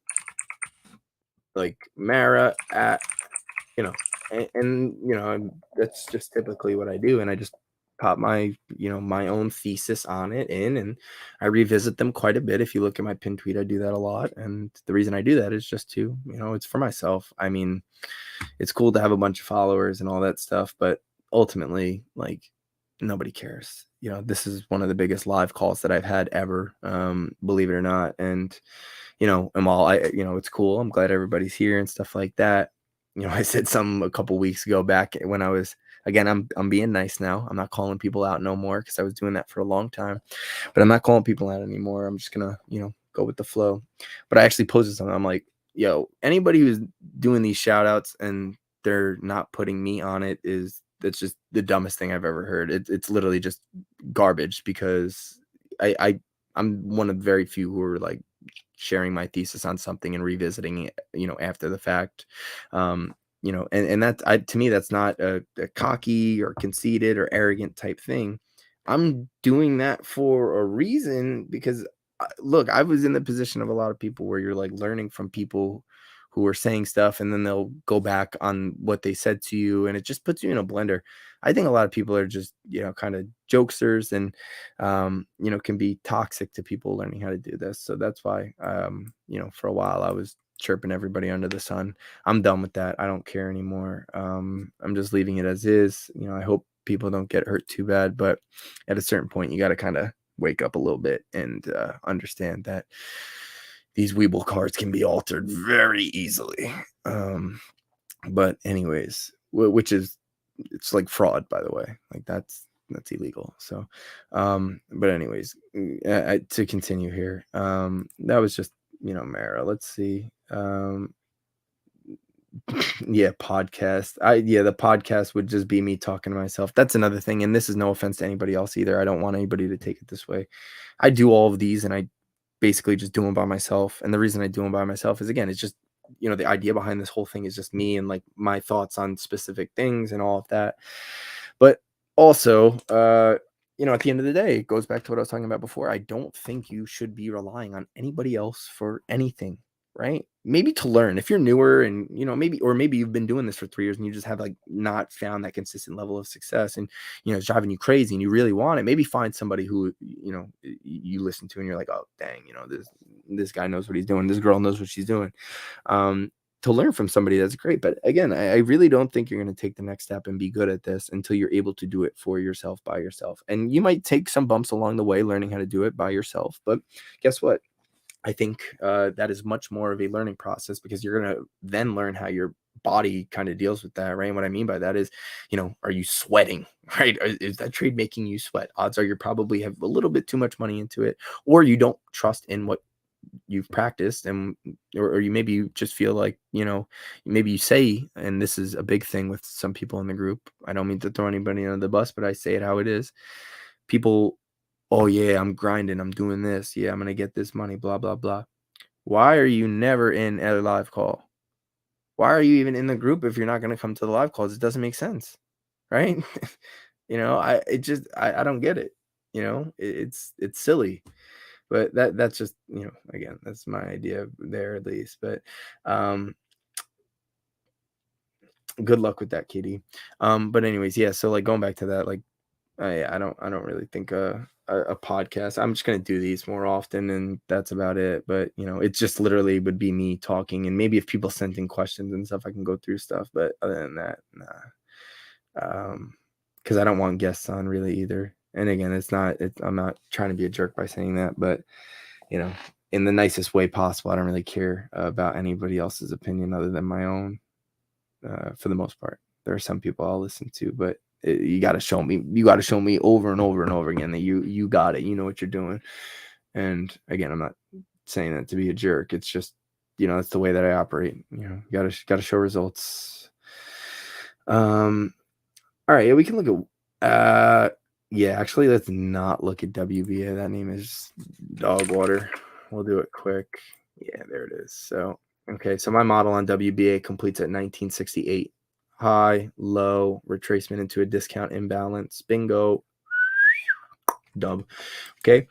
like Mara at, and that's just typically what I do. And I just pop my my own thesis on it in, and I revisit them quite a bit. If you look at my pin tweet, I do that a lot. And the reason I do that is just to, it's for myself. I mean, it's cool to have a bunch of followers and all that stuff, but ultimately, like, nobody cares. This is one of the biggest live calls that I've had ever, believe it or not. And and while it's cool, I'm glad everybody's here and stuff like that. I said something a couple weeks ago back when I was, again, I'm being nice now. I'm not calling people out no more, because I was doing that for a long time. But I'm not calling people out anymore. I'm just gonna, go with the flow. But I actually posted something. I'm like, yo, anybody who's doing these shout outs and they're not putting me on it, that's just the dumbest thing I've ever heard. It's literally just garbage, because I'm one of the very few who are, like, sharing my thesis on something and revisiting it, after the fact. And that, to me, that's not a cocky or conceited or arrogant type thing. I'm doing that for a reason, because look, I was in the position of a lot of people where you're, like, learning from people who are saying stuff, and then they'll go back on what they said to you, and it just puts you in a blender. I think a lot of people are just, kind of jokesters, and can be toxic to people learning how to do this. So that's why, for a while I was chirping everybody under the sun. I'm done with that. I don't care anymore. I'm just leaving it as is. I hope people don't get hurt too bad, but at a certain point, you got to kind of wake up a little bit and understand that these Weeble cards can be altered very easily. But anyways, which is, it's like fraud, by the way. Like, that's illegal. So, but anyways, to continue here, that was just, Mara. Let's see. Yeah, podcast. The podcast would just be me talking to myself. That's another thing. And this is no offense to anybody else either. I don't want anybody to take it this way. I do all of these, and I basically just do them by myself. And the reason I do them by myself is, again, it's just, the idea behind this whole thing is just me and, like, my thoughts on specific things and all of that. But also, at the end of the day, it goes back to what I was talking about before. I don't think you should be relying on anybody else for anything, right? Maybe to learn. If you're newer and, maybe you've been doing this for 3 years and you just have, like, not found that consistent level of success, and, it's driving you crazy and you really want it, maybe find somebody who, you listen to and you're like, oh, dang, this guy knows what he's doing. This girl knows what she's doing. to learn from somebody, that's great. But again, I really don't think you're going to take the next step and be good at this until you're able to do it for yourself, by yourself. And you might take some bumps along the way learning how to do it by yourself. But guess what? I think that is much more of a learning process, because you're going to then learn how your body kind of deals with that, right? And what I mean by that is, are you sweating, right? Is that trade making you sweat? Odds are you probably have a little bit too much money into it, or you don't trust in what you've practiced, and or you just feel like, maybe you say, and this is a big thing with some people in the group, I don't mean to throw anybody under the bus, but I say it how it is. People, oh yeah, I'm grinding, I'm doing this, yeah, I'm gonna get this money, blah blah blah. Why are you never in a live call? Why are you even in the group if you're not going to come to the live calls? It doesn't make sense, right? I don't get it. It's silly. But that's just, again, that's my idea there, at least. But good luck with that, Katie. But anyways, yeah, so like going back to that, like I don't really think a podcast. I'm just gonna do these more often, and that's about it. But it just literally would be me talking, and maybe if people sent in questions and stuff, I can go through stuff. But other than that, nah. Because I don't want guests on really either. And again, I'm not trying to be a jerk by saying that, but in the nicest way possible. I don't really care about anybody else's opinion other than my own. For the most part, there are some people I'll listen to, but you got to show me over and over and over again that you got it, you know what you're doing. And again, I'm not saying that to be a jerk. It's just, it's the way that I operate. You gotta show results. All right, yeah, we can look at yeah, actually, let's not look at WBA. That name is dog water. We'll do it quick. Yeah, there it is. So okay, so my model on WBA completes at 1968. High, low, retracement into a discount imbalance. Bingo. Dub. Okay.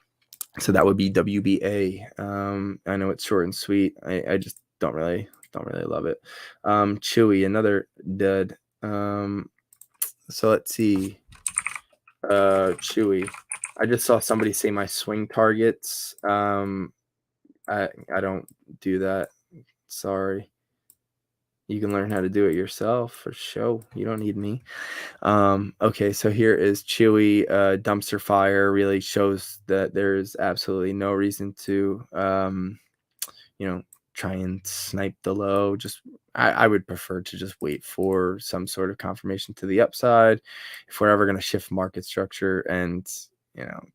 So that would be WBA. I know it's short and sweet. I just don't really love it. Chewy, another dud. So let's see. Chewy. I just saw somebody say my swing targets. I don't do that. Sorry. You can learn how to do it yourself for sure. You don't need me. Okay, so here is Chewy. Dumpster fire really shows that there's absolutely no reason to try and snipe the low. Just I would prefer to just wait for some sort of confirmation to the upside if we're ever going to shift market structure. And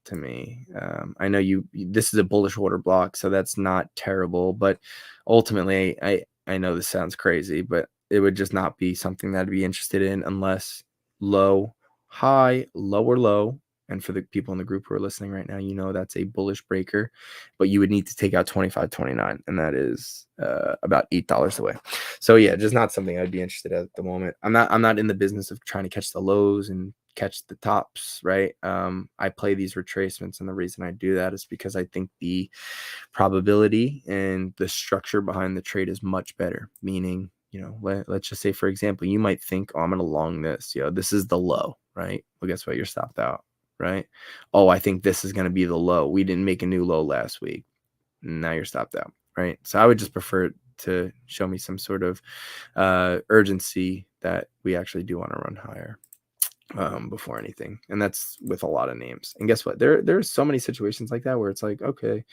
to me, I know this is a bullish order block, so that's not terrible, but ultimately I know this sounds crazy, but it would just not be something that I'd be interested in unless low, high, lower low. And for the people in the group who are listening right now, that's a bullish breaker, but you would need to take out 25.29, and that is about $8 away. So yeah, just not something I'd be interested in at the moment. I'm not in the business of trying to catch the lows and catch the tops, right? I play these retracements, and the reason I do that is because I think the probability and the structure behind the trade is much better. Meaning, let's just say, for example, you might think, oh, I'm going to long this. This is the low, right? Well, guess what? You're stopped out, right? Oh, I think this is going to be the low. We didn't make a new low last week. Now you're stopped out, right? So I would just prefer to show me some sort of urgency that we actually do want to run higher before anything. And that's with a lot of names. And guess what? There's so many situations like that where it's like, okay,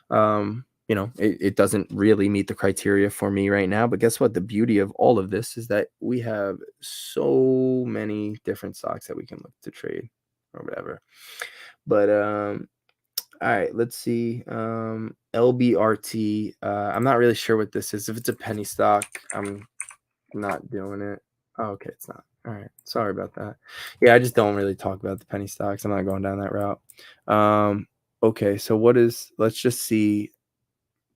it doesn't really meet the criteria for me right now. But guess what? The beauty of all of this is that we have so many different stocks that we can look to trade or whatever. But all right, let's see. LBRT. I'm not really sure what this is. If it's a penny stock, I'm not doing it. Oh, okay, it's not. All right, sorry about that. Yeah, I just don't really talk about the penny stocks. I'm not going down that route. Okay, so let's just see.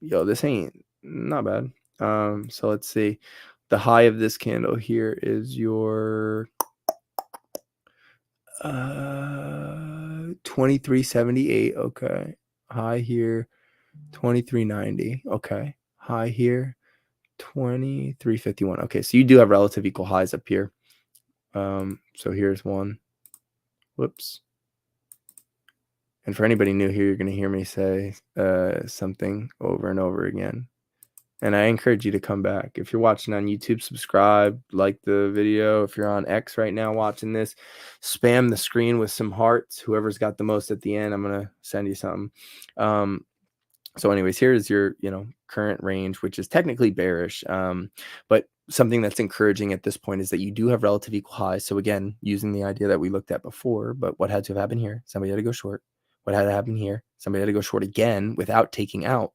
Yo, this ain't not bad. So let's see. The high of this candle here is your 2378. Okay. High here 2390. Okay. High here 2351. Okay, so you do have relative equal highs up here. So here's one. Whoops. And for anybody new here, you're going to hear me say something over and over again. And I encourage you to come back. If you're watching on YouTube, subscribe, like the video. If you're on X right now watching this, spam the screen with some hearts. Whoever's got the most at the end, I'm going to send you something. So anyways, here's your, current range, which is technically bearish. But something that's encouraging at this point is that you do have relative equal highs. So again, using the idea that we looked at before, but what had to have happened here? Somebody had to go short. What had to happen here? Somebody had to go short again without taking out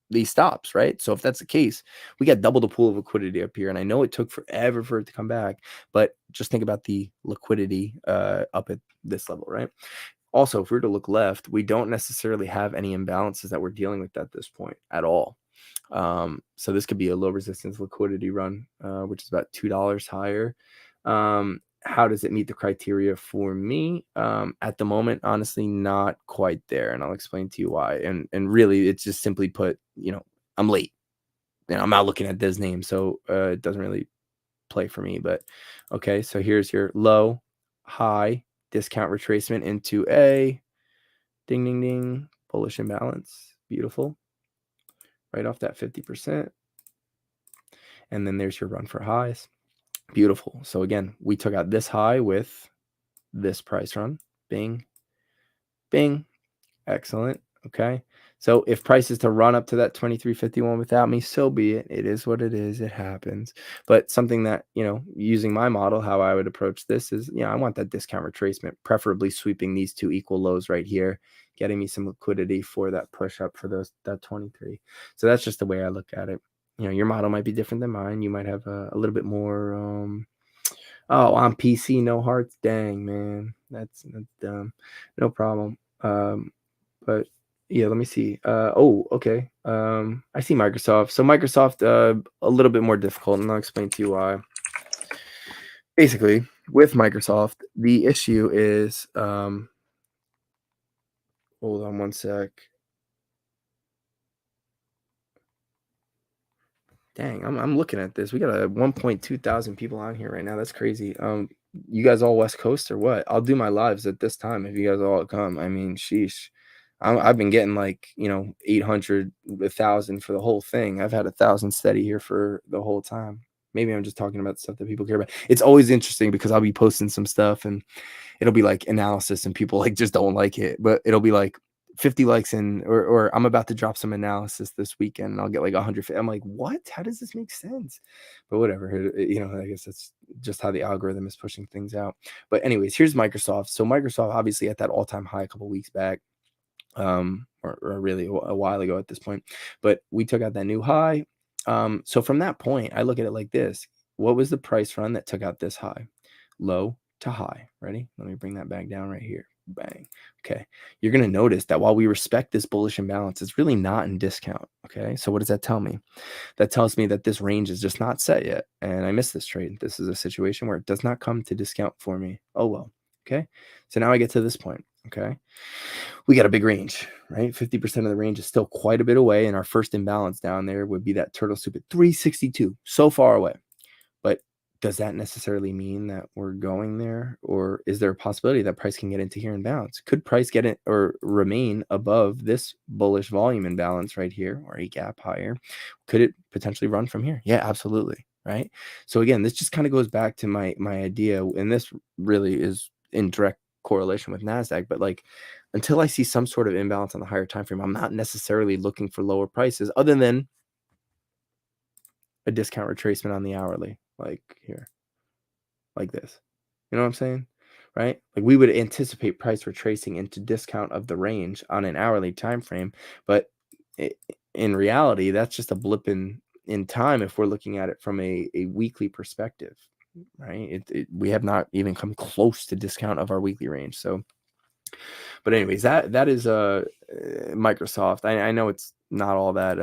these stops, right? So if that's the case, we got double the pool of liquidity up here. And I know it took forever for it to come back, but just think about the liquidity up at this level, right? Also, if we were to look left, we don't necessarily have any imbalances that we're dealing with at this point at all. So this could be a low resistance liquidity run, which is about $2 higher. How does it meet the criteria for me? At the moment, honestly, not quite there. And I'll explain to you why. And really, it's just simply put, I'm late. I'm not looking at this name, so it doesn't really play for me. But okay, so here's your low, high, discount retracement into a ding, ding, ding, bullish imbalance. Beautiful. Right off that 50%. And then there's your run for highs. Beautiful. So again, we took out this high with this price run. Bing, bing. Excellent. Okay. So if price is to run up to that 23.51 without me, so be it. It is what it is. It happens. But something that, using my model, how I would approach this is, I want that discount retracement, preferably sweeping these two equal lows right here, getting me some liquidity for that push up for that 23. So that's just the way I look at it. Your model might be different than mine. You might have a little bit more, on PC, no hearts. Dang, man. That's dumb. No problem. But yeah, let me see. Okay. I see Microsoft. So Microsoft, a little bit more difficult, and I'll explain to you why. Basically, with Microsoft, the issue is, hold on one sec. Dang, I'm looking at this. We got a 1.2 thousand people on here right now. That's crazy. You guys all West Coast or what? I'll do my lives at this time if you guys all come. I mean, sheesh. I've been getting 800, 1,000 for the whole thing. I've had 1,000 steady here for the whole time. Maybe I'm just talking about stuff that people care about. It's always interesting because I'll be posting some stuff and it'll be like analysis and people just don't like it, but it'll be like 50 likes or I'm about to drop some analysis this weekend and I'll get 100. I'm like, what? How does this make sense? But whatever, I guess that's just how the algorithm is pushing things out. But anyways, here's Microsoft. So Microsoft obviously at that all-time high a couple weeks back, or really a while ago at this point, but we took out that new high. So from that point, I look at it like this. What was the price run that took out this high? Low to high. Ready? Let me bring that back down right here. Bang. Okay. You're going to notice that while we respect this bullish imbalance, it's really not in discount. Okay. So what does that tell me? That tells me that this range is just not set yet. And I missed this trade. This is a situation where it does not come to discount for me. Oh, well. Okay. So now I get to this point. Okay. We got a big range, right? 50% of the range is still quite a bit away. And our first imbalance down there would be that turtle soup at 362. So far away. But does that necessarily mean that we're going there? Or is there a possibility that price can get into here and bounce? Could price get it or remain above this bullish volume imbalance right here or a gap higher? Could it potentially run from here? Yeah, absolutely. Right. So again, this just kind of goes back to my idea. And this really is in direct correlation with NASDAQ. But until I see some sort of imbalance on the higher time frame, I'm not necessarily looking for lower prices other than a discount retracement on the hourly, like here, like this. You know what I'm saying? Right? We would anticipate price retracing into discount of the range on an hourly time frame, but in reality, that's just a blip in time if we're looking at it from a weekly perspective, right? We have not even come close to discount of our weekly range. So but anyways, that is Microsoft. I know it's not all that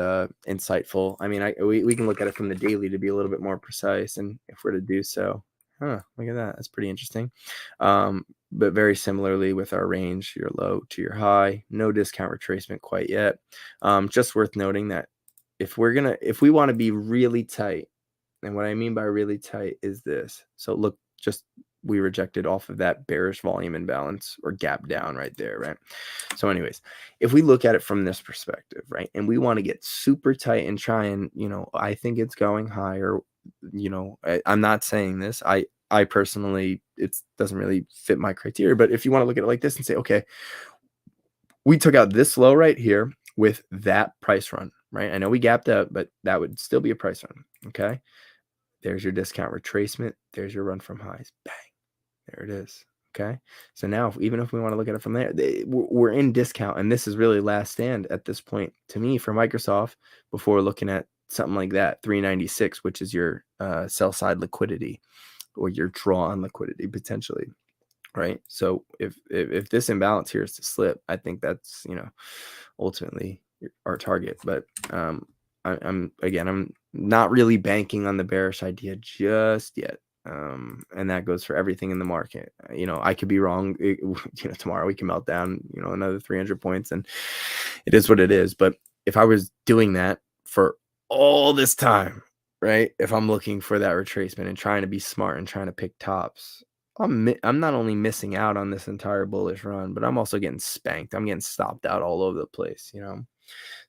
insightful. I mean, we can look at it from the daily to be a little bit more precise, and if we're to do so, look at that. That's pretty interesting. But very similarly with our range, your low to your high, no discount retracement quite yet. Just worth noting that if we want to be really tight, and what I mean by really tight is this. So look, just we rejected off of that bearish volume imbalance or gap down right there, right? So anyways, if we look at it from this perspective, right, and we want to get super tight and try and, I think it's going higher, I'm not saying this. I personally, it doesn't really fit my criteria, but if you want to look at it like this and say, okay, we took out this low right here with that price run, right? I know we gapped up, but that would still be a price run, okay? There's your discount retracement. There's your run from highs. Bang. There it is. Okay. So now, even if we want to look at it from there, we're in discount. And this is really last stand at this point to me for Microsoft before looking at something like that, 396, which is your sell side liquidity or your draw on liquidity potentially. Right. So if this imbalance here is to slip, I think that's, ultimately our target. But I'm not really banking on the bearish idea just yet. And that goes for everything in the market. I could be wrong. Tomorrow we can melt down, another 300 points, and it is what it is. But if I was doing that for all this time, right? If I'm looking for that retracement and trying to be smart and trying to pick tops, I'm not only missing out on this entire bullish run, but I'm also getting spanked. I'm getting stopped out all over the place,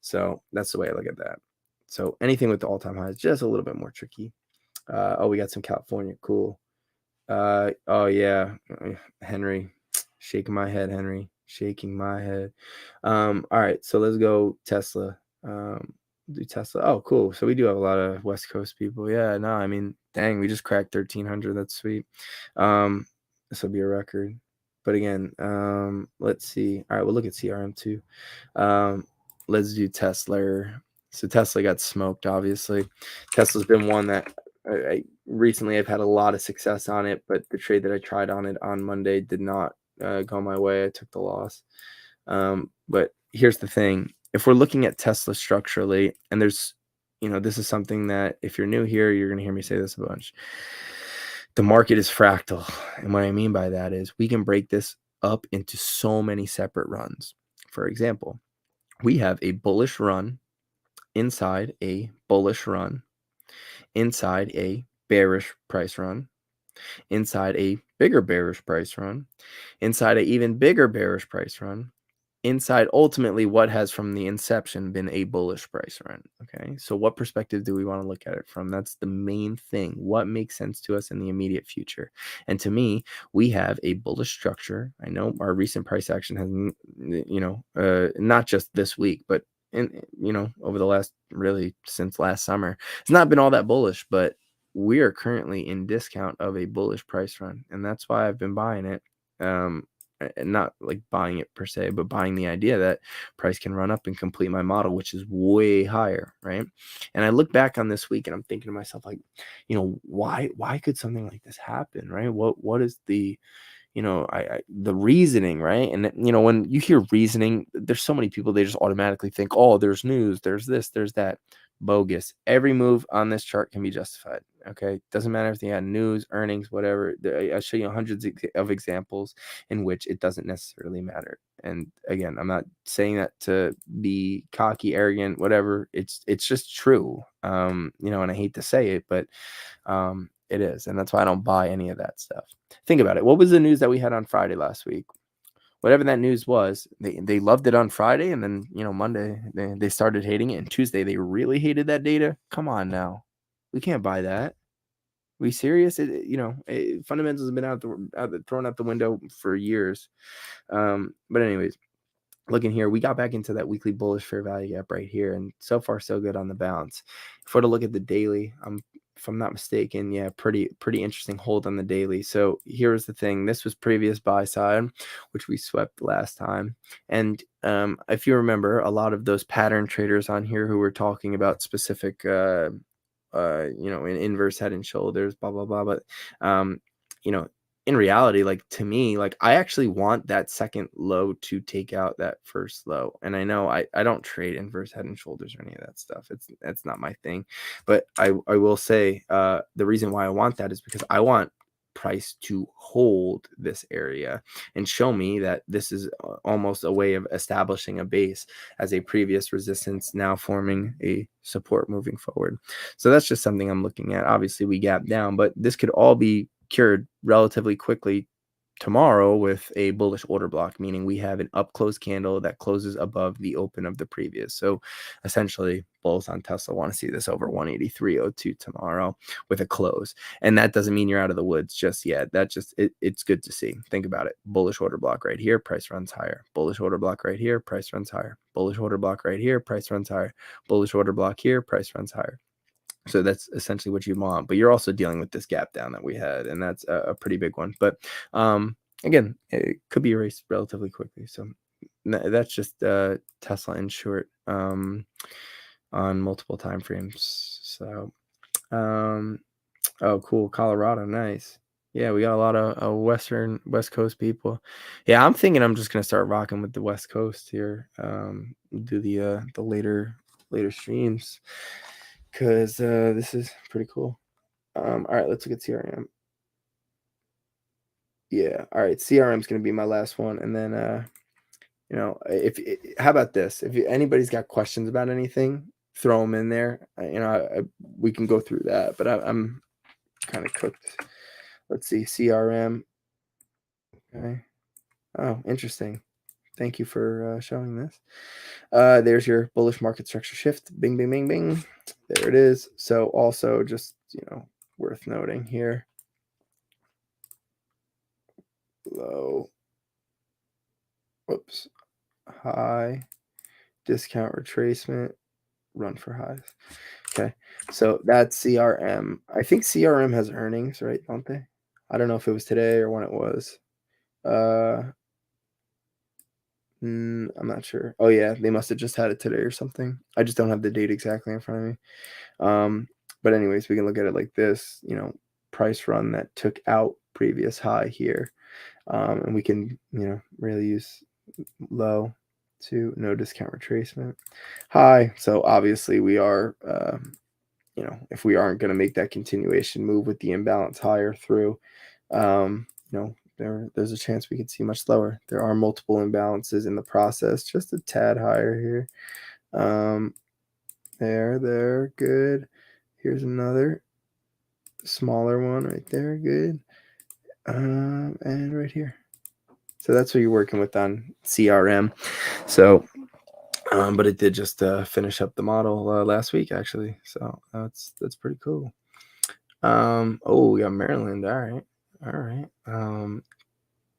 So that's the way I look at that. So anything with the all-time high is just a little bit more tricky. We got some California. Cool. Oh yeah, Henry. Shaking my head, Henry. Shaking my head. All right, so let's go Tesla. Do Tesla. Oh, cool. So we do have a lot of West Coast people. Yeah, no, I mean, dang, we just cracked 1,300. That's sweet. This will be a record. But again, let's see. All right, we'll look at CRM too. Let's do Tesla. So Tesla got smoked, obviously. Tesla's been one that I recently I've had a lot of success on it, but the trade that I tried on it on Monday did not go my way. I took the loss. But here's the thing. If we're looking at Tesla structurally, and there's, this is something that if you're new here, you're going to hear me say this a bunch. The market is fractal. And what I mean by that is we can break this up into so many separate runs. For example, we have a bullish run inside a bullish run, inside a bearish price run, inside a bigger bearish price run, inside an even bigger bearish price run, inside ultimately what has from the inception been a bullish price run. Okay, so what perspective do we want to look at it from? That's the main thing. What makes sense to us in the immediate future? And to me, we have a bullish structure. I know our recent price action has, not just this week, but over the last, really since last summer, it's not been all that bullish, but we are currently in discount of a bullish price run, and that's why I've been buying it. And not like buying it per se, but buying the idea that price can run up and complete my model, which is way higher, right? And I look back on this week and I'm thinking to myself, like, why could something like this happen, right? What is the the reasoning, right? And when you hear reasoning, there's so many people, they just automatically think, oh, there's news, there's this, there's that. Bogus. Every move on this chart can be justified. Okay, doesn't matter if they had news, earnings, whatever. I'll show you hundreds of examples in which it doesn't necessarily matter. And again, I'm not saying that to be cocky, arrogant, whatever. It's just true. And I hate to say it, but it is, and that's why I don't buy any of that stuff. Think about it. What was the news that we had on Friday last week? Whatever that news was, they loved it on Friday, and then Monday they started hating it, and Tuesday they really hated that data. Come on now, we can't buy that. We serious? Fundamentals have been thrown out the window for years. But anyways, looking here, we got back into that weekly bullish fair value gap right here, and so far so good on the bounce. If we're to look at the daily, if I'm not mistaken, yeah, pretty interesting hold on the daily. So here's the thing. This was previous buy side, which we swept last time. And if you remember, a lot of those pattern traders on here who were talking about specific, in inverse head and shoulders, blah, blah, blah. But, in reality, like to me, like I actually want that second low to take out that first low. And I know I don't trade inverse head and shoulders or any of that stuff. That's not my thing. But I will say the reason why I want that is because I want price to hold this area and show me that this is almost a way of establishing a base as a previous resistance, now forming a support moving forward. So that's just something I'm looking at. Obviously we gap down, but this could all be cured relatively quickly tomorrow with a bullish order block, meaning we have an up close candle that closes above the open of the previous. So essentially, bulls on Tesla want to see this over 183.02 tomorrow with a close. And that doesn't mean you're out of the woods just yet. That just it's good to see. Think about it. Bullish order block right here, price runs higher. Bullish order block right here, price runs higher. Bullish order block right here, price runs higher. Bullish order block here, price runs higher. So that's essentially what you want, but you're also dealing with this gap down that we had, and that's a pretty big one. But again, it could be erased relatively quickly. So that's just Tesla in short on multiple time frames. So oh, cool, Colorado, nice. Yeah, we got a lot of West Coast people. Yeah, I'm thinking I'm just gonna start rocking with the West Coast here. Do the later streams, because this is pretty cool. All right, let's look at CRM. Yeah, all right, CRM is going to be my last one, and then how about this? If anybody's got questions about anything, throw them in there. We can go through that, but I'm kind of cooked. Let's see, CRM. Okay. Oh, interesting. Thank you for showing this. There's your bullish market structure shift. Bing, bing, bing, bing. There it is. So also just, worth noting here. Low. Whoops. High. Discount retracement. Run for highs. Okay. So that's CRM. I think CRM has earnings, right? Don't they? I don't know if it was today or when it was. I'm not sure. Oh yeah, they must have just had it today or something. I just don't have the date exactly in front of me. But anyways, we can look at it like this, price run that took out previous high here. And we can, really use low to no discount retracement high. So obviously we are, if we aren't going to make that continuation move with the imbalance higher through, there's a chance we could see much lower. There are multiple imbalances in the process, just a tad higher here. There, good. Here's another smaller one right there, good. And right here. So that's what you're working with on CRM. So, but it did just finish up the model last week, actually. So that's pretty cool. Oh, we got Maryland. All right.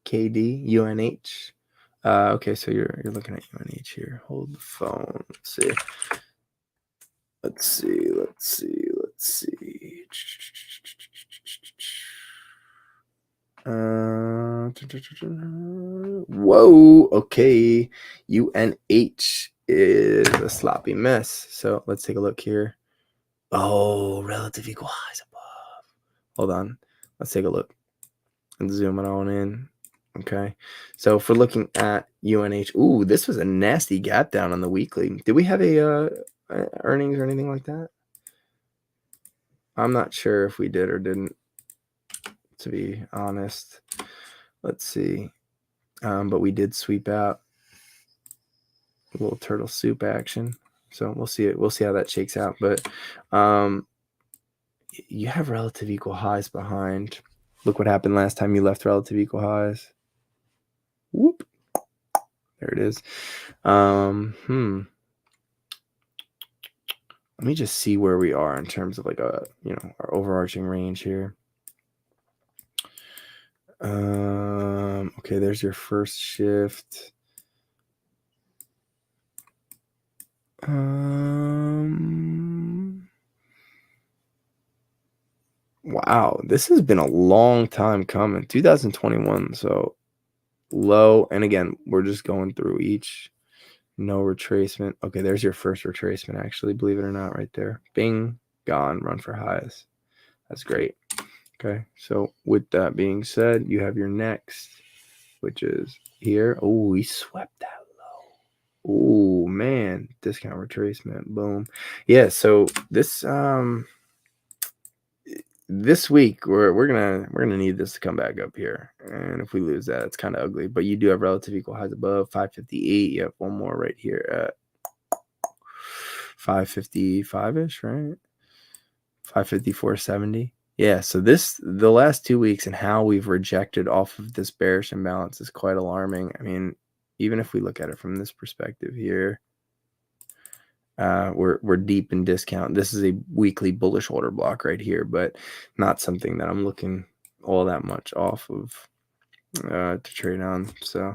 KD, UNH. Okay, so you're looking at UNH here. Hold the phone. Let's see. Whoa. Okay. UNH is a sloppy mess. So let's take a look here. Oh, relative equal highs above. Hold on. Let's take a look and zoom it on in. Okay. So if we're looking at UNH, ooh, this was a nasty gap down on the weekly. Did we have a earnings or anything like that? I'm not sure if we did or didn't, to be honest. Let's see. But we did sweep out a little turtle soup action. So we'll see it. We'll see how that shakes out. But you have relative equal highs behind. Look what happened last time you left relative equal highs. Whoop. There it is. Let me just see where we are in terms of like our overarching range here. Okay, there's your first shift. Wow, this has been a long time coming. 2021, so low. And again, we're just going through each. No retracement. Okay, there's your first retracement, actually, believe it or not, right there. Bing, gone, run for highs. That's great. Okay, so with that being said, you have your next, which is here. Oh, we swept that low. Oh man, discount retracement. Boom. Yeah, so this week we're gonna need this to come back up here, and if we lose that, it's kind of ugly. But you do have relative equal highs above 558. You have one more right here at 555ish, right? 554.70. Yeah, so the last 2 weeks and how we've rejected off of this bearish imbalance is quite alarming. I mean, even if we look at it from this perspective here, we're deep in discount. This is a weekly bullish order block right here, but not something that I'm looking all that much off of to trade on. So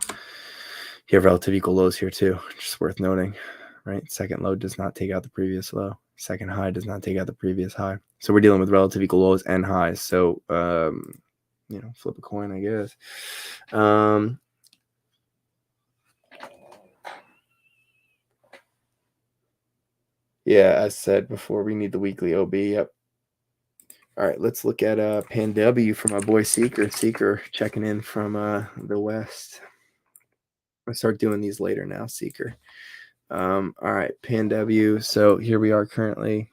you have relative equal lows here too, just worth noting, right? Second low does not take out the previous low. Second high does not take out the previous high. So we're dealing with relative equal lows and highs. So, flip a coin, I guess. Yeah, as said before, we need the weekly OB. Yep. All right, let's look at PanW from my boy Seeker. Seeker checking in from the West. I'll start doing these later now, Seeker. All right, PanW. So here we are currently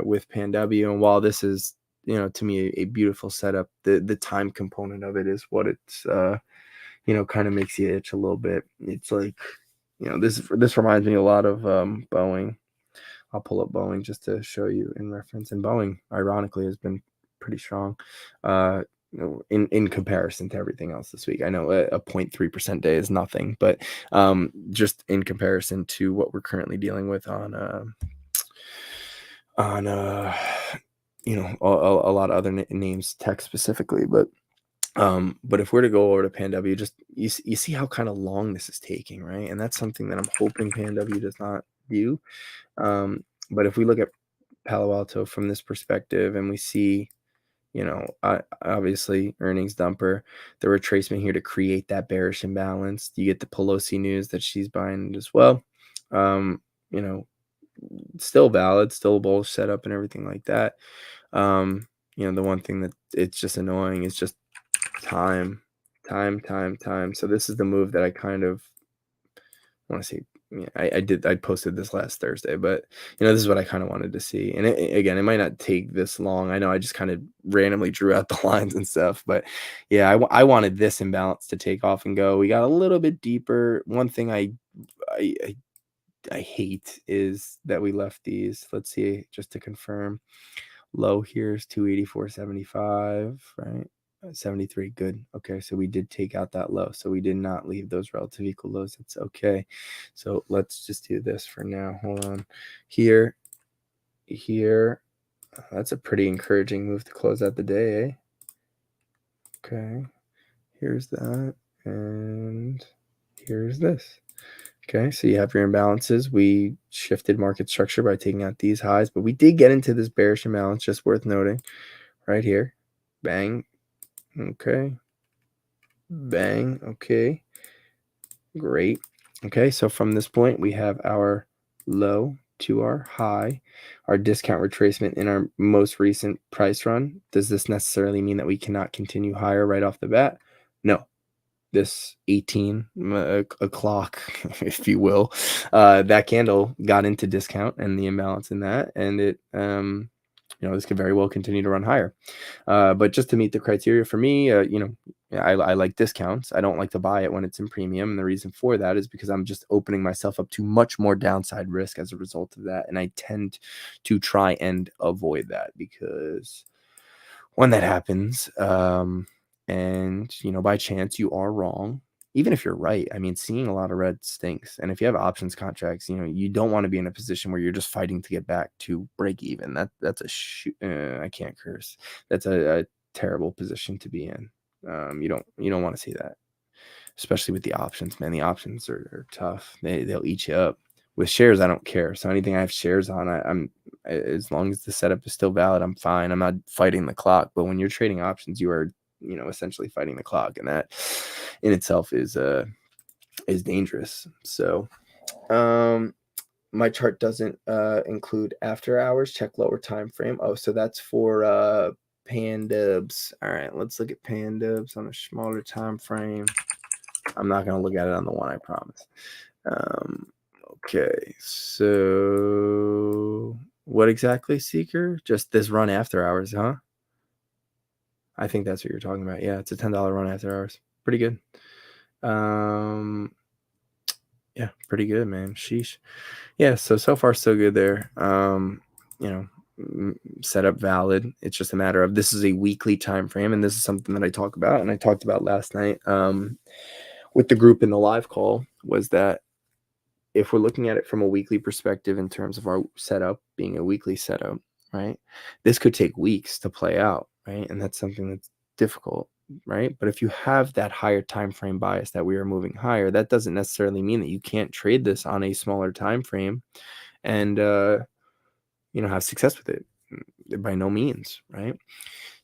with PanW, and while this is, to me a beautiful setup, the time component of it is what it's, kind of makes you itch a little bit. It's like, this reminds me a lot of Boeing. I'll pull up Boeing just to show you in reference, and Boeing, ironically, has been pretty strong. In comparison to everything else this week. I know a 0.3% day is nothing, but just in comparison to what we're currently dealing with on a lot of other names, tech specifically, but if we're to go over to PanW, just you see how kind of long this is taking, right? And that's something that I'm hoping PanW does not do. But if we look at Palo Alto from this perspective, and we see, obviously earnings dumper, the retracement here to create that bearish imbalance. You get the Pelosi news that she's buying as well. Um, you know, Still valid, still a bullish setup and everything like that. The one thing that it's just annoying is just time. So this is the move that I kind of want to see. Yeah, I posted this last Thursday, but this is what I kind of wanted to see. And again, it might not take this long. I know I just kind of randomly drew out the lines and stuff, but yeah, I wanted this imbalance to take off and go. We got a little bit deeper. One thing I hate is that we left these. Let's see, just to confirm. Low here is 284.75, right? 73, good. Okay, so we did take out that low. So we did not leave those relative equal lows. It's okay. So let's just do this for now. Hold on. Here. That's a pretty encouraging move to close out the day, eh? Okay. Here's that. And here's this. Okay, so you have your imbalances. We shifted market structure by taking out these highs, but we did get into this bearish imbalance, just worth noting, right here. Bang. Okay. Bang. Okay. Great. Okay, so from this point, we have our low to our high, our discount retracement in our most recent price run. Does this necessarily mean that we cannot continue higher right off the bat? No. This 18 o'clock, if you will, that candle got into discount and the imbalance in that, and it, this could very well continue to run higher. But just to meet the criteria for me, I like discounts. I don't like to buy it when it's in premium, and the reason for that is because I'm just opening myself up to much more downside risk as a result of that, and I tend to try and avoid that, because when that happens, and by chance you are wrong, even if you're right, I mean, seeing a lot of red stinks. And if you have options contracts, you don't want to be in a position where you're just fighting to get back to break even. That's I can't curse. That's a terrible position to be in. You don't want to see that, especially with the options, man. The options are tough. They'll eat you up. With shares, I don't care. So anything I have shares on, I'm as long as the setup is still valid, I'm fine. I'm not fighting the clock. But when you're trading options, you are, essentially fighting the clock, and that in itself is dangerous. So, my chart doesn't include after hours. Check lower time frame. Oh, so that's for PanDubs. All right, let's look at PanDubs on a smaller time frame. I'm not gonna look at it on the one, I promise. Okay, so what exactly, Seeker? Just this run after hours, huh? I think that's what you're talking about. Yeah, it's a $10 run after hours. Pretty good. Yeah, pretty good, man. Sheesh. Yeah, so far so good there. setup valid. It's just a matter of, this is a weekly time frame, and this is something that I talk about, and I talked about last night with the group in the live call, was that if we're looking at it from a weekly perspective in terms of our setup being a weekly setup, right, this could take weeks to play out, right? And that's something that's difficult, right? But if you have that higher time frame bias that we are moving higher, that doesn't necessarily mean that you can't trade this on a smaller time frame and have success with it. By no means, right?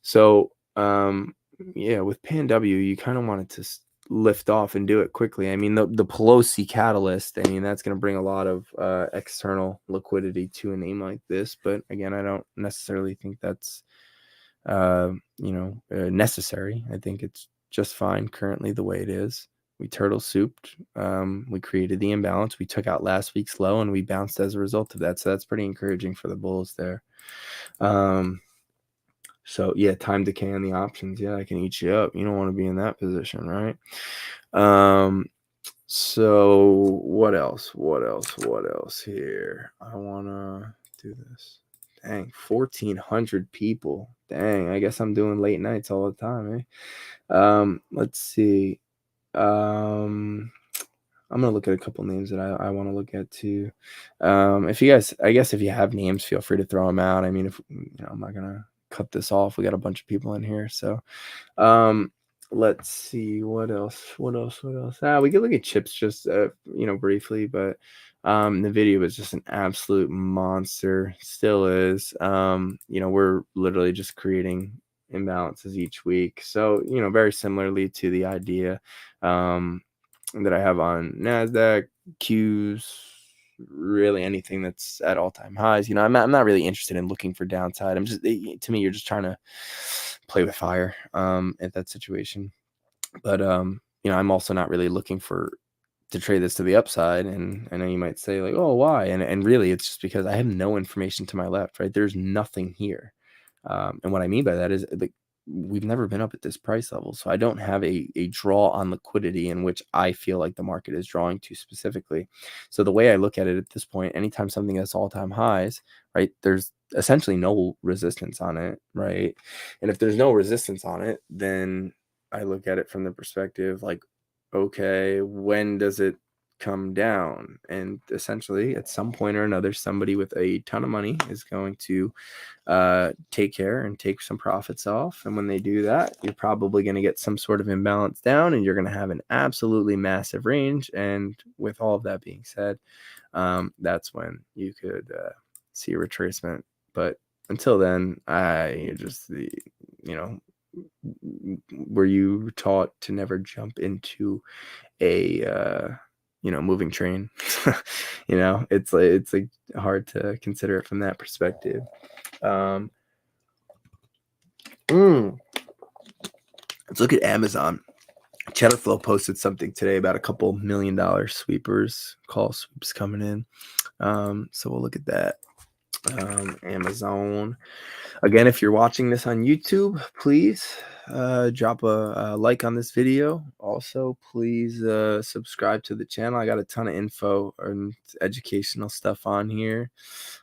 So with Pan W, you kind of wanted to lift off and do it quickly. I mean, the Pelosi catalyst, I mean, that's going to bring a lot of external liquidity to a name like this. But again, I don't necessarily think that's necessary. I think it's just fine currently the way it is. We turtle souped. We created the imbalance. We took out last week's low and we bounced as a result of that. So that's pretty encouraging for the bulls there. So yeah, time decay on the options. Yeah, I can eat you up. You don't want to be in that position, right? So what else? What else here? I want to do this. Dang, 1,400 people. Dang, I guess I'm doing late nights all the time, eh? Let's see. I'm gonna look at a couple names that I want to look at too. If you guys, I guess if you have names, feel free to throw them out. I mean, if I'm not gonna cut this off. We got a bunch of people in here, so let's see what else. We could look at chips just briefly, but the video was just an absolute monster. Still is. We're literally just creating imbalances each week, so very similarly to the idea that I have on NASDAQ, Qs, really anything that's at all-time highs. I'm not really interested in looking for downside. I'm just, to me, you're just trying to play with fire at that situation. But I'm also not really looking to trade this to the upside. And I know you might say like, oh, why? And really it's just because I have no information to my left, right? There's nothing here. And what I mean by that is, like, we've never been up at this price level. So I don't have a draw on liquidity in which I feel like the market is drawing to specifically. So the way I look at it at this point, anytime something has all-time highs, right, there's essentially no resistance on it, right? And if there's no resistance on it, then I look at it from the perspective like, okay, when does it come down? And essentially at some point or another, somebody with a ton of money is going to take care and take some profits off. And when they do that, you're probably going to get some sort of imbalance down and you're going to have an absolutely massive range. And with all of that being said, that's when you could see a retracement. But until then, were you taught to never jump into a moving train? It's like hard to consider it from that perspective. Let's look at Amazon. Cheddarflow posted something today about a couple $1 million call sweeps coming in. So we'll look at that. Amazon. Again, if you're watching this on YouTube, please drop a like on this video. Also, please subscribe to the channel. I got a ton of info and educational stuff on here.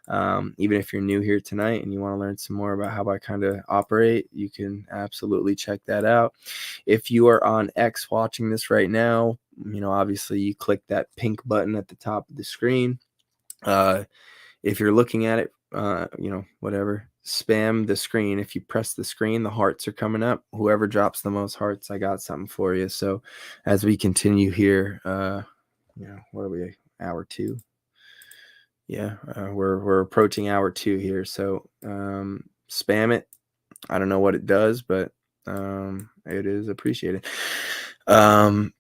Even if you're new here tonight and you want to learn some more about how I kind of operate, you can absolutely check that out. If you are on X watching this right now, obviously you click that pink button at the top of the screen. If you're looking at it, whatever, spam the screen. If you press the screen, the hearts are coming up. Whoever drops the most hearts, I got something for you. So as we continue here, what are we, hour 2? Yeah, we're approaching hour 2 here. So spam it. I don't know what it does, but it is appreciated. So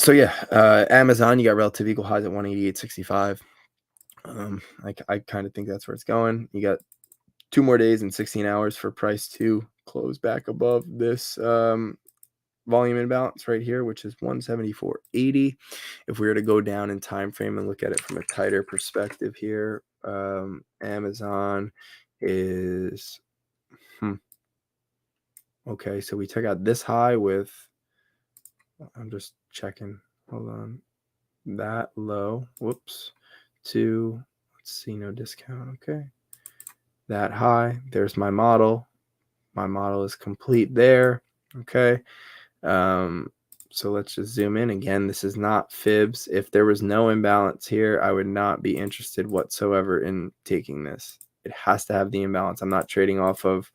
yeah, Amazon, you got relative equal highs at 188.65. I kind of think that's where it's going. You got 2 more days and 16 hours for price to close back above this volume imbalance right here, which is 174.80. If we were to go down in time frame and look at it from a tighter perspective here, Amazon is okay. So we took out this high with, I'm just checking, hold on, that low, whoops, to, let's see, no discount. Okay, that high. There's my model. My model is complete there. Okay. So let's just zoom in again. This is not fibs. If there was no imbalance here, I would not be interested whatsoever in taking this. It has to have the imbalance. I'm not trading off of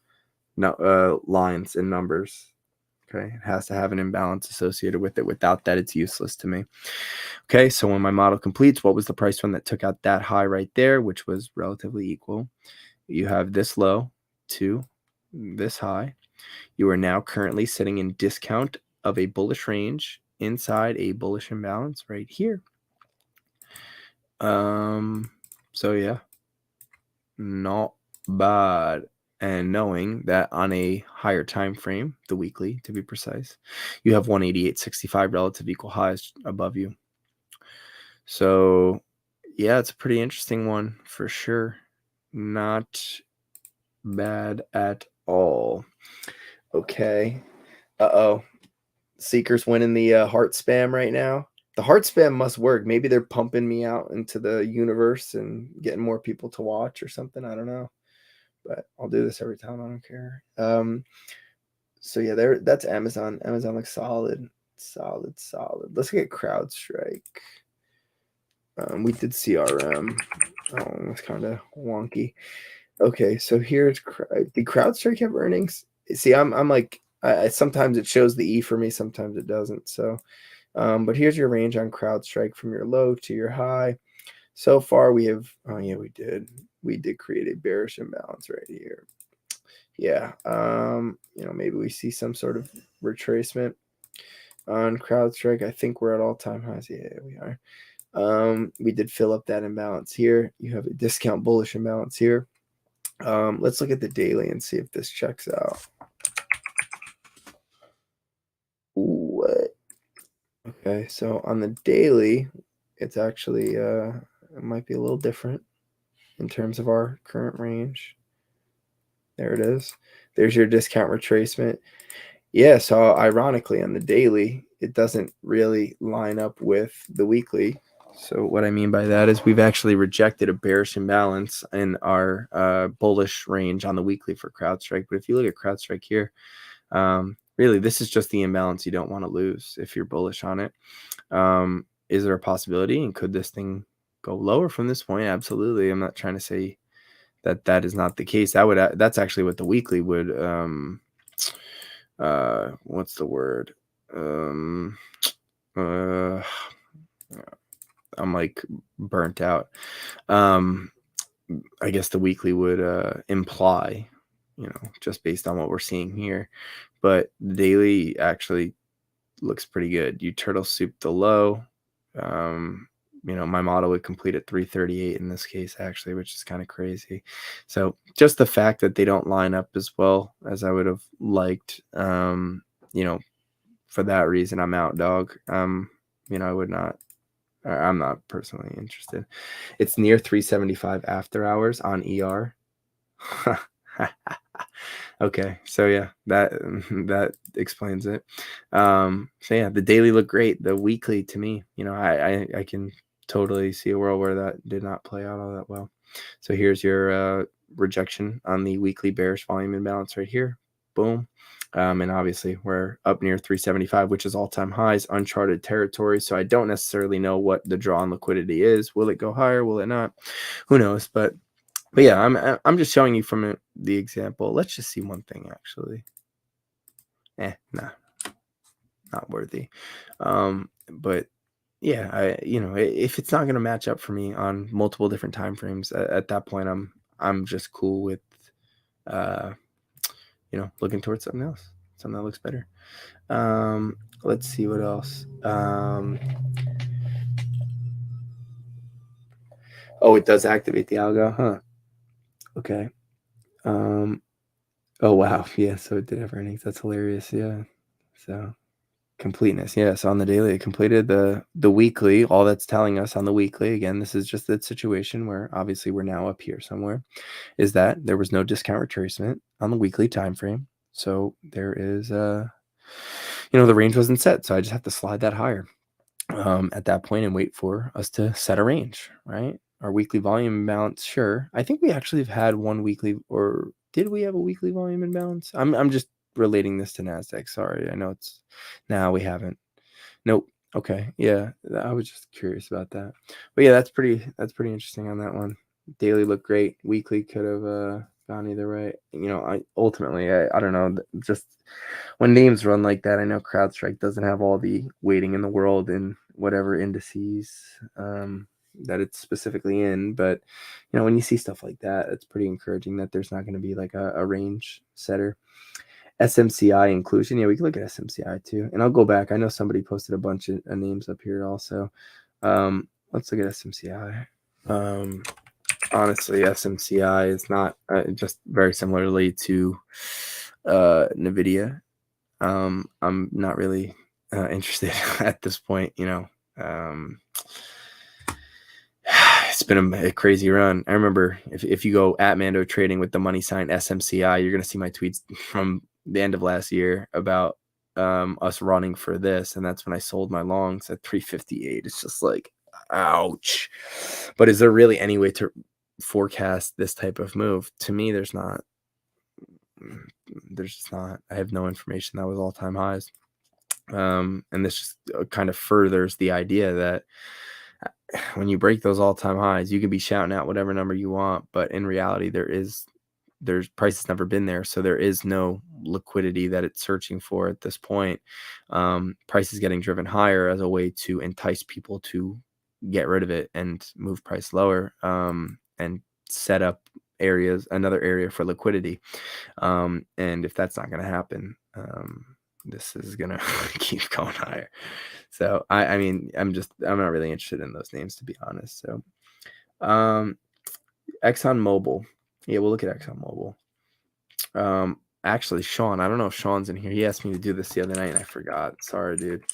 lines and numbers. Okay. It has to have an imbalance associated with it. Without that, it's useless to me. Okay. So when my model completes, what was the price one that took out that high right there, which was relatively equal? You have this low to this high. You are now currently sitting in discount of a bullish range inside a bullish imbalance right here. So yeah, not bad. And knowing that on a higher time frame, the weekly to be precise, you have 188.65 relative equal highs above you. So yeah, it's a pretty interesting one for sure. Not bad at all. Okay. Uh-oh. Seekers winning the heart spam right now. The heart spam must work. Maybe they're pumping me out into the universe and getting more people to watch or something. I don't know. But I'll do this every time. I don't care. So yeah, that's Amazon. Amazon looks solid. Solid. Let's get CrowdStrike. We did CRM. Oh, it's kind of wonky. Okay, so here's did CrowdStrike have earnings? See, I'm like sometimes it shows the E for me, sometimes it doesn't. So, but here's your range on CrowdStrike from your low to your high. So far, we have. Oh yeah, we did create a bearish imbalance right here. Yeah. Maybe we see some sort of retracement on CrowdStrike. I think we're at all-time highs. Yeah, we are. We did fill up that imbalance here. You have a discount bullish imbalance here. Let's look at the daily and see if this checks out. Ooh, what? Okay, so on the daily, it's actually it might be a little different in terms of our current range. There it is. There's your discount retracement. Yeah, so ironically on the daily, it doesn't really line up with the weekly. So what I mean by that is we've actually rejected a bearish imbalance in our bullish range on the weekly for CrowdStrike. But if you look at CrowdStrike here, really this is just the imbalance you don't want to lose if you're bullish on it. Is there a possibility, and could this thing go lower from this point? Absolutely. I'm not trying to say that is not the case. That's actually what the weekly would what's the word? I'm like burnt out. I guess the weekly would imply, just based on what we're seeing here. But the daily actually looks pretty good. You turtle soup the low. My model would complete at 338 in this case, actually, which is kind of crazy. So just the fact that they don't line up as well as I would have liked, for that reason, I'm out, dog. I would not. I'm not personally interested. It's near 375 after hours on ER. Okay, so yeah, that explains it. So yeah, the daily looked great. The weekly, to me, I can totally see a world where that did not play out all that well. So here's your rejection on the weekly bearish volume imbalance right here. Boom. And obviously we're up near 375, which is all-time highs, uncharted territory. So I don't necessarily know what the draw on liquidity is. Will it go higher? Will it not? Who knows? But yeah, I'm just showing you from the example. Let's just see one thing actually. Nah, not worthy. But yeah, if it's not going to match up for me on multiple different time frames, at that point, I'm just cool with, looking towards something else, something that looks better. Let's see what else. Oh, it does activate the algo, huh? Okay. Oh wow, yeah. So it did have earnings. That's hilarious. Yeah. So completeness, yeah. So on the daily, it completed the weekly. All that's telling us on the weekly, again, this is just that situation where obviously we're now up here somewhere, is that there was no discount retracement on the weekly time frame. So there is the range wasn't set. So I just have to slide that higher at that point and wait for us to set a range, right? Our weekly volume imbalance, sure. I think we actually have had one weekly, or did we have a weekly volume imbalance? I'm just relating this to NASDAQ. Sorry, I know it's we haven't. Nope. Okay. Yeah, I was just curious about that. But yeah, that's pretty interesting on that one. Daily looked great. Weekly could have gone either way. I ultimately I don't know. Just when names run like that, I know CrowdStrike doesn't have all the weighting in the world in whatever indices that it's specifically in. But when you see stuff like that, it's pretty encouraging that there's not going to be like a range setter. SMCI inclusion. Yeah, we can look at SMCI too. And I'll go back. I know somebody posted a bunch of names up here also. Let's look at SMCI. Honestly, SMCI is not just very similarly to NVIDIA. I'm not really interested at this point. It's been a crazy run. I remember if you go at MandoTrading with the money sign SMCI, you're going to see my tweets from the end of last year about us running for this. And that's when I sold my longs at 358. It's just like, ouch. But is there really any way to forecast this type of move? To me, there's not. There's just not. I have no information. That was all-time highs. And this just kind of furthers the idea that when you break those all-time highs, you can be shouting out whatever number you want, but in reality, there's price has never been there, so there is no liquidity that it's searching for at this point. Price is getting driven higher as a way to entice people to get rid of it and move price lower, and set up another area for liquidity. And if that's not going to happen, this is going to keep going higher. So I mean, I'm not really interested in those names, to be honest. So, ExxonMobil. Yeah, we'll look at ExxonMobil. Actually, Sean, I don't know if Sean's in here. He asked me to do this the other night and I forgot. Sorry, dude.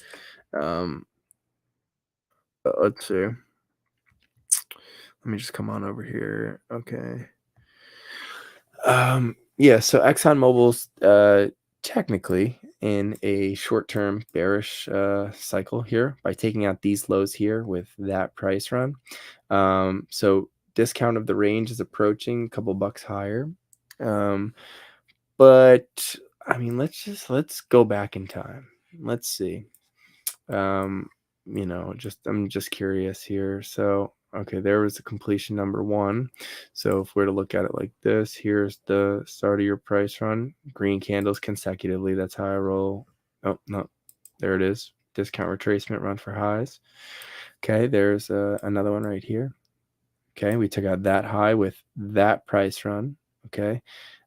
Let's see. Let me just come on over here. Okay. Yeah, so ExxonMobil's technically in a short-term bearish cycle here by taking out these lows here with that price run. So discount of the range is approaching a couple bucks higher. But I mean, let's go back in time. Let's see. I'm just curious here. So okay, there was the completion number 1. So if we're to look at it like this, here's the start of your price run, green candles consecutively. That's how I roll. Oh, no, there it is. Discount retracement run for highs. Okay, there's another one right here. Okay, we took out that high with that price run. Okay,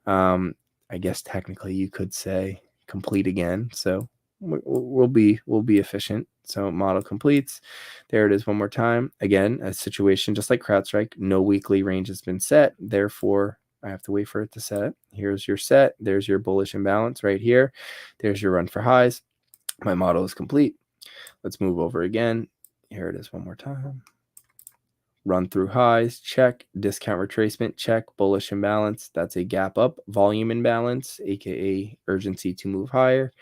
I guess technically you could say complete again. So we'll be efficient. So model completes. There it is one more time. Again, a situation just like CrowdStrike, no weekly range has been set. Therefore, I have to wait for it to set. Here's your set. There's your bullish imbalance right here. There's your run for highs. My model is complete. Let's move over again. Here it is one more time. Run through highs, check. Discount retracement, check. Bullish imbalance, that's a gap up. Volume imbalance, aka urgency to move higher.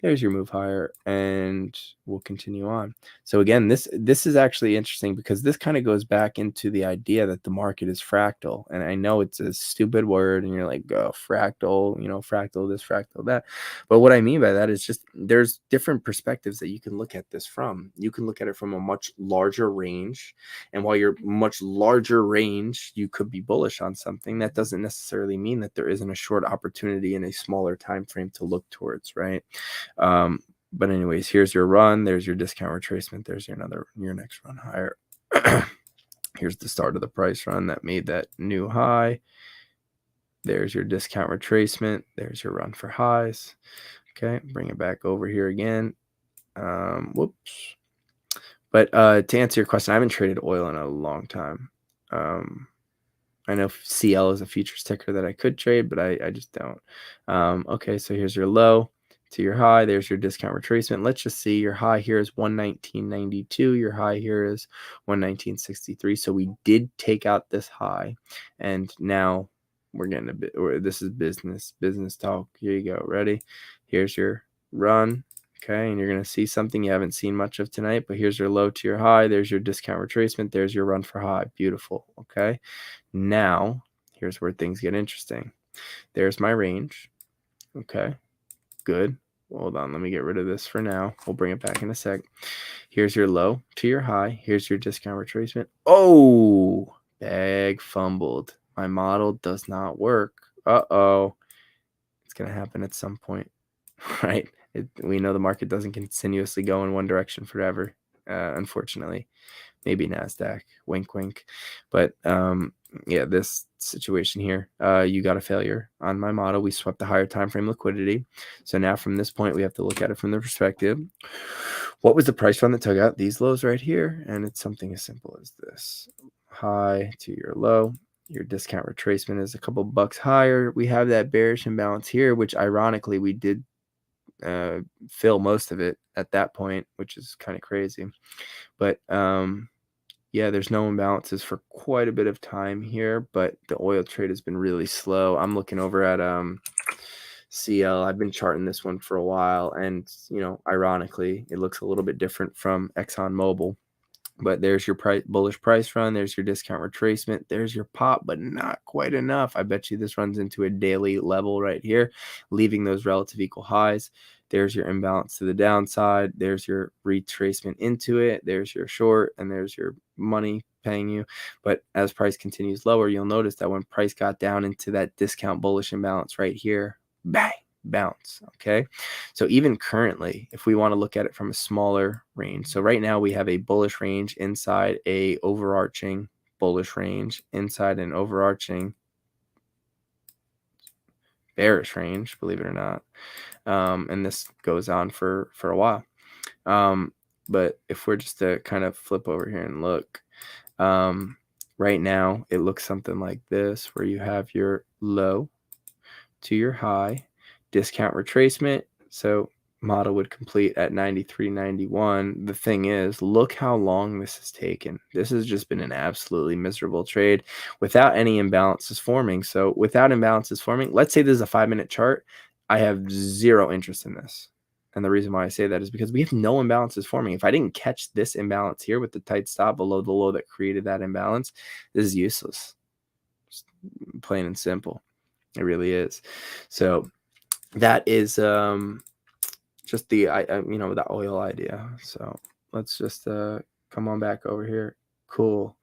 There's your move higher, and we'll continue on. So again, this is actually interesting because this kind of goes back into the idea that the market is fractal. And I know it's a stupid word, and you're like, oh, fractal, fractal this, fractal that. But what I mean by that is just there's different perspectives that you can look at this from. You can look at it from a much larger range, and while you're much larger range, you could be bullish on something. That doesn't necessarily mean that there isn't a short opportunity in a smaller time frame to look towards, right? But anyways, here's your run. There's your discount retracement. There's your next run higher. Here's the start of the price run that made that new high. There's your discount retracement. There's your run for highs. Okay, bring it back over here again. Whoops. But to answer your question, I haven't traded oil in a long time. I know CL is a futures ticker that I could trade, but I just don't. Okay, so here's your low to your high. There's your discount retracement. Let's just see. Your high here is 119.92. Your high here is 119.63. So we did take out this high, and now we're getting this is business talk. Here you go. Ready? Here's your run. Okay, and you're going to see something you haven't seen much of tonight, but here's your low to your high. There's your discount retracement. There's your run for high. Beautiful. Okay, now here's where things get interesting. There's my range. Okay, good. Hold on, let me get rid of this for now. We'll bring it back in a sec. Here's your low to your high. Here's your discount retracement. Oh, bag fumbled. My model does not work. Uh-oh. It's going to happen at some point, right? We know the market doesn't continuously go in one direction forever, unfortunately. Maybe NASDAQ, wink, wink. But yeah, this situation here, you got a failure on my model. We swept the higher time frame liquidity. So now from this point, we have to look at it from the perspective. What was the price run that took out these lows right here? And it's something as simple as this. High to your low. Your discount retracement is a couple bucks higher. We have that bearish imbalance here, which ironically we did fill most of it at that point, which is kind of crazy. But yeah, there's no imbalances for quite a bit of time here, but the oil trade has been really slow. I'm looking over at CL. I've been charting this one for a while, and ironically, it looks a little bit different from ExxonMobil. But there's your bullish price run. There's your discount retracement. There's your pop, but not quite enough. I bet you this runs into a daily level right here, leaving those relative equal highs. There's your imbalance to the downside. There's your retracement into it. There's your short, and there's your money paying you. But as price continues lower, you'll notice that when price got down into that discount bullish imbalance right here, bang, bounce. Okay, so even currently, if we want to look at it from a smaller range, so right now we have a bullish range inside a overarching bullish range inside an overarching bearish range, believe it or not, and this goes on for a while. But if we're just to kind of flip over here and look, right now it looks something like this, where you have your low to your high, discount retracement. So model would complete at 93.91. The thing is, look how long this has taken. This has just been an absolutely miserable trade without any imbalances forming. So without imbalances forming, let's say this is a 5-minute chart. I have zero interest in this. And the reason why I say that is because we have no imbalances forming. If I didn't catch this imbalance here with the tight stop below the low that created that imbalance, this is useless. Just plain and simple. It really is. So that is just the the oil idea. So let's just come on back over here. Cool.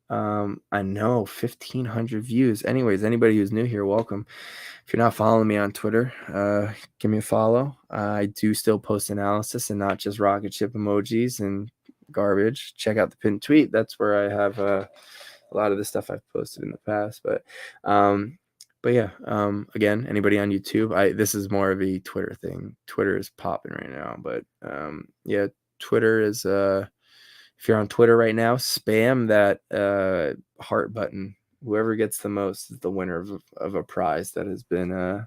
I know 1,500 views. Anyways, anybody who's new here, welcome. If you're not following me on Twitter, give me a follow. I do still post analysis and not just rocket ship emojis and garbage. Check out the pinned tweet. That's where I have a lot of the stuff I've posted in the past. But yeah, again, anybody on YouTube, this is more of a Twitter thing. Twitter is popping right now, but yeah, Twitter is if you're on Twitter right now, spam that heart button. Whoever gets the most is the winner of a prize that has been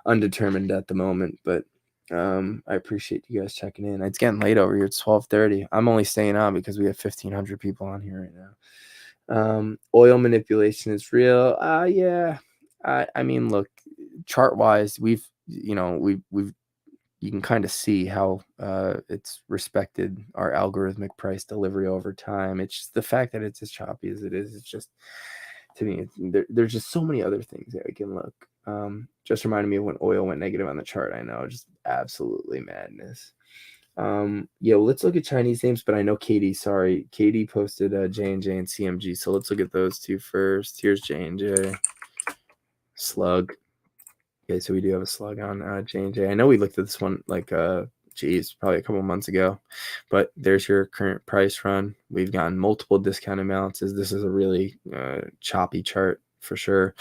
undetermined at the moment. But I appreciate you guys checking in. It's getting late over here. It's 12:30. I'm only staying on because we have 1,500 people on here right now. Oil manipulation is real. Yeah. I mean, look, chart wise, we've you can kind of see how it's respected our algorithmic price delivery over time. It's just the fact that it's as choppy as it is. It's just, to me, there's just so many other things that I can look. Just reminded me of when oil went negative on the chart. I know, just absolutely madness. Yeah, let's look at Chinese names, but I know Katie posted J&J and CMG. So let's look at those two first. Here's J&J. Slug. Okay, so we do have a slug on J&J. I know we looked at this one like probably a couple months ago, but there's your current price run. We've gotten multiple discount imbalances. This is a really choppy chart for sure,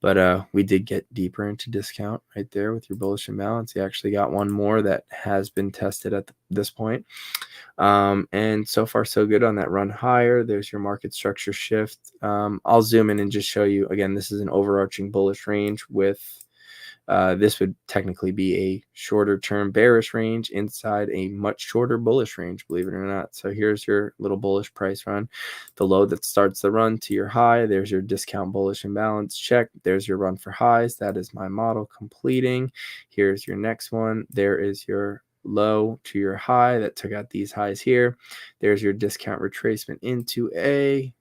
but we did get deeper into discount right there with your bullish imbalance. You actually got one more that has been tested at this point. And so far so good on that run higher. There's your market structure shift. I'll zoom in and just show you again. This is an overarching bullish range with this would technically be a shorter term bearish range inside a much shorter bullish range, believe it or not. So here's your little bullish price run, the low that starts the run to your high. There's your discount bullish imbalance check. There's your run for highs. That is my model completing. Here's your next one. There is your low to your high that took out these highs here. There's your discount retracement into a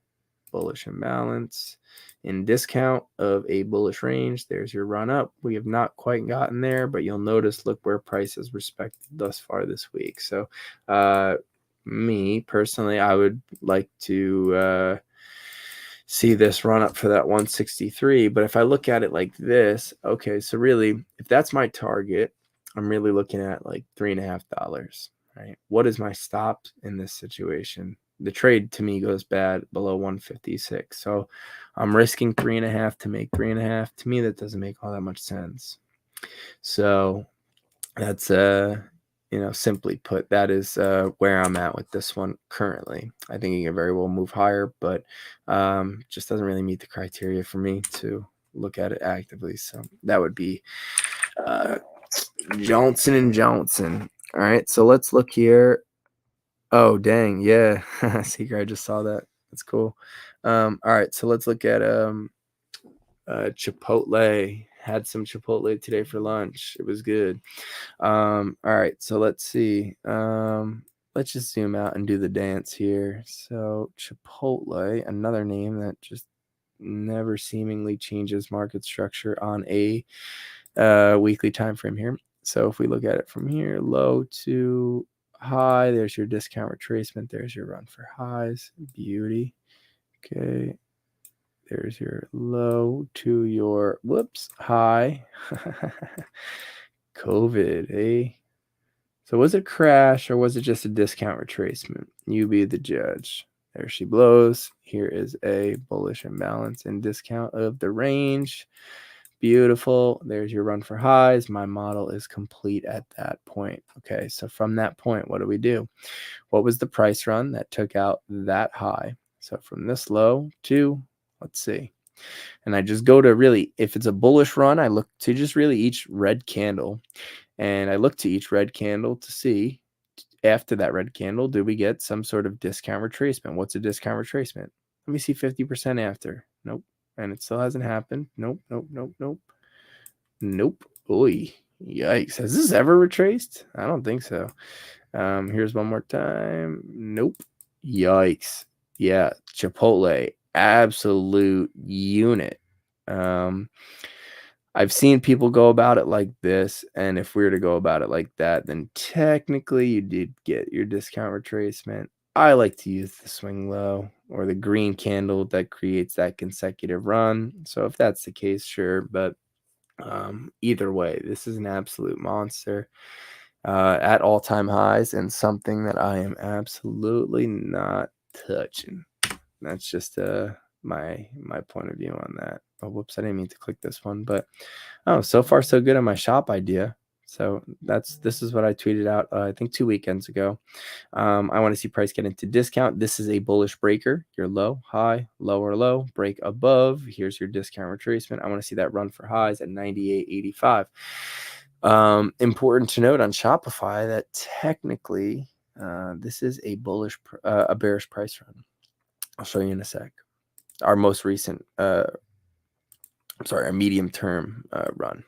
bullish imbalance in discount of a bullish range. There's your run up. We have not quite gotten there, but you'll notice, look where price has respected thus far this week. So me personally, I would like to see this run up for that 163. But if I look at it like this, okay, so really, if that's my target, I'm really looking at like $3.50, right? What is my stop in this situation? The trade to me goes bad below 156. So I'm risking 3.5 to make 3.5. To me, that doesn't make all that much sense. So that's simply put, that is where I'm at with this one currently. I think it can very well move higher, but just doesn't really meet the criteria for me to look at it actively. So that would be Johnson & Johnson. All right, so let's look here. Oh, dang, yeah. Seeker, I just saw that. That's cool. All right, so let's look at Chipotle. Had some Chipotle today for lunch. It was good. All right, so let's see. Let's just zoom out and do the dance here. So Chipotle, another name that just never seemingly changes market structure on a weekly time frame here. So if we look at it from here, low to high, there's your discount retracement. There's your run for highs. Beauty. Okay. There's your low to your, high. COVID, eh? So was it crash or was it just a discount retracement? You be the judge. There she blows. Here is a bullish imbalance and discount of the range. Beautiful. There's your run for highs. My model is complete at that point. Okay, so from that point, what do we do? What was the price run that took out that high? So from this low to, let's see. And I just go to really, if it's a bullish run, I look to just really each red candle. And I look to each red candle to see, after that red candle, do we get some sort of discount retracement? What's a discount retracement? Let me see 50% after. Nope. And it still hasn't happened. Nope, nope, nope, nope. Nope. Oy. Yikes. Has this ever retraced? I don't think so. Here's one more time. Nope. Yikes. Yeah. Chipotle. Absolute unit. I've seen people go about it like this, and if we were to go about it like that, then technically you did get your discount retracement. I like to use the swing low or the green candle that creates that consecutive run. So if that's the case, sure. But either way, this is an absolute monster at all-time highs and something that I am absolutely not touching. That's just my point of view on that. Oh, whoops, I didn't mean to click this one, but so far so good on my shop idea. So this is what I tweeted out I think 2 weekends ago. I want to see price get into discount. This is a bullish breaker. Your low, high, lower, low, break above. Here's your discount retracement. I want to see that run for highs at 98.85. Important to note on Shopify that technically this is a bearish price run. I'll show you in a sec. Our most recent, our medium term run.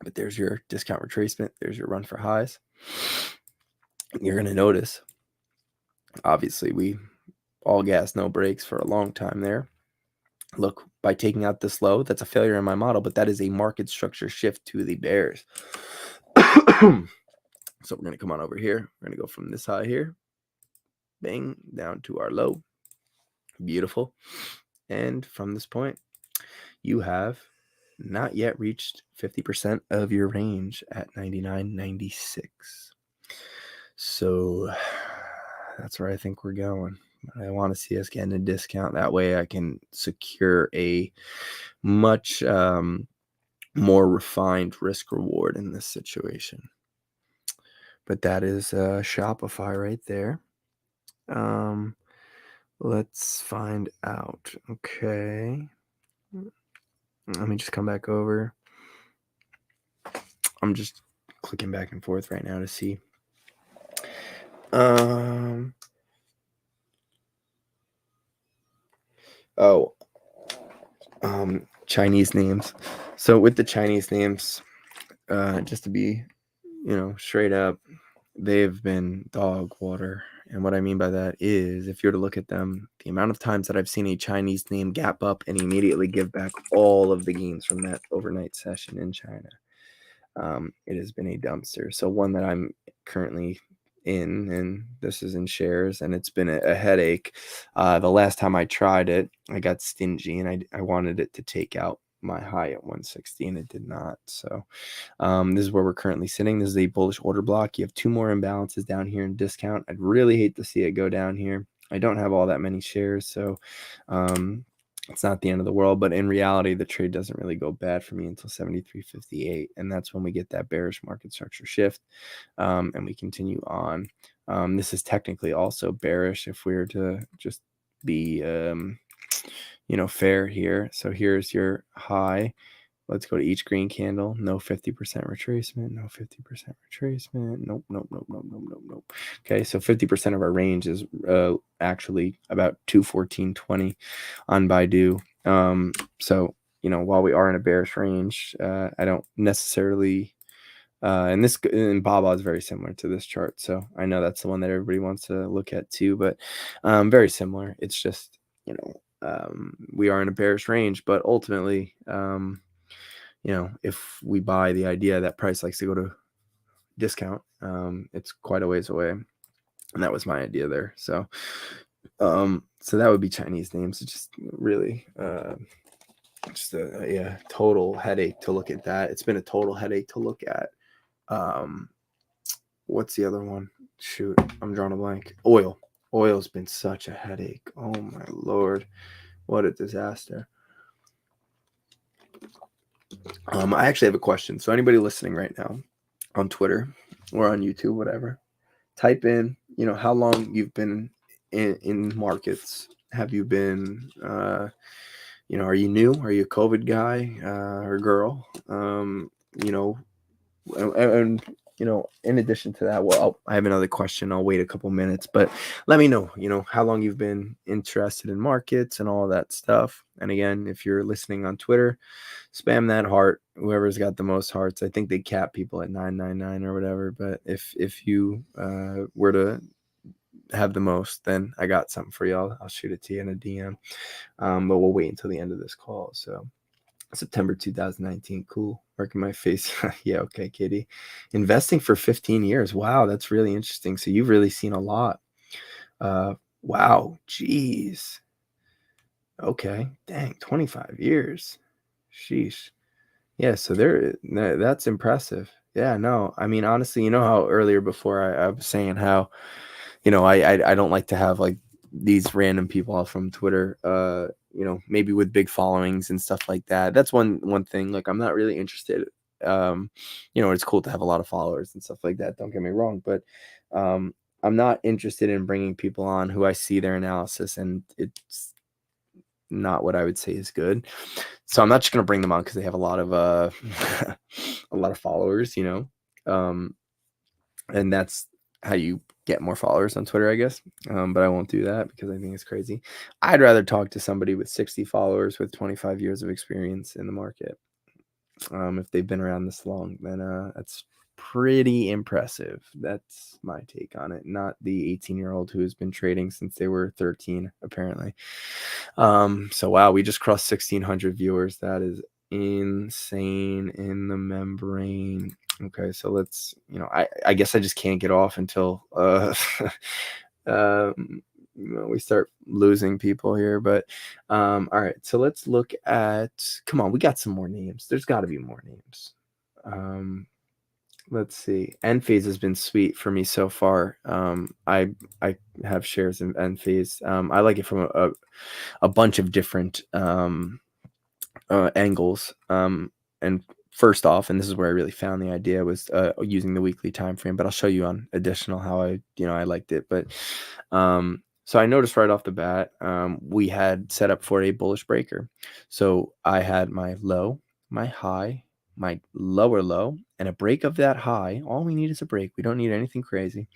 But there's your discount retracement. There's your run for highs. You're going to notice, obviously, we all gas, no brakes for a long time there. Look, by taking out this low, that's a failure in my model, but that is a market structure shift to the bears. So we're going to come on over here. We're going to go from this high here, bang, down to our low. Beautiful. And from this point, you have not yet reached 50% of your range at 99.96. So that's where I think we're going. I want to see us getting a discount. That way I can secure a much more refined risk reward in this situation. But that is Shopify right there. Let's find out. Okay. Let me just come back over. I'm just clicking back and forth right now to see. Chinese names. So with the Chinese names, just to be straight up, they've been dog water. And what I mean by that is, if you're to look at them, the amount of times that I've seen a Chinese name gap up and immediately give back all of the gains from that overnight session in China, it has been a dumpster. So one that I'm currently in, and this is in shares, and it's been a headache. The last time I tried it, I got stingy, and I wanted it to take out my high at 160, and it did not. So this is where we're currently sitting. This is a bullish order block. You have 2 more imbalances down here in discount. I'd really hate to see it go down here. I don't have all that many shares, so it's not the end of the world. But in reality, the trade doesn't really go bad for me until 73.58, and that's when we get that bearish market structure shift, and we continue on. This is technically also bearish if we were to just be fair here. So here's your high. Let's go to each green candle. No 50% retracement. No 50% retracement. Nope, nope, nope, nope, nope, nope, nope. Okay, so 50% of our range is actually about 214.20 on Baidu. So, while we are in a bearish range, I don't necessarily... and Baba is very similar to this chart. So I know that's the one that everybody wants to look at too, but very similar. It's just, we are in a bearish range, but ultimately, if we buy the idea that price likes to go to discount, it's quite a ways away. And that was my idea there. So, so that would be Chinese names. It's just really, just a total headache to look at that. It's been a total headache to look at. What's the other one? Shoot, I'm drawing a blank. Oil's been such a headache. Oh my Lord, what a disaster. I actually have a question. So anybody listening right now on Twitter or on YouTube, whatever, type in, how long you've been in markets. Have you been, are you new? Are you a COVID guy or girl? And in addition to that, well, I have another question. I'll wait a couple minutes, but let me know, how long you've been interested in markets and all that stuff. And again, if you're listening on Twitter, spam that heart. Whoever's got the most hearts. I think they cap people at 999 or whatever. But if you were to have the most, then I got something for you. I'll shoot it to you in a DM. But we'll wait until the end of this call. So September 2019. Cool. Working my face. Yeah. Okay, Kitty. Investing for 15 years. Wow. That's really interesting. So you've really seen a lot. Wow. Geez. Okay. Dang. 25 years. Sheesh. Yeah. So that's impressive. Yeah. No, I mean, honestly, how earlier before I was saying how, I don't like to have like these random people from Twitter, maybe with big followings and stuff like that. That's one thing. Like, I'm not really interested. It's cool to have a lot of followers and stuff like that. Don't get me wrong, but I'm not interested in bringing people on who I see their analysis and it's not what I would say is good. So I'm not just gonna bring them on because they have a lot of a lot of followers, and that's how you get more followers on Twitter, I guess. But I won't do that because I think it's crazy. I'd rather talk to somebody with 60 followers with 25 years of experience in the market. If they've been around this long, then that's pretty impressive. That's my take on it. Not the 18-year-old who has been trading since they were 13, apparently. So wow, we just crossed 1,600 viewers. That is insane in the membrane. Okay, so let's, I guess I just can't get off until we start losing people here. But all right, so let's look at, come on, we got some more names. There's got to be more names. Let's see. Enphase has been sweet for me so far. I have shares in Enphase. I like it from a bunch of different angles. And first off, and this is where I really found the idea, was using the weekly time frame. But I'll show you on additional how I liked it. But so I noticed right off the bat, we had set up for a bullish breaker. So I had my low, my high, my lower low, and a break of that high. All we need is a break. We don't need anything crazy.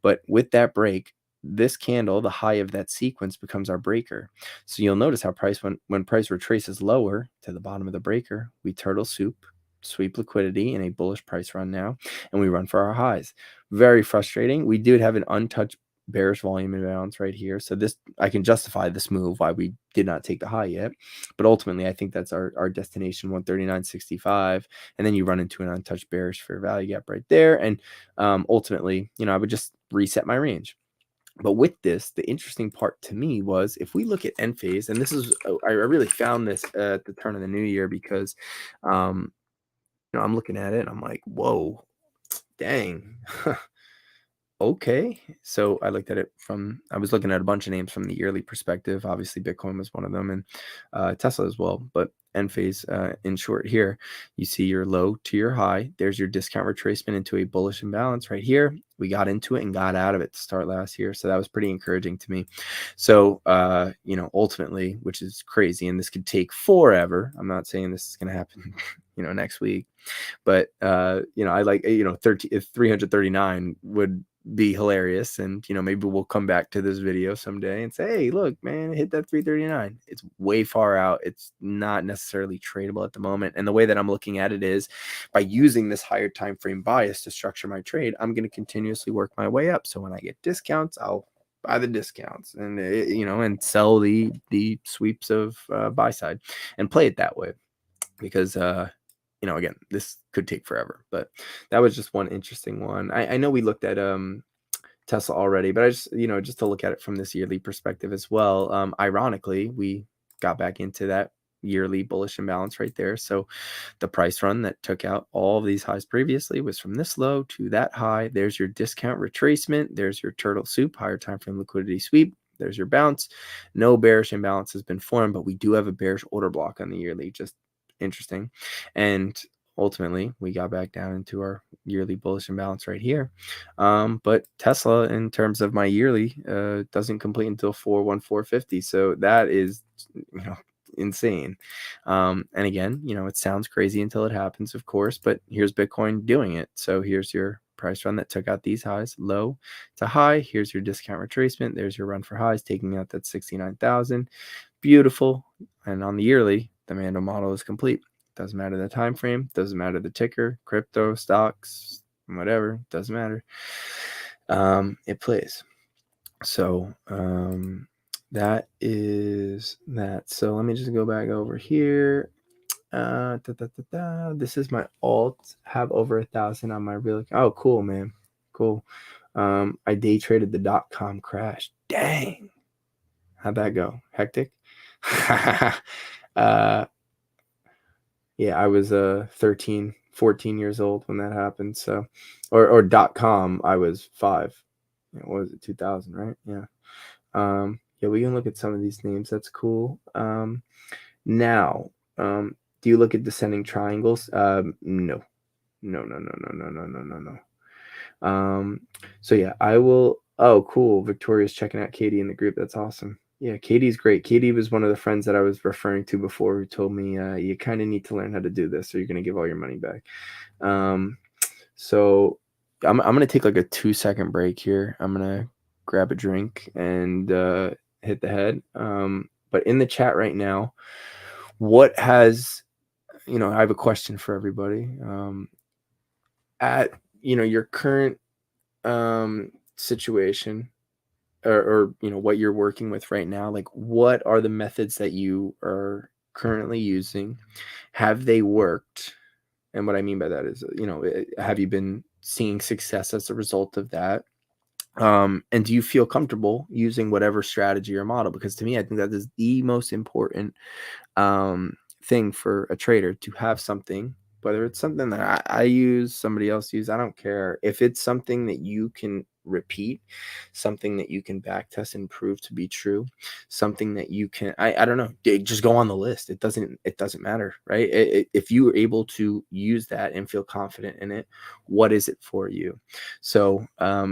But with that break, this candle, the high of that sequence, becomes our breaker. So you'll notice how price, when price retraces lower to the bottom of the breaker, we turtle soup, sweep liquidity in a bullish price run now, and we run for our highs. Very frustrating. We did have an untouched bearish volume imbalance right here. So this, I can justify this move, why we did not take the high yet. But ultimately, I think that's our destination, 139.65. And then you run into an untouched bearish fair value gap right there. And ultimately, I would just reset my range. But with this, the interesting part to me was if we look at end phase, and this is, I really found this at the turn of the new year because, I'm looking at it and I'm like, whoa, dang. Okay. So I looked at it I was looking at a bunch of names from the yearly perspective. Obviously, Bitcoin was one of them, and Tesla as well. But end phase, in short here, you see your low to your high. There's your discount retracement into a bullish imbalance right here. We got into it and got out of it to start last year. So that was pretty encouraging to me. So, ultimately, which is crazy, and this could take forever. I'm not saying this is going to happen, next week. But I like 339 would be hilarious, and maybe we'll come back to this video someday and say, hey, look, man, hit that 339. It's way far out. It's not necessarily tradable at the moment, and the way that I'm looking at it is by using this higher time frame bias to structure my trade. I'm going to continuously work my way up, so when I get discounts, I'll buy the discounts and and sell the sweeps of buy side and play it that way, because again, this could take forever. But that was just one interesting one. I know we looked at Tesla already, but I just just to look at it from this yearly perspective as well. Ironically, we got back into that yearly bullish imbalance right there. So the price run that took out all of these highs previously was from this low to that high. There's your discount retracement. There's your turtle soup, higher time frame liquidity sweep. There's your bounce. No bearish imbalance has been formed, but we do have a bearish order block on the yearly. Just interesting. And ultimately, we got back down into our yearly bullish imbalance right here. But Tesla, in terms of my yearly, doesn't complete until 41450. So that is, insane. And again, it sounds crazy until it happens, of course, but here's Bitcoin doing it. So here's your price run that took out these highs, low to high. Here's your discount retracement. There's your run for highs, taking out that 69,000. Beautiful. And on the yearly, the Mando model is complete. Doesn't matter the time frame, doesn't matter the ticker, crypto, stocks, whatever, doesn't matter. It plays. So that is that. So let me just go back over here. This is my alt. Have over 1,000 on my real. Oh, cool, man. Cool. I day traded the .com crash. Dang. How'd that go? Hectic. Yeah, I was 13, 14 years old when that happened. So, or .com, I was 5. What was it, 2000, right? Yeah. Yeah, we can look at some of these names. That's cool. Now, do you look at descending triangles? No. So yeah, I will. Oh, cool. Victoria's checking out Katie in the group. That's awesome. Yeah, Katie's great. Katie was one of the friends that I was referring to before who told me you kind of need to learn how to do this or you're going to give all your money back. So I'm going to take like a 2-second break here. I'm going to grab a drink and hit the head. But in the chat right now, what has, I have a question for everybody. At, your current situation, or what you're working with right now, like what are the methods that you are currently using? Have they worked? And what I mean by that is, have you been seeing success as a result of that? And do you feel comfortable using whatever strategy or model? Because to me, I think that is the most important thing for a trader, to have something, whether it's something that I use, somebody else use, I don't care. If it's something that you can repeat, something that you can back test and prove to be true, something that you can, I don't know, just go on the list. It doesn't matter, right? If you are able to use that and feel confident in it, what is it for you? So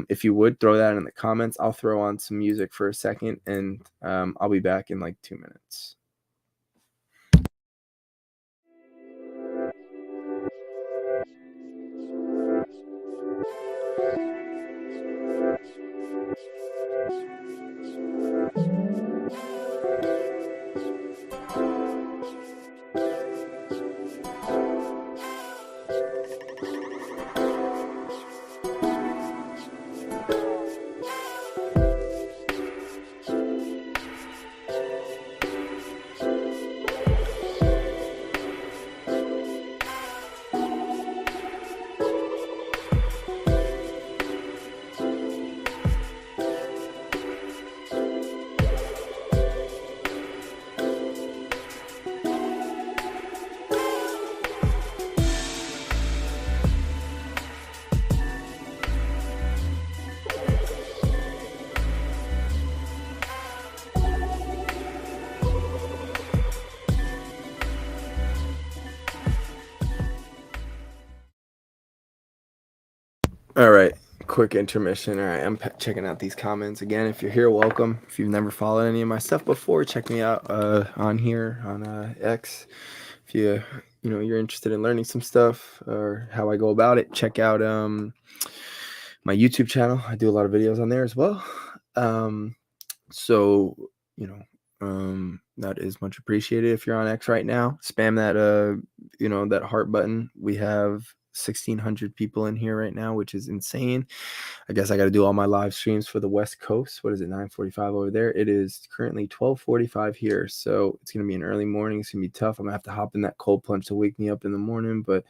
if you would throw that in the comments, I'll throw on some music for a second, and I'll be back in like 2 minutes. All right, quick intermission. All right, I'm checking out these comments again. If you're here, welcome. If you've never followed any of my stuff before, check me out on here on X. If you're interested in learning some stuff or how I go about it, check out my YouTube channel. I do a lot of videos on there as well. So that is much appreciated. If you're on X right now, spam that that heart button. We have 1,600 people in here right now, which is insane. I guess I got to do all my live streams for the West Coast. What is it, 9:45 over there? It is currently 12:45 here, so it's gonna be an early morning. It's gonna be tough. I'm gonna have to hop in that cold plunge to wake me up in the morning, but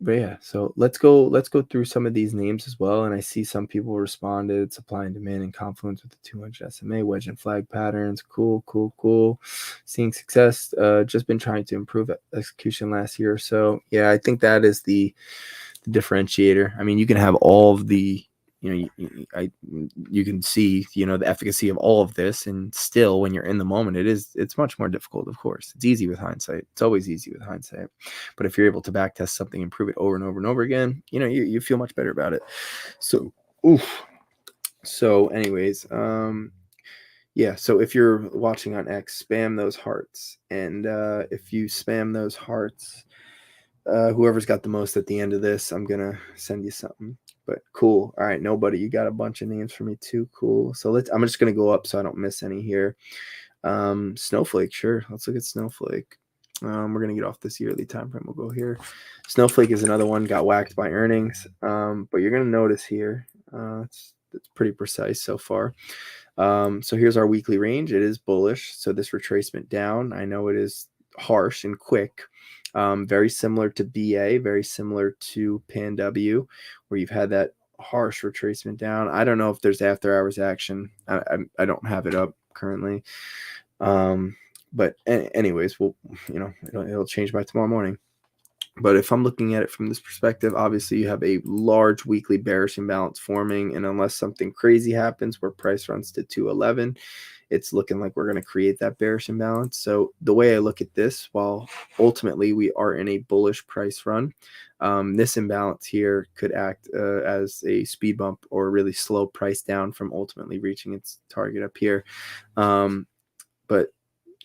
yeah, so let's go through some of these names as well. And I see some people responded: supply and demand and confluence with the 200 SMA, wedge and flag patterns. Cool. Seeing success. Just been trying to improve execution last year or so. Yeah, I think that is the differentiator. I mean, you can have all of the, you can see, the efficacy of all of this, and still, when you're in the moment, it's much more difficult. Of course, it's easy with hindsight. It's always easy with hindsight. But if you're able to back test something and prove it over and over and over again, you feel much better about it. So, anyways, yeah. So if you're watching on X, spam those hearts, and if you spam those hearts, whoever's got the most at the end of this, I'm gonna send you something. But cool. All right, nobody, you got a bunch of names for me too. Cool. So I'm just gonna go up so I don't miss any here. Snowflake, sure. Let's look at Snowflake. We're gonna get off this yearly time frame. We'll go here. Snowflake is another one, got whacked by earnings. But you're gonna notice here, it's pretty precise so far. So here's our weekly range. It is bullish. So this retracement down, I know it is harsh and quick. Very similar to BA, very similar to PanW, where you've had that harsh retracement down. I don't know if there's after hours action. I don't have it up currently. But anyways, it'll change by tomorrow morning. But if I'm looking at it from this perspective, obviously you have a large weekly bearish imbalance forming, and unless something crazy happens where price runs to 211, it's looking like we're going to create that bearish imbalance. So the way I look at this, while ultimately we are in a bullish price run, this imbalance here could act as a speed bump or really slow price down from ultimately reaching its target up here. But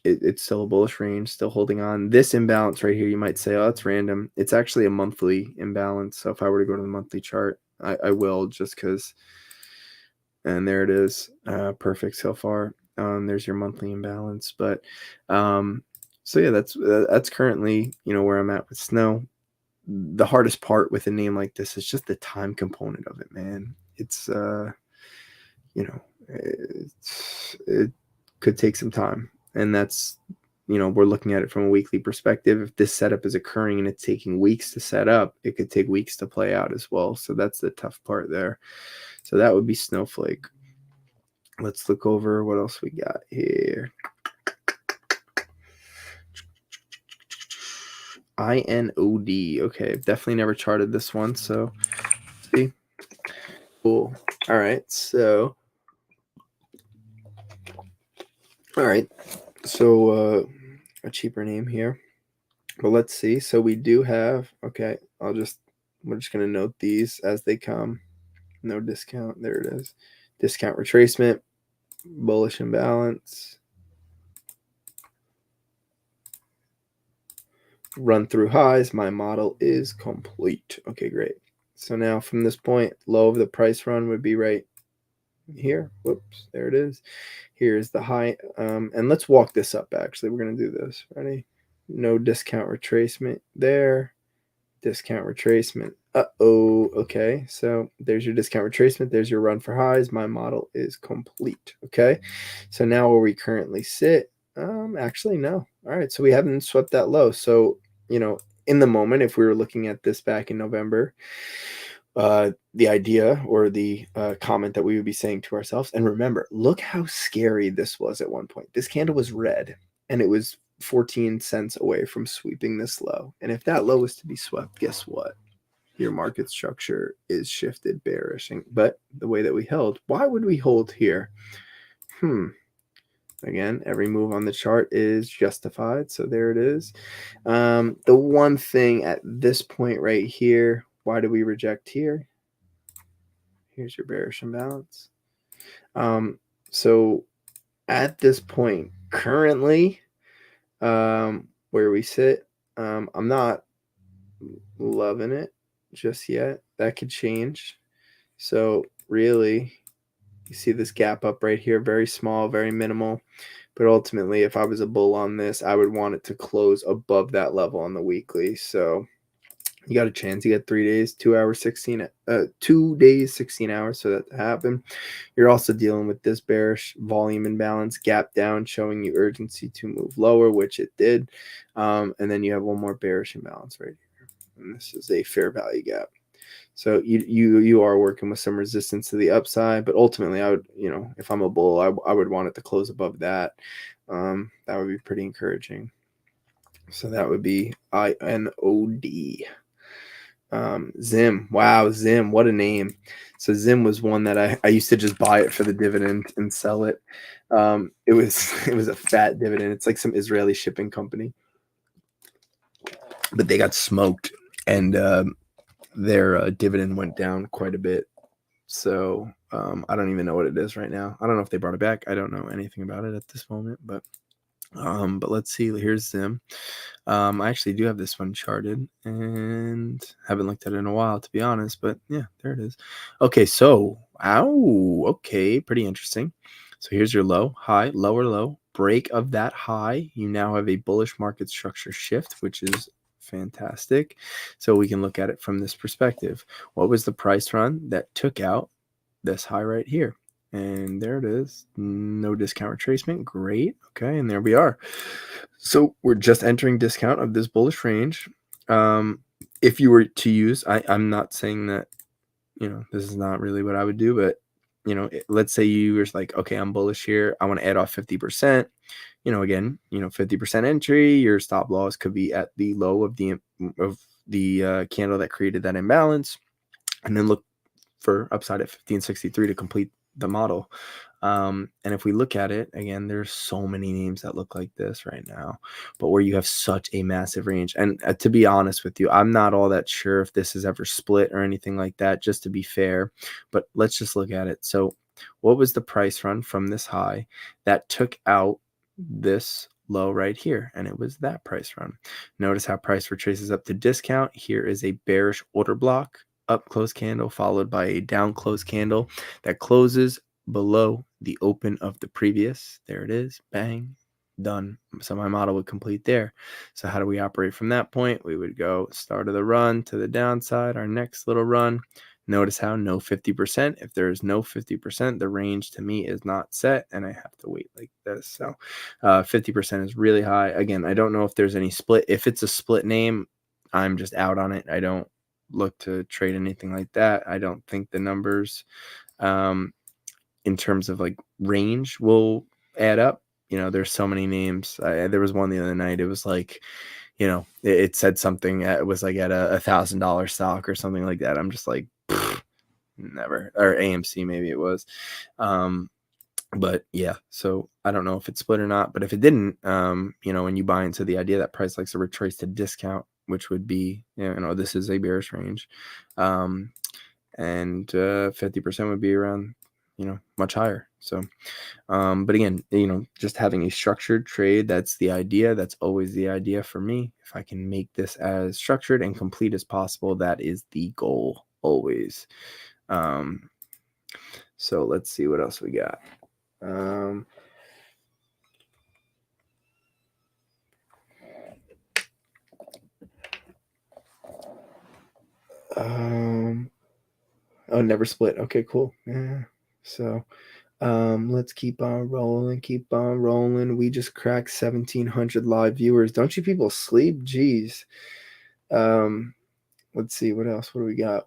it's still a bullish range, still holding on. This imbalance right here, you might say, oh, that's random. It's actually a monthly imbalance. So if I were to go to the monthly chart, I will, just because. And there it is. Perfect so far. There's your monthly imbalance. But so yeah, that's currently, where I'm at with Snow. The hardest part with a name like this is just the time component of it, man. It's it could take some time. And that's, we're looking at it from a weekly perspective. If this setup is occurring and it's taking weeks to set up, it could take weeks to play out as well. So that's the tough part there. So that would be Snowflake. Let's look over what else we got here. INOD. Okay, definitely never charted this one. So let's see. Cool. All right. So a cheaper name here. But let's see. So we do have, okay, we're just going to note these as they come. No discount. There it is. Discount retracement, bullish imbalance, run through highs. My model is complete. Okay, great. So now from this point, low of the price run would be right here. Whoops, there it is. Here's the high. And let's walk this up, actually. We're going to do this. Ready? No discount retracement there. Discount retracement. Okay. So there's your discount retracement. There's your run for highs. My model is complete. Okay. So now where we currently sit, actually, no. All right. So we haven't swept that low. So, in the moment, if we were looking at this back in November, the idea or the comment that we would be saying to ourselves, and remember, look how scary this was at one point. This candle was red and it was 14 cents away from sweeping this low. And if that low is to be swept, guess what? Your market structure is shifted bearish. But the way that we held, why would we hold here? Again, every move on the chart is justified. So there it is. The one thing at this point right here, Why do we reject here? Here's your bearish imbalance. So at this point, currently, where we sit, I'm not loving it just yet. That could change. So really, you see this gap up right here, very small, very minimal. But ultimately, if I was a bull on this, I would want it to close above that level on the weekly. So you got a chance. You got 3 days, 2 hours, 2 days, 16 hours for that to happen. You're also dealing with this bearish volume imbalance, gap down, showing you urgency to move lower, which it did. And then you have one more bearish imbalance right here. And this is a fair value gap. So you are working with some resistance to the upside, but ultimately I would, if I'm a bull, I would want it to close above that. That would be pretty encouraging. So that would be INOD. Zim. Wow, Zim, what a name. So Zim was one that I used to just buy it for the dividend and sell it. It was a fat dividend. It's like some Israeli shipping company, but they got smoked, and their dividend went down quite a bit. So I don't even know what it is right now. I don't know if they brought it back. I don't know anything about it at this moment, but let's see. Here's Zim. I actually do have this one charted and haven't looked at it in a while, to be honest, but yeah, there it is. Okay, so okay, pretty interesting. So here's your low, high, lower low, break of that high. You now have a bullish market structure shift, which is fantastic. So we can look at it from this perspective. What was the price run that took out this high right here? And there it is. No discount retracement. Great. Okay, and there we are. So we're just entering discount of this bullish range. If you were to use, I'm not saying that, this is not really what I would do, but, let's say you were like, okay, I'm bullish here. I want to add off 50%. Again, 50% entry. Your stop loss could be at the low of the candle that created that imbalance, and then look for upside at 1563 to complete the model. And if we look at it again, there's so many names that look like this right now, but where you have such a massive range. And to be honest with you, I'm not all that sure if this is ever split or anything like that, just to be fair, but let's just look at it. So what was the price run from this high that took out this low right here? And it was that price run. Notice how price retraces up to discount. Here is a bearish order block, up close candle followed by a down close candle that closes below the open of the previous. There it is. Bang. Done. So my model would complete there. So how do we operate from that point? We would go start of the run to the downside, our next little run. Notice how no 50%. If there is no 50%, the range to me is not set, and I have to wait like this. So 50% is really high. Again, I don't know if there's any split. If it's a split name, I'm just out on it. I don't look to trade anything like that. I don't think the numbers in terms of like range will add up. There's so many names. There was one the other night. It was like, it said something. It was like at $1,000 stock or something like that. I'm just like, never. Or AMC maybe it was. But yeah, so I don't know if it's split or not. But if it didn't, when you buy into the idea that price likes to retrace to discount, which would be, this is a bearish range, and 50% would be around, much higher. So, but again, just having a structured trade, that's the idea. That's always the idea for me. If I can make this as structured and complete as possible, that is the goal always. So let's see what else we got. Oh, never split. Okay, cool. Yeah. So, let's keep on rolling. We just cracked 1,700 live viewers. Don't you people sleep? Jeez. Let's see what else. What do we got?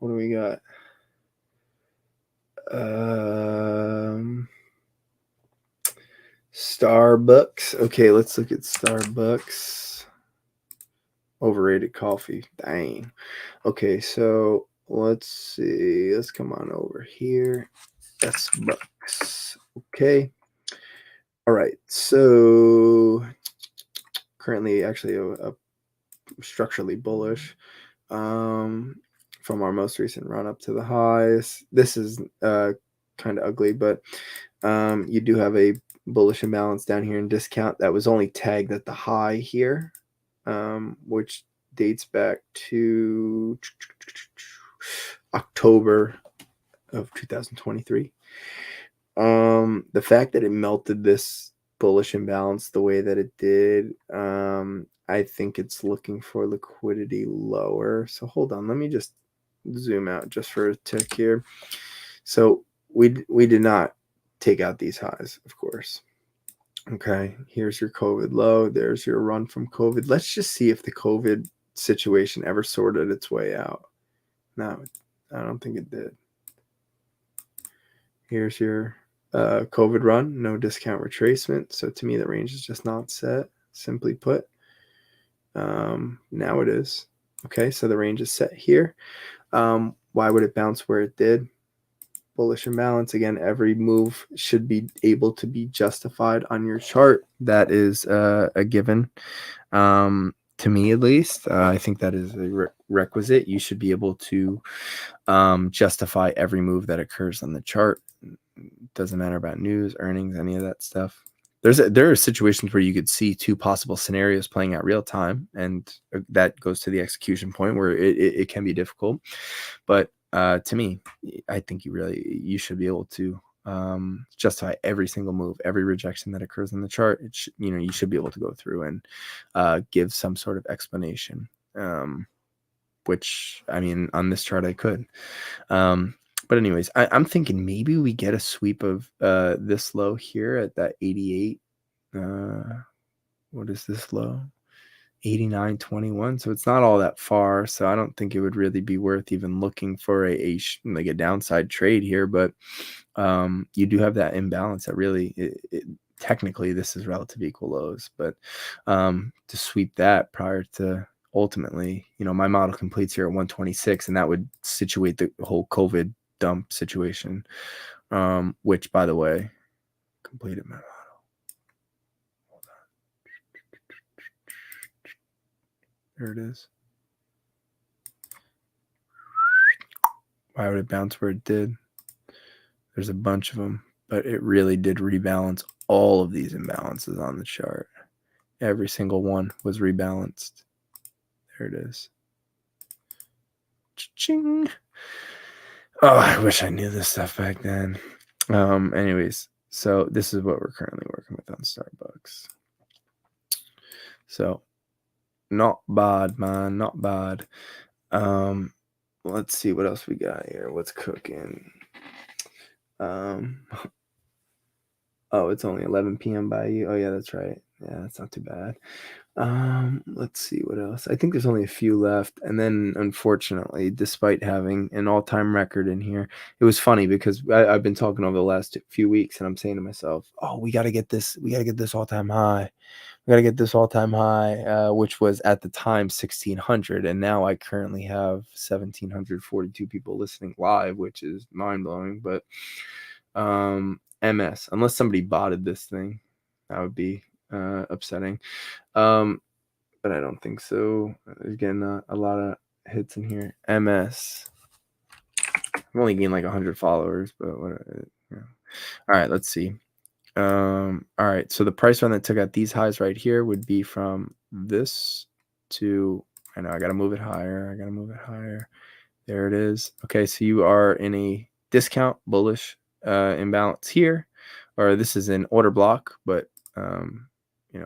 Starbucks. Okay, let's look at Starbucks. Overrated coffee. Dang. Okay, so let's see. Let's come on over here. S-Bucks. Okay. All right. So currently actually a structurally bullish. from our most recent run up to the highs. This is kind of ugly, but you do have a bullish imbalance down here in discount that was only tagged at the high here, which dates back to October of 2023. The fact that it melted this bullish imbalance the way that it did, I think it's looking for liquidity lower. So hold on, let me just zoom out just for a tick here. So we did not take out these highs, of course. Okay, here's your COVID low. There's your run from COVID. Let's just see if the COVID situation ever sorted its way out. No, I don't think it did. Here's your COVID run, no discount retracement. So to me, the range is just not set, simply put. Now it is. Okay, so the range is set here. Why would it bounce where it did? Bullish imbalance. Again, every move should be able to be justified on your chart. That is a given. To me, at least, I think that is a requisite. You should be able to justify every move that occurs on the chart. It doesn't matter about news, earnings, any of that stuff. There are situations where you could see two possible scenarios playing out real time, and that goes to the execution point where it can be difficult. But to me, I think you should be able to justify every single move, every rejection that occurs in the chart. You should be able to go through and give some sort of explanation. Which, I mean, on this chart I could. But anyways, I'm thinking maybe we get a sweep of this low here at that 88. What is this low? 89.21. So it's not all that far. So I don't think it would really be worth even looking for a downside trade here. But you do have that imbalance that really, technically, this is relative equal lows. But to sweep that prior to ultimately, my model completes here at 126, and that would situate the whole COVID dump situation, which, by the way, completed my model. Hold on. There it is. Why would it bounce where it did? There's a bunch of them, but it really did rebalance all of these imbalances on the chart. Every single one was rebalanced. There it is. Cha-ching. Oh, I wish I knew this stuff back then. Anyways, so this is what we're currently working with on Starbucks. So not bad, man, not bad. Let's see what else we got here. What's cooking? Oh, it's only 11 p.m. by you. Oh yeah, that's right. Yeah, that's not too bad. Let's see what else. I think there's only a few left. And then unfortunately, despite having an all-time record in here, it was funny because I've been talking over the last few weeks and I'm saying to myself, oh, we got to get this all-time high. We got to get this all-time high, which was at the time 1,600. And now I currently have 1,742 people listening live, which is mind-blowing. But MS, unless somebody botted this thing, that would be upsetting. But I don't think so. Again, a lot of hits in here. MS. I've only gained like 100 followers, but whatever. Yeah. All right, let's see. All right, so the price run that took out these highs right here would be from this to, I know I got to move it higher. There it is. Okay, so you are in a discount bullish imbalance here, or this is an order block, but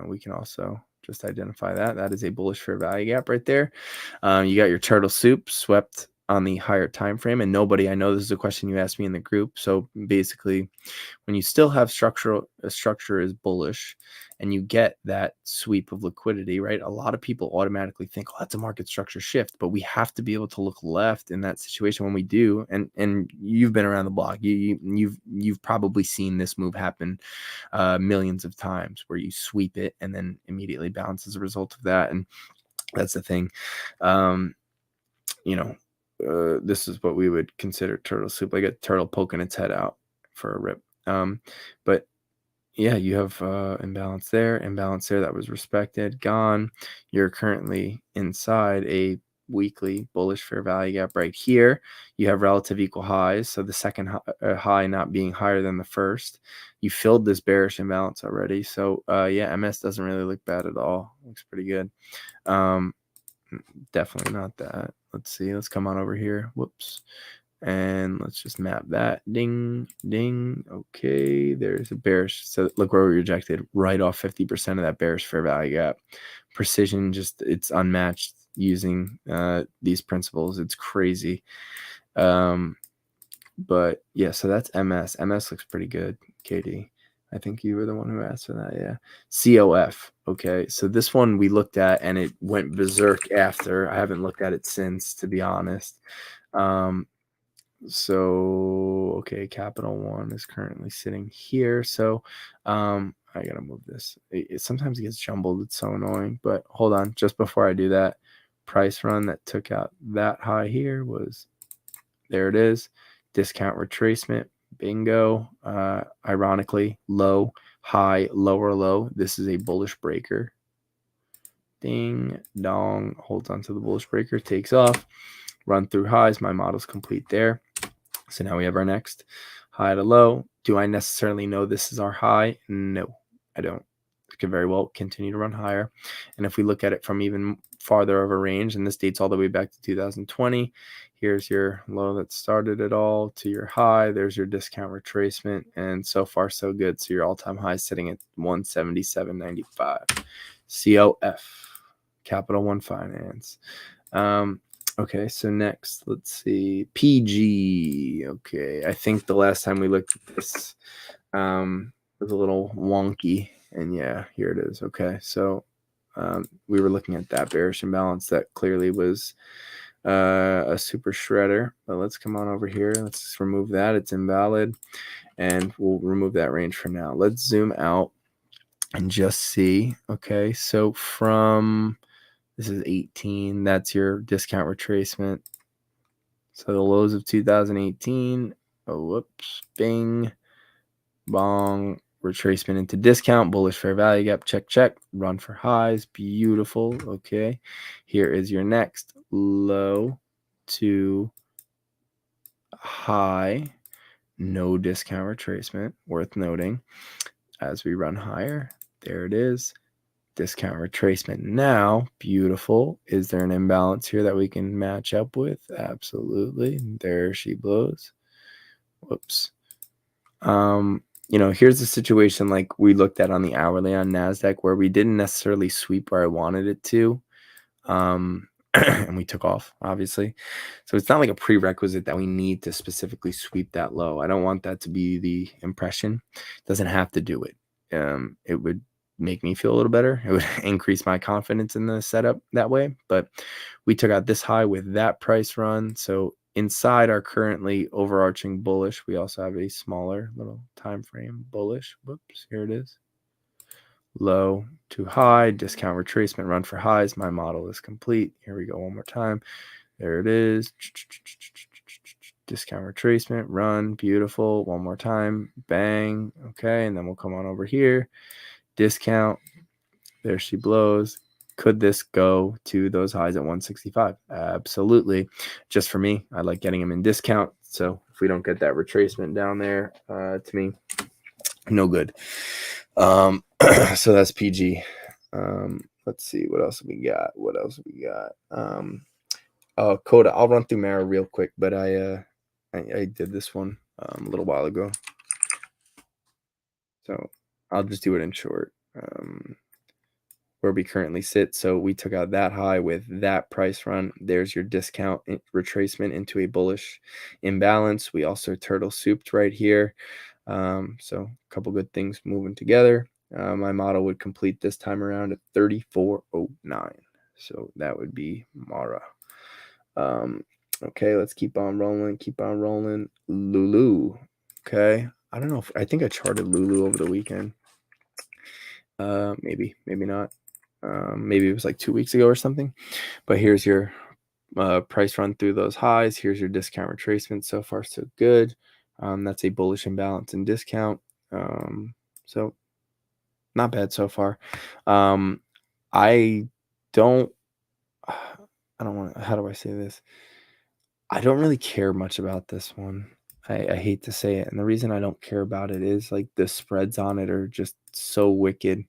we can also just identify that is a bullish fair value gap right there. You got your turtle soup swept on the higher time frame, and nobody, I know this is a question you asked me in the group. So basically, when you still have a structure is bullish and you get that sweep of liquidity, right? A lot of people automatically think, oh, that's a market structure shift, but we have to be able to look left in that situation when we do. And you've been around the block. You've probably seen this move happen millions of times where you sweep it and then immediately bounce as a result of that. And that's the thing. This is what we would consider turtle soup, like a turtle poking its head out for a rip. But yeah, you have imbalance there, that was respected, gone. You're currently inside a weekly bullish fair value gap right here. You have relative equal highs, so the second high not being higher than the first. You filled this bearish imbalance already, so yeah, MS doesn't really look bad at all. Looks pretty good. Definitely not that. Let's see. Let's come on over here. Whoops. And let's just map that. Ding, ding. Okay, there's a bearish. So look where we rejected right off 50% of that bearish fair value gap. Precision, just it's unmatched using these principles. It's crazy. But yeah, so that's MS. MS looks pretty good, KD. I think you were the one who asked for that. Yeah. COF. Okay. So this one we looked at and it went berserk after. I haven't looked at it since, to be honest. So, okay, Capital One is currently sitting here. So, I gotta move this. Sometimes it gets jumbled. It's so annoying. But hold on, just before I do that, price run that took out that high here was, there it is. Discount retracement. Bingo. Ironically, low, high, lower, low. This is a bullish breaker. Ding dong. Holds onto the bullish breaker. Takes off. Run through highs. My model's complete there. So now we have our next high to low. Do I necessarily know this is our high? No, I don't. It could very well continue to run higher. And if we look at it from even farther of a range, and this dates all the way back to 2020, here's your low that started it all to your high. There's your discount retracement. And so far, so good. So your all-time high is sitting at 177.95. COF, Capital One Finance. Okay, so next, let's see, PG. Okay, I think the last time we looked at this was a little wonky, and yeah, here it is. Okay, so we were looking at that bearish imbalance that clearly was a super shredder. But let's come on over here. Let's just remove that. It's invalid, and we'll remove that range for now. Let's zoom out and just see. Okay, so from... this is 18. That's your discount retracement. So the lows of 2018. Oh, whoops. Bing. Bong. Retracement into discount. Bullish fair value gap. Check, check. Run for highs. Beautiful. Okay. Here is your next low to high. No discount retracement. Worth noting. As we run higher. There it is. Discount retracement now. Beautiful. Is there an imbalance here that we can match up with? Absolutely. There she blows. Whoops. Here's the situation like we looked at on the hourly on NASDAQ where we didn't necessarily sweep where I wanted it to. And we took off, obviously. So it's not like a prerequisite that we need to specifically sweep that low. I don't want that to be the impression. It doesn't have to do it. It would make me feel a little better. It would increase my confidence in the setup that way. But we took out this high with that price run. So inside our currently overarching bullish, we also have a smaller little time frame bullish. Whoops, here it is. Low to high, discount retracement, run for highs. My model is complete. Here we go one more time. There it is. Discount retracement, run, beautiful. One more time, bang. Okay, and then we'll come on over here. Discount, there she blows. Could this go to those highs at 165? Absolutely. Just for me, I like getting them in discount. So if we don't get that retracement down there, to me, no good. So that's PG. Let's see what else we got. Coda. I'll run through Mara real quick, but I did this one a little while ago, so I'll just do it in short. Where we currently sit. So we took out that high with that price run. There's your discount retracement into a bullish imbalance. We also turtle souped right here. So a couple good things moving together. My model would complete this time around at 3409. So that would be Mara. Okay, let's keep on rolling. Lulu. Okay. I don't know I think I charted Lulu over the weekend. Maybe not. Maybe it was like 2 weeks ago or something. But here's your price run through those highs. Here's your discount retracement. So far, so good. That's a bullish imbalance in discount. So not bad so far. I don't I don't want to, how do I say this? I don't really care much about this one. I hate to say it. And the reason I don't care about it is like the spreads on it are just so wicked.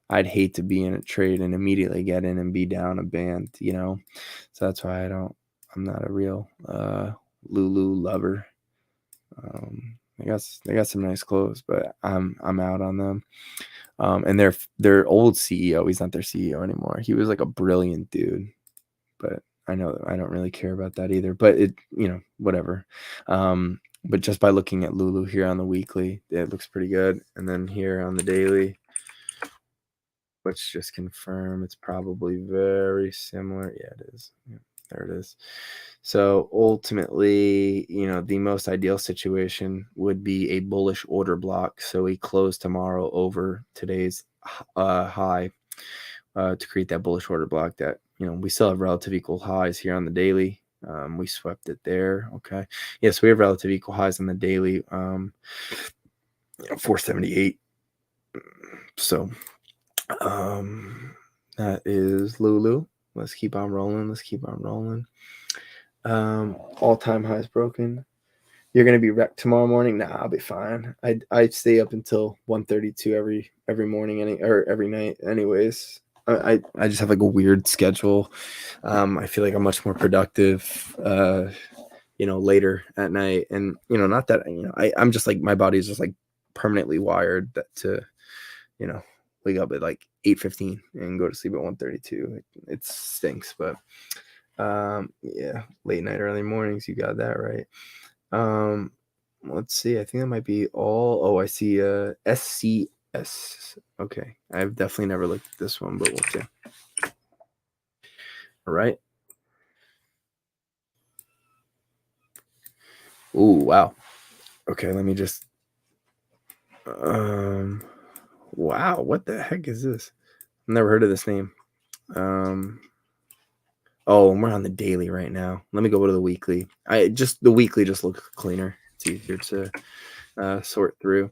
I'd hate to be in a trade and immediately get in and be down a band, you know? So that's why I'm not a real Lulu lover. They got some nice clothes, but I'm out on them. And their old CEO, he's not their CEO anymore. He was like a brilliant dude, but I know I don't really care about that either. But it, whatever. But just by looking at Lulu here on the weekly, it looks pretty good. And then here on the daily, let's just confirm it's probably very similar. Yeah, it is. Yeah, there it is. So ultimately, the most ideal situation would be a bullish order block. So we close tomorrow over today's high to create that bullish order block that, we still have relative equal highs here on the daily. We swept it there. Okay. Yes, we have relative equal highs on the daily. 478. So that is Lulu. Let's keep on rolling. All-time highs broken. You're gonna be wrecked tomorrow morning. Nah, I'll be fine. I stay up until 1:32 every morning, or every night. Anyways, I just have like a weird schedule. I feel like I'm much more productive. Later at night, and not that I'm just like, my body's just like permanently wired to wake up at like 8:15 and go to sleep at 1:32. It stinks, but yeah, late night, early mornings, you got that right. Let's see. I think that might be all. Oh, I see SCS. Okay. I've definitely never looked at this one, but we'll see. All right. Ooh, wow. Okay, let me just wow, what the heck is this? I've never heard of this name. Oh, and we're on the daily right now. Let me go to the weekly. The weekly just looks cleaner. It's easier to sort through.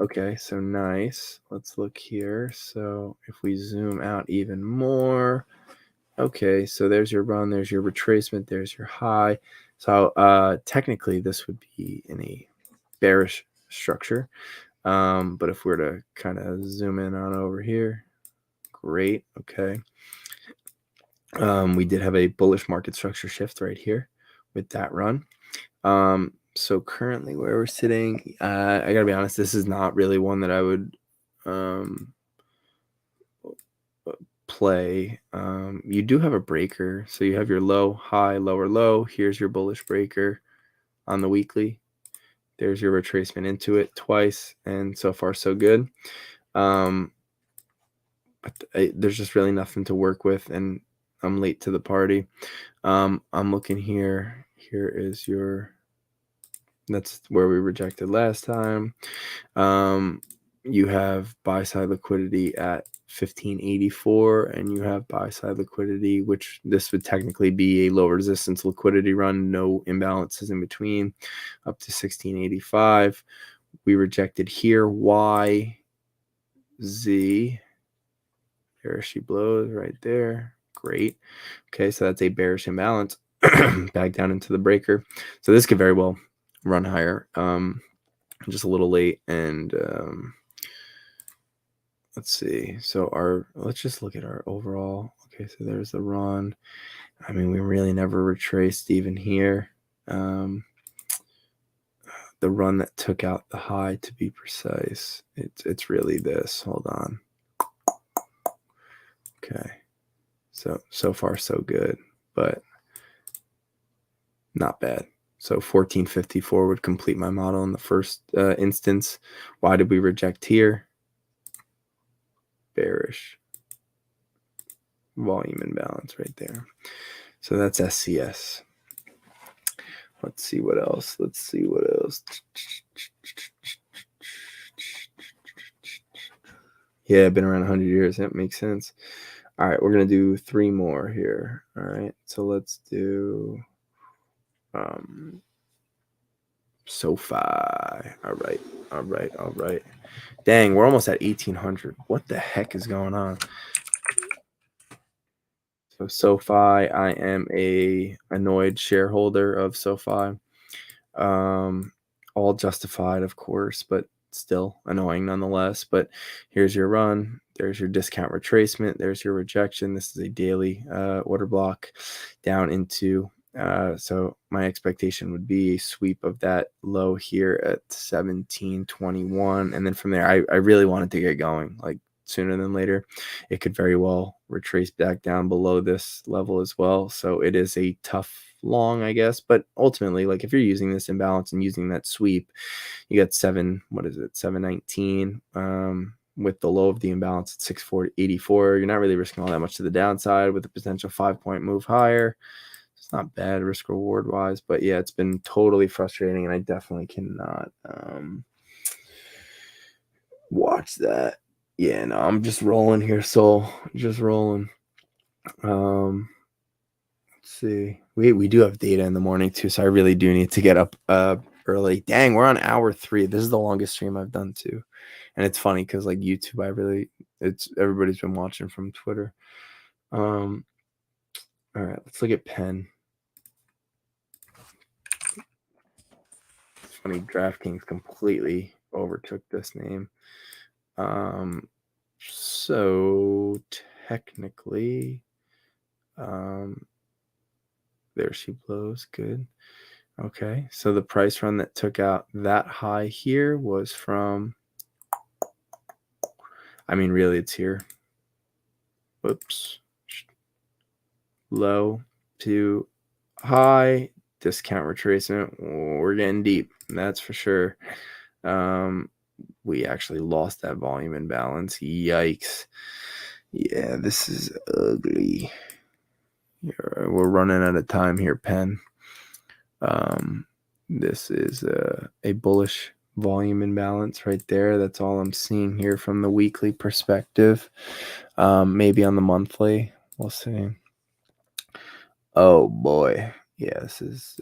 Okay, so nice. Let's look here. So if we zoom out even more, okay, so there's your run, there's your retracement, there's your high. So technically this would be in a bearish structure. But if we're to kind of zoom in on over here, great. Okay. We did have a bullish market structure shift right here with that run. So currently where we're sitting, I gotta be honest, this is not really one that I would play. You do have a breaker, so you have your low, high, lower, low. Here's your bullish breaker on the weekly. There's your retracement into it twice, and so far so good. But there's just really nothing to work with, and I'm late to the party. I'm looking here. Here is that's where we rejected last time. You have buy side liquidity at 1584, and you have buy side liquidity, which this would technically be a low resistance liquidity run, no imbalances in between, up to 1685. We rejected here. Y, Z. There she blows right there. Great. Okay, so that's a bearish imbalance. Back down into the breaker. So this could very well run higher. Just a little late, and let's see. So let's just look at our overall. Okay, so there's the run. I mean, we really never retraced even here. The run that took out the high, to be precise. It's really this. Hold on. Okay. So far so good, but not bad. So 1454 would complete my model in the first instance. Why did we reject here? Bearish volume imbalance right there. So that's SCS. Let's see what else. Yeah, been around 100 years. That makes sense. All right, we're going to do 3 more here. All right, so let's do SoFi. All right. Dang, we're almost at 1800. What the heck is going on? So SoFi, I am a annoyed shareholder of SoFi. All justified, of course, but still annoying nonetheless. But here's your run. There's your discount retracement. There's your rejection. This is a daily order block down into. So my expectation would be a sweep of that low here at 1721. And then from there, I really wanted to get going like sooner than later. It could very well retrace back down below this level as well. So it is a tough long, I guess, but ultimately, like if you're using this imbalance and using that sweep, you got 719 with the low of the imbalance at 684. You're not really risking all that much to the downside with a potential 5-point move higher. It's not bad risk reward wise, but yeah, it's been totally frustrating, and I definitely cannot watch that. Yeah, no, I'm just rolling here, Soul. Just rolling. Let's see. We do have data in the morning too, so I really do need to get up early. Dang, we're on hour 3. This is the longest stream I've done too. And it's funny because like YouTube, it's everybody's been watching from Twitter. All right, let's look at Penn. It's funny, DraftKings completely overtook this name. So technically, there she blows. Good. Okay, so the price run that took out that high here was from, I mean, really, it's here. Whoops. Low to high, discount retracement. We're getting deep, that's for sure. We actually lost that volume imbalance. Yikes. Yeah, this is ugly. We're running out of time here, Penn. This is a bullish volume imbalance right there. That's all I'm seeing here from the weekly perspective. Maybe on the monthly, we'll see. Oh boy, yeah, this is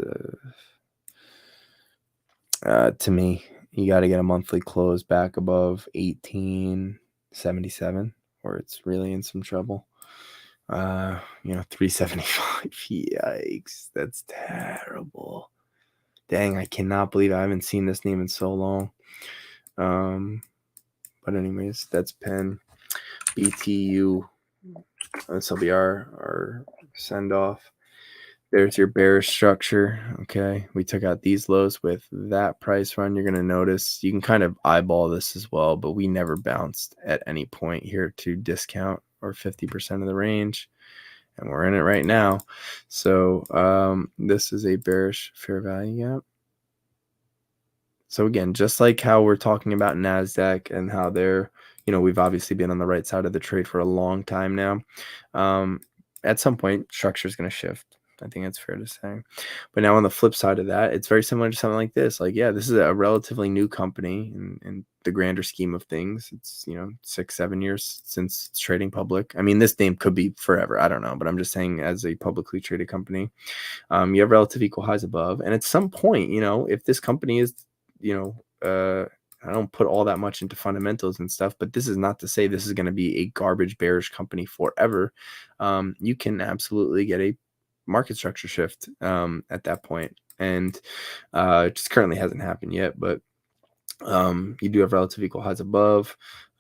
to me, you got to get a monthly close back above 1877, or it's really in some trouble. 375. Yikes, that's terrible. Dang, I cannot believe I haven't seen this name in so long. But anyways, that's Penn. BTU. This will be our send off. There's your bearish structure. Okay, we took out these lows with that price run. You're going to notice you can kind of eyeball this as well, but we never bounced at any point here to discount or 50% of the range, and we're in it right now. So this is a bearish fair value gap. So again, just like how we're talking about NASDAQ and how they're, we've obviously been on the right side of the trade for a long time now. At some point, structure is going to shift. I think that's fair to say. But now on the flip side of that, it's very similar to something like this. Like, yeah, this is a relatively new company in the grander scheme of things. It's, 6-7 years since it's trading public. I mean, this name could be forever. I don't know. But I'm just saying as a publicly traded company, you have relative equal highs above. And at some point, if this company is, I don't put all that much into fundamentals and stuff, but this is not to say this is going to be a garbage bearish company forever. You can absolutely get a market structure shift at that point. And it just currently hasn't happened yet, but you do have relative equal highs above.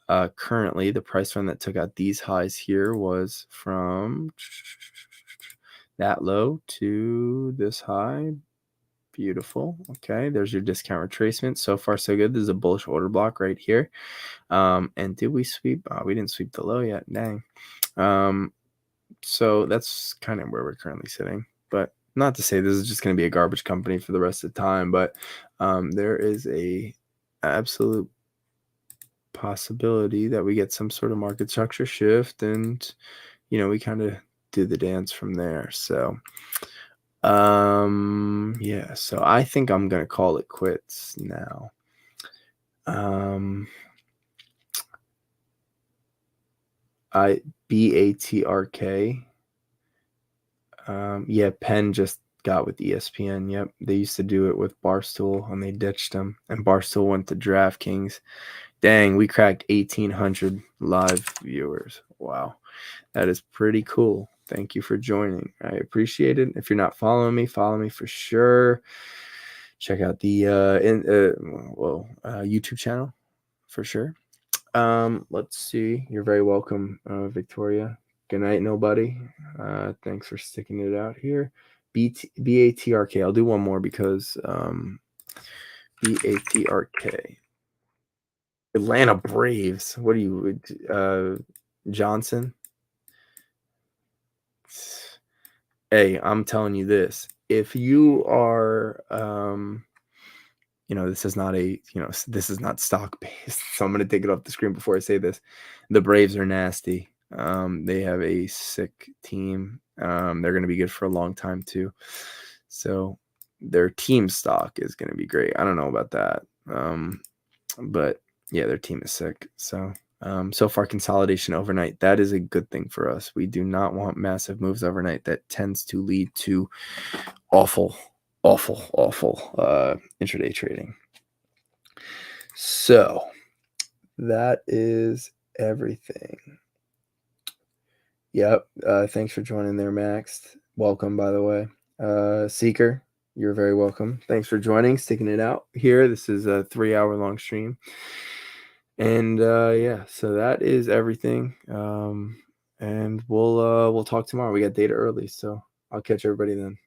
Currently, the price run that took out these highs here was from that low to this high. Beautiful. Okay, there's your discount retracement. So far, so good. This is a bullish order block right here. And did we sweep? We didn't sweep the low yet. Dang. So that's kind of where we're currently sitting. But not to say this is just going to be a garbage company for the rest of the time. But there is a absolute possibility that we get some sort of market structure shift, and we kind of do the dance from there. So. Yeah, so I think I'm gonna call it quits now. BATRK. Yeah, Penn just got with ESPN. Yep, they used to do it with Barstool and they ditched them, and Barstool went to DraftKings. Dang, we cracked 1,800 live viewers. Wow, that is pretty cool. Thank you for joining. I appreciate it. If you're not following me, follow me for sure. Check out the YouTube channel for sure. Let's see. You're very welcome, Victoria. Good night, nobody. Thanks for sticking it out here. BATRK. I'll do one more because BATRK. Atlanta Braves. What are you, Johnson? Hey, I'm telling you this. If you are, this is not this is not stock based. So I'm going to take it off the screen before I say this. The Braves are nasty. They have a sick team. They're going to be good for a long time too. So their team stock is going to be great. I don't know about that. But yeah, their team is sick. So so far consolidation overnight, that is a good thing for us. We do not want massive moves overnight. That tends to lead to awful intraday trading. So that is everything. Yep. Thanks for joining there, Max. Welcome, by the way. Seeker, you're very welcome. Thanks for joining, sticking it out here. This is a 3-hour long stream. And yeah, so that is everything. And we'll talk tomorrow. We got data early, so I'll catch everybody then.